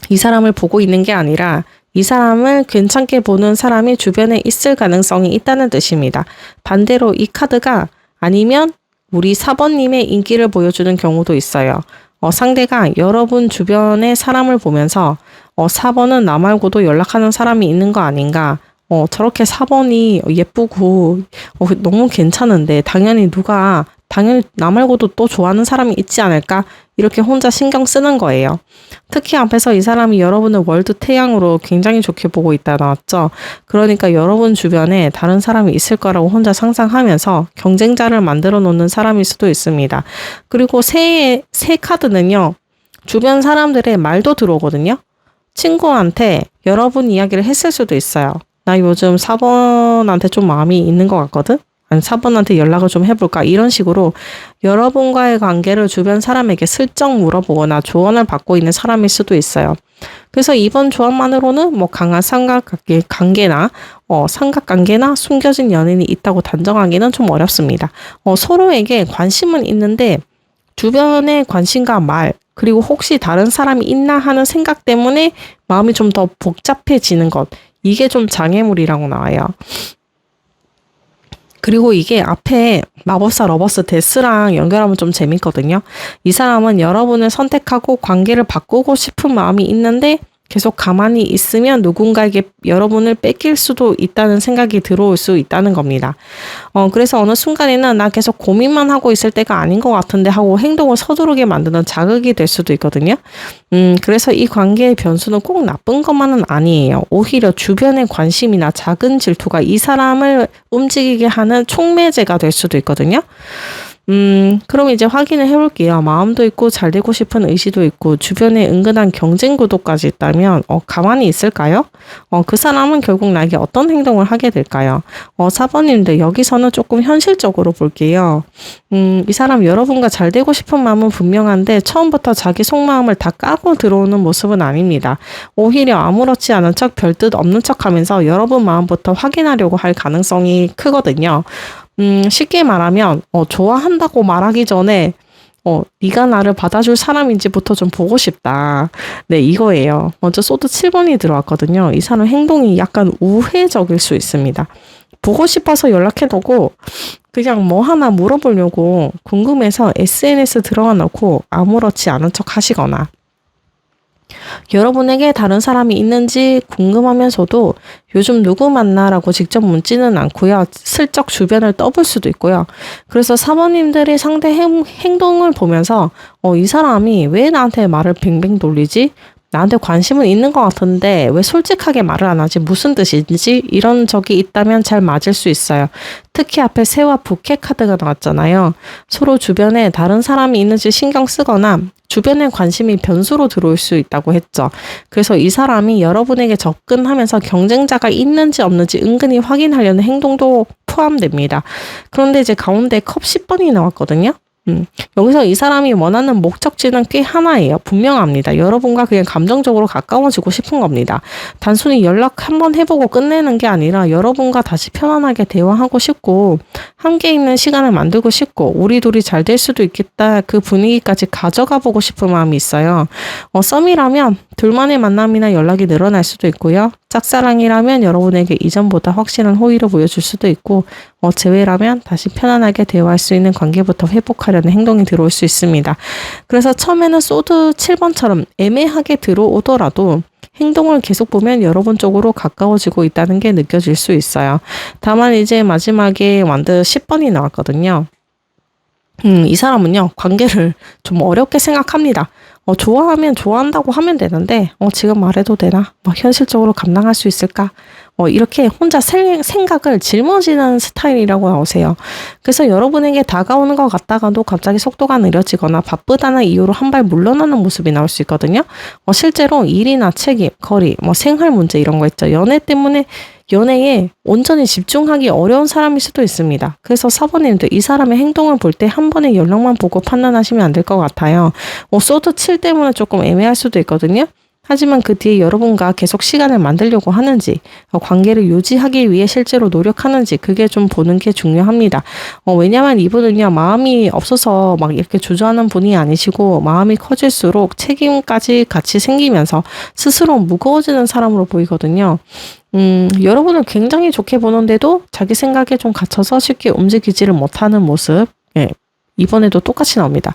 이 사람을 보고 있는 게 아니라 이 사람을 괜찮게 보는 사람이 주변에 있을 가능성이 있다는 뜻입니다. 반대로 이 카드가 아니면 우리 4번님의 인기를 보여주는 경우도 있어요. 상대가 여러분 주변의 사람을 보면서 4번은 나 말고도 연락하는 사람이 있는 거 아닌가? 저렇게 4번이 예쁘고 너무 괜찮은데 당연히 나 말고도 또 좋아하는 사람이 있지 않을까? 이렇게 혼자 신경 쓰는 거예요. 특히 앞에서 이 사람이 여러분을 월드 태양으로 굉장히 좋게 보고 있다 나왔죠. 그러니까 여러분 주변에 다른 사람이 있을 거라고 혼자 상상하면서 경쟁자를 만들어 놓는 사람일 수도 있습니다. 그리고 새 카드는요. 주변 사람들의 말도 들어오거든요. 친구한테 여러분 이야기를 했을 수도 있어요. 나 요즘 4번한테 좀 마음이 있는 것 같거든? 아니 4번한테 연락을 좀 해볼까? 이런 식으로 여러분과의 관계를 주변 사람에게 슬쩍 물어보거나 조언을 받고 있는 사람일 수도 있어요. 그래서 이번 조합만으로는 강한 삼각관계나 숨겨진 연인이 있다고 단정하기는 좀 어렵습니다. 서로에게 관심은 있는데 주변의 관심과 말, 그리고 혹시 다른 사람이 있나 하는 생각 때문에 마음이 좀 더 복잡해지는 것. 이게 좀 장애물이라고 나와요. 그리고 이게 앞에 마법사 러버스 데스랑 연결하면 좀 재밌거든요. 이 사람은 여러분을 선택하고 관계를 바꾸고 싶은 마음이 있는데 계속 가만히 있으면 누군가에게 여러분을 뺏길 수도 있다는 생각이 들어올 수 있다는 겁니다. 그래서 어느 순간에는 나 계속 고민만 하고 있을 때가 아닌 것 같은데 하고 행동을 서두르게 만드는 자극이 될 수도 있거든요. 그래서 이 관계의 변수는 꼭 나쁜 것만은 아니에요. 오히려 주변의 관심이나 작은 질투가 이 사람을 움직이게 하는 촉매제가 될 수도 있거든요. 그럼 이제 확인을 해볼게요. 마음도 있고 잘 되고 싶은 의지도 있고 주변에 은근한 경쟁 구도까지 있다면 가만히 있을까요? 그 사람은 결국 나에게 어떤 행동을 하게 될까요? 4번님들 여기서는 조금 현실적으로 볼게요. 이 사람 여러분과 잘 되고 싶은 마음은 분명한데 처음부터 자기 속마음을 다 까고 들어오는 모습은 아닙니다. 오히려 아무렇지 않은 척 별뜻 없는 척 하면서 여러분 마음부터 확인하려고 할 가능성이 크거든요. 쉽게 말하면 좋아한다고 말하기 전에 네가 나를 받아줄 사람인지부터 좀 보고 싶다. 네, 이거예요. 먼저 소드 7번이 들어왔거든요. 이 사람 행동이 약간 우회적일 수 있습니다. 보고 싶어서 연락해놓고 그냥 뭐 하나 물어보려고 궁금해서 SNS 들어가 놓고 아무렇지 않은 척 하시거나 여러분에게 다른 사람이 있는지 궁금하면서도 요즘 누구 만나라고 직접 묻지는 않고요. 슬쩍 주변을 떠볼 수도 있고요. 그래서 사모님들의 상대 행동을 보면서 이 사람이 왜 나한테 말을 뱅뱅 돌리지? 나한테 관심은 있는 것 같은데 왜 솔직하게 말을 안 하지? 무슨 뜻인지? 이런 적이 있다면 잘 맞을 수 있어요. 특히 앞에 새와 부캐 카드가 나왔잖아요. 서로 주변에 다른 사람이 있는지 신경 쓰거나 주변의 관심이 변수로 들어올 수 있다고 했죠. 그래서 이 사람이 여러분에게 접근하면서 경쟁자가 있는지 없는지 은근히 확인하려는 행동도 포함됩니다. 그런데 이제 가운데 컵 10번이 나왔거든요. 여기서 이 사람이 원하는 목적지는 꽤 하나예요. 분명합니다. 여러분과 그냥 감정적으로 가까워지고 싶은 겁니다. 단순히 연락 한번 해보고 끝내는 게 아니라 여러분과 다시 편안하게 대화하고 싶고 함께 있는 시간을 만들고 싶고 우리 둘이 잘 될 수도 있겠다. 그 분위기까지 가져가 보고 싶은 마음이 있어요. 썸이라면 둘만의 만남이나 연락이 늘어날 수도 있고요. 짝사랑이라면 여러분에게 이전보다 확실한 호의를 보여줄 수도 있고 재회라면 다시 편안하게 대화할 수 있는 관계부터 회복하려는 행동이 들어올 수 있습니다. 그래서 처음에는 소드 7번처럼 애매하게 들어오더라도 행동을 계속 보면 여러분 쪽으로 가까워지고 있다는 게 느껴질 수 있어요. 다만 이제 마지막에 완드 10번이 나왔거든요. 이 사람은요, 관계를 좀 어렵게 생각합니다. 좋아하면 좋아한다고 하면 되는데, 지금 말해도 되나? 현실적으로 감당할 수 있을까? 이렇게 혼자 생각을 짊어지는 스타일이라고 나오세요. 그래서 여러분에게 다가오는 것 같다가도 갑자기 속도가 느려지거나 바쁘다는 이유로 한 발 물러나는 모습이 나올 수 있거든요. 실제로 일이나 책임, 거리, 생활 문제 이런 거 있죠. 연애 때문에 연애에 온전히 집중하기 어려운 사람일 수도 있습니다. 그래서 사모님들 이 사람의 행동을 볼 때 한 번에 연락만 보고 판단하시면 안 될 것 같아요. 소드 7 때문에 조금 애매할 수도 있거든요. 하지만 그 뒤에 여러분과 계속 시간을 만들려고 하는지, 관계를 유지하기 위해 실제로 노력하는지, 그게 좀 보는 게 중요합니다. 왜냐면 이분은요, 마음이 없어서 막 이렇게 주저하는 분이 아니시고, 마음이 커질수록 책임까지 같이 생기면서 스스로 무거워지는 사람으로 보이거든요. 여러분을 굉장히 좋게 보는데도 자기 생각에 좀 갇혀서 쉽게 움직이지를 못하는 모습, 예. 이번에도 똑같이 나옵니다.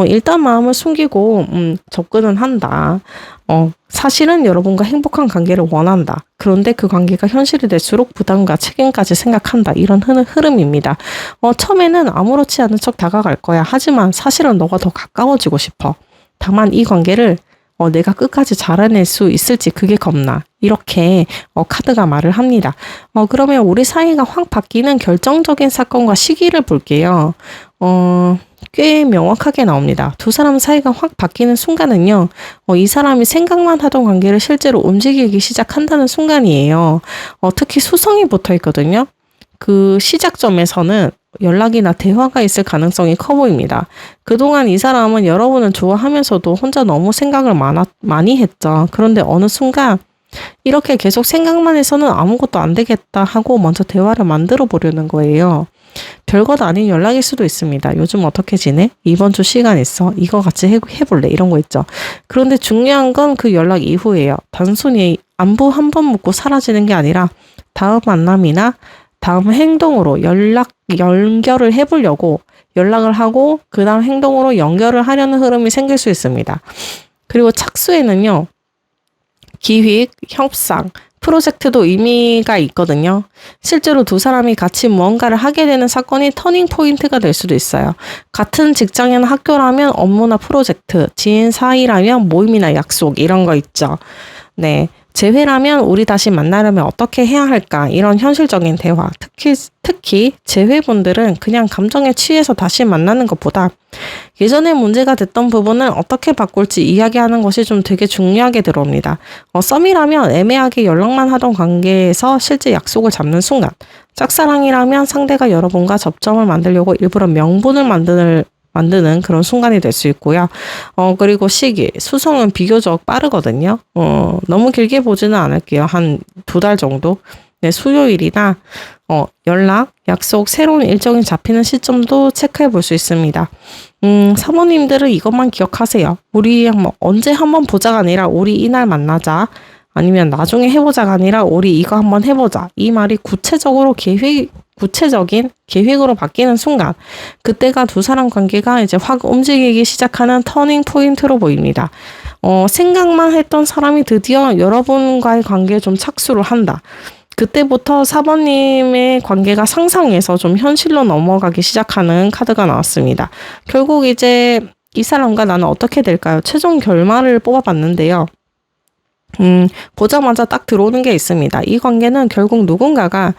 일단 마음을 숨기고, 접근은 한다. 사실은 여러분과 행복한 관계를 원한다. 그런데 그 관계가 현실이 될수록 부담과 책임까지 생각한다. 이런 흐름입니다. 처음에는 아무렇지 않은 척 다가갈 거야. 하지만 사실은 너가 더 가까워지고 싶어. 다만 이 관계를 내가 끝까지 잘해낼 수 있을지 그게 겁나. 이렇게 카드가 말을 합니다. 그러면 우리 사이가 확 바뀌는 결정적인 사건과 시기를 볼게요. 꽤 명확하게 나옵니다. 두 사람 사이가 확 바뀌는 순간은요. 이 사람이 생각만 하던 관계를 실제로 움직이기 시작한다는 순간이에요. 특히 수성이 붙어 있거든요. 그 시작점에서는 연락이나 대화가 있을 가능성이 커 보입니다. 그동안 이 사람은 여러분을 좋아하면서도 혼자 너무 생각을 많이 했죠. 그런데 어느 순간 이렇게 계속 생각만 해서는 아무것도 안 되겠다 하고 먼저 대화를 만들어 보려는 거예요. 별것 아닌 연락일 수도 있습니다. 요즘 어떻게 지내? 이번 주 시간 있어? 이거 같이 해볼래? 이런 거 있죠. 그런데 중요한 건 그 연락 이후예요. 단순히 안부 한 번 묻고 사라지는 게 아니라 다음 만남이나 다음 행동으로 연결을 해보려고 연락을 하고 그 다음 행동으로 연결을 하려는 흐름이 생길 수 있습니다. 그리고 착수에는요. 기획, 협상, 프로젝트도 의미가 있거든요. 실제로 두 사람이 같이 무언가를 하게 되는 사건이 터닝 포인트가 될 수도 있어요. 같은 직장이나 학교라면 업무나 프로젝트, 지인 사이라면 모임이나 약속 이런 거 있죠. 네. 재회라면 우리 다시 만나려면 어떻게 해야 할까? 이런 현실적인 대화. 특히 재회분들은 그냥 감정에 취해서 다시 만나는 것보다 예전에 문제가 됐던 부분을 어떻게 바꿀지 이야기하는 것이 좀 되게 중요하게 들어옵니다. 썸이라면 애매하게 연락만 하던 관계에서 실제 약속을 잡는 순간, 짝사랑이라면 상대가 여러분과 접점을 만들려고 일부러 명분을 만드는 그런 순간이 될 수 있고요. 그리고 시기, 수성은 비교적 빠르거든요. 너무 길게 보지는 않을게요. 한 2달 정도. 네, 수요일이나, 연락, 약속, 새로운 일정이 잡히는 시점도 체크해 볼 수 있습니다. 사모님들은 이것만 기억하세요. 우리 언제 한번 보자가 아니라 우리 이날 만나자. 아니면 나중에 해보자가 아니라 우리 이거 한번 해보자. 이 말이 구체적인 계획으로 바뀌는 순간, 그때가 두 사람 관계가 이제 확 움직이기 시작하는 터닝 포인트로 보입니다. 생각만 했던 사람이 드디어 여러분과의 관계에 좀 착수를 한다. 그때부터 사모님의 관계가 상상에서 좀 현실로 넘어가기 시작하는 카드가 나왔습니다. 결국 이제 이 사람과 나는 어떻게 될까요? 최종 결말을 뽑아봤는데요. 보자마자 딱 들어오는 게 있습니다. 이 관계는 결국 누군가가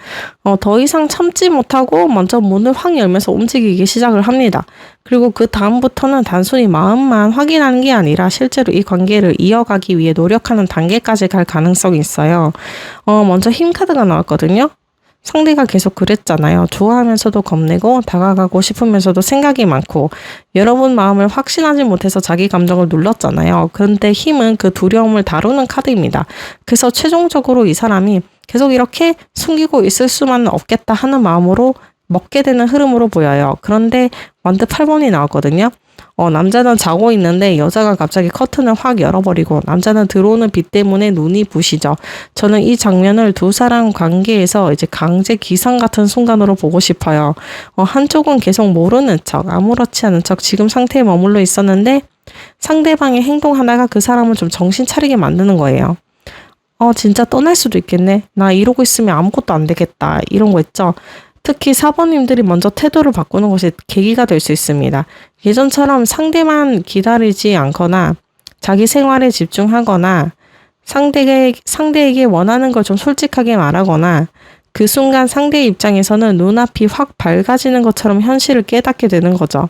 더 이상 참지 못하고 먼저 문을 확 열면서 움직이기 시작을 합니다. 그리고 그 다음부터는 단순히 마음만 확인하는 게 아니라 실제로 이 관계를 이어가기 위해 노력하는 단계까지 갈 가능성이 있어요. 먼저 힘 카드가 나왔거든요. 상대가 계속 그랬잖아요. 좋아하면서도 겁내고 다가가고 싶으면서도 생각이 많고 여러분 마음을 확신하지 못해서 자기 감정을 눌렀잖아요. 그런데 힘은 그 두려움을 다루는 카드입니다. 그래서 최종적으로 이 사람이 계속 이렇게 숨기고 있을 수만은 없겠다 하는 마음으로 먹게 되는 흐름으로 보여요. 그런데 완드 8번이 나왔거든요. 남자는 자고 있는데 여자가 갑자기 커튼을 확 열어버리고 남자는 들어오는 빛 때문에 눈이 부시죠. 저는 이 장면을 두 사람 관계에서 이제 강제 기상 같은 순간으로 보고 싶어요. 한쪽은 계속 모르는 척, 아무렇지 않은 척 지금 상태에 머물러 있었는데 상대방의 행동 하나가 그 사람을 좀 정신 차리게 만드는 거예요. 진짜 떠날 수도 있겠네. 나 이러고 있으면 아무것도 안 되겠다. 이런 거 있죠. 특히 사모님들이 먼저 태도를 바꾸는 것이 계기가 될 수 있습니다. 예전처럼 상대만 기다리지 않거나 자기 생활에 집중하거나 상대에게 원하는 걸 좀 솔직하게 말하거나 그 순간 상대의 입장에서는 눈앞이 확 밝아지는 것처럼 현실을 깨닫게 되는 거죠.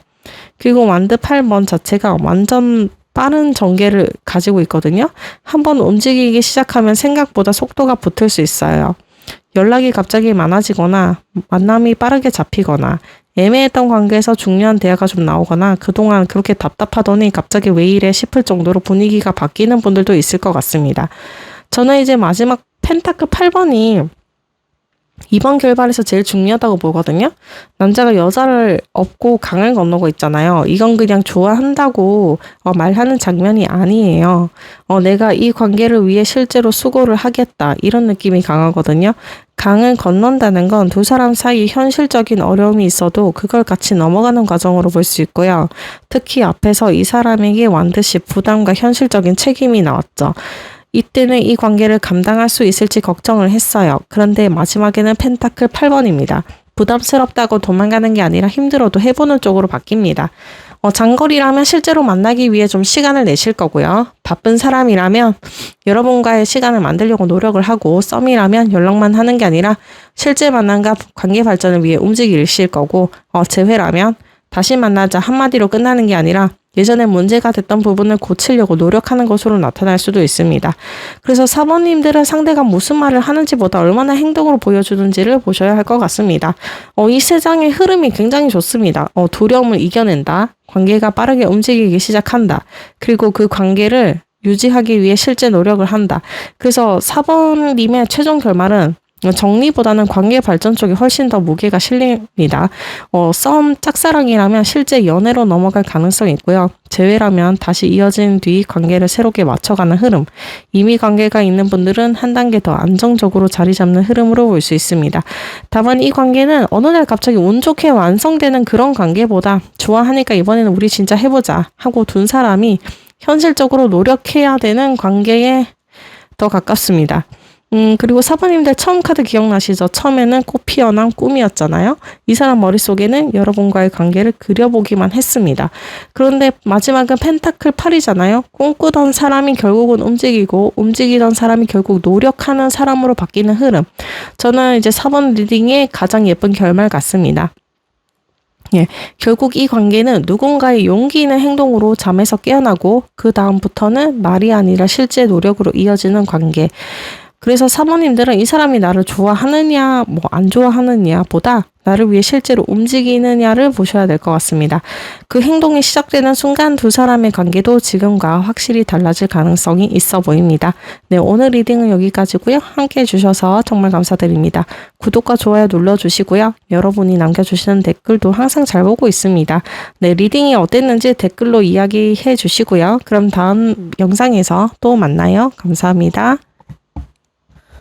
그리고 완드 8번 자체가 완전 빠른 전개를 가지고 있거든요. 한번 움직이기 시작하면 생각보다 속도가 붙을 수 있어요. 연락이 갑자기 많아지거나 만남이 빠르게 잡히거나 애매했던 관계에서 중요한 대화가 좀 나오거나 그동안 그렇게 답답하더니 갑자기 왜 이래 싶을 정도로 분위기가 바뀌는 분들도 있을 것 같습니다. 저는 이제 마지막 펜타클 8번이 이번 결말에서 제일 중요하다고 보거든요. 남자가 여자를 업고 강을 건너고 있잖아요. 이건 그냥 좋아한다고 말하는 장면이 아니에요. 내가 이 관계를 위해 실제로 수고를 하겠다. 이런 느낌이 강하거든요. 강을 건넌다는 건 두 사람 사이 현실적인 어려움이 있어도 그걸 같이 넘어가는 과정으로 볼 수 있고요. 특히 앞에서 이 사람에게 완듯이 부담과 현실적인 책임이 나왔죠. 이때는 이 관계를 감당할 수 있을지 걱정을 했어요. 그런데 마지막에는 펜타클 8번입니다. 부담스럽다고 도망가는 게 아니라 힘들어도 해보는 쪽으로 바뀝니다. 장거리라면 실제로 만나기 위해 좀 시간을 내실 거고요. 바쁜 사람이라면 여러분과의 시간을 만들려고 노력을 하고, 썸이라면 연락만 하는 게 아니라 실제 만남과 관계 발전을 위해 움직이실 거고, 재회라면 다시 만나자 한마디로 끝나는 게 아니라 예전에 문제가 됐던 부분을 고치려고 노력하는 것으로 나타날 수도 있습니다. 그래서 사모님들은 상대가 무슨 말을 하는지보다 얼마나 행동으로 보여주는지를 보셔야 할 것 같습니다. 이 세 장의 흐름이 굉장히 좋습니다. 두려움을 이겨낸다. 관계가 빠르게 움직이기 시작한다. 그리고 그 관계를 유지하기 위해 실제 노력을 한다. 그래서 4번님의 최종 결말은 정리보다는 관계 발전 쪽에 훨씬 더 무게가 실립니다. 썸 짝사랑이라면 실제 연애로 넘어갈 가능성이 있고요. 재회라면 다시 이어진 뒤 관계를 새롭게 맞춰가는 흐름. 이미 관계가 있는 분들은 한 단계 더 안정적으로 자리 잡는 흐름으로 볼 수 있습니다. 다만 이 관계는 어느 날 갑자기 운 좋게 완성되는 그런 관계보다 좋아하니까 이번에는 우리 진짜 해보자 하고 둔 사람이 현실적으로 노력해야 되는 관계에 더 가깝습니다. 그리고 4번님들 처음 카드 기억나시죠? 처음에는 꽃 피어난 꿈이었잖아요. 이 사람 머릿속에는 여러분과의 관계를 그려보기만 했습니다. 그런데 마지막은 펜타클 8이잖아요. 꿈꾸던 사람이 결국은 움직이고, 움직이던 사람이 결국 노력하는 사람으로 바뀌는 흐름. 저는 이제 4번 리딩의 가장 예쁜 결말 같습니다. 결국 이 관계는 누군가의 용기 있는 행동으로 잠에서 깨어나고 그 다음부터는 말이 아니라 실제 노력으로 이어지는 관계. 그래서 사모님들은 이 사람이 나를 좋아하느냐, 안 좋아하느냐 보다 나를 위해 실제로 움직이느냐를 보셔야 될 것 같습니다. 그 행동이 시작되는 순간 두 사람의 관계도 지금과 확실히 달라질 가능성이 있어 보입니다. 네, 오늘 리딩은 여기까지고요. 함께 해주셔서 정말 감사드립니다. 구독과 좋아요 눌러주시고요. 여러분이 남겨주시는 댓글도 항상 잘 보고 있습니다. 네, 리딩이 어땠는지 댓글로 이야기해 주시고요. 그럼 다음 영상에서 또 만나요. 감사합니다.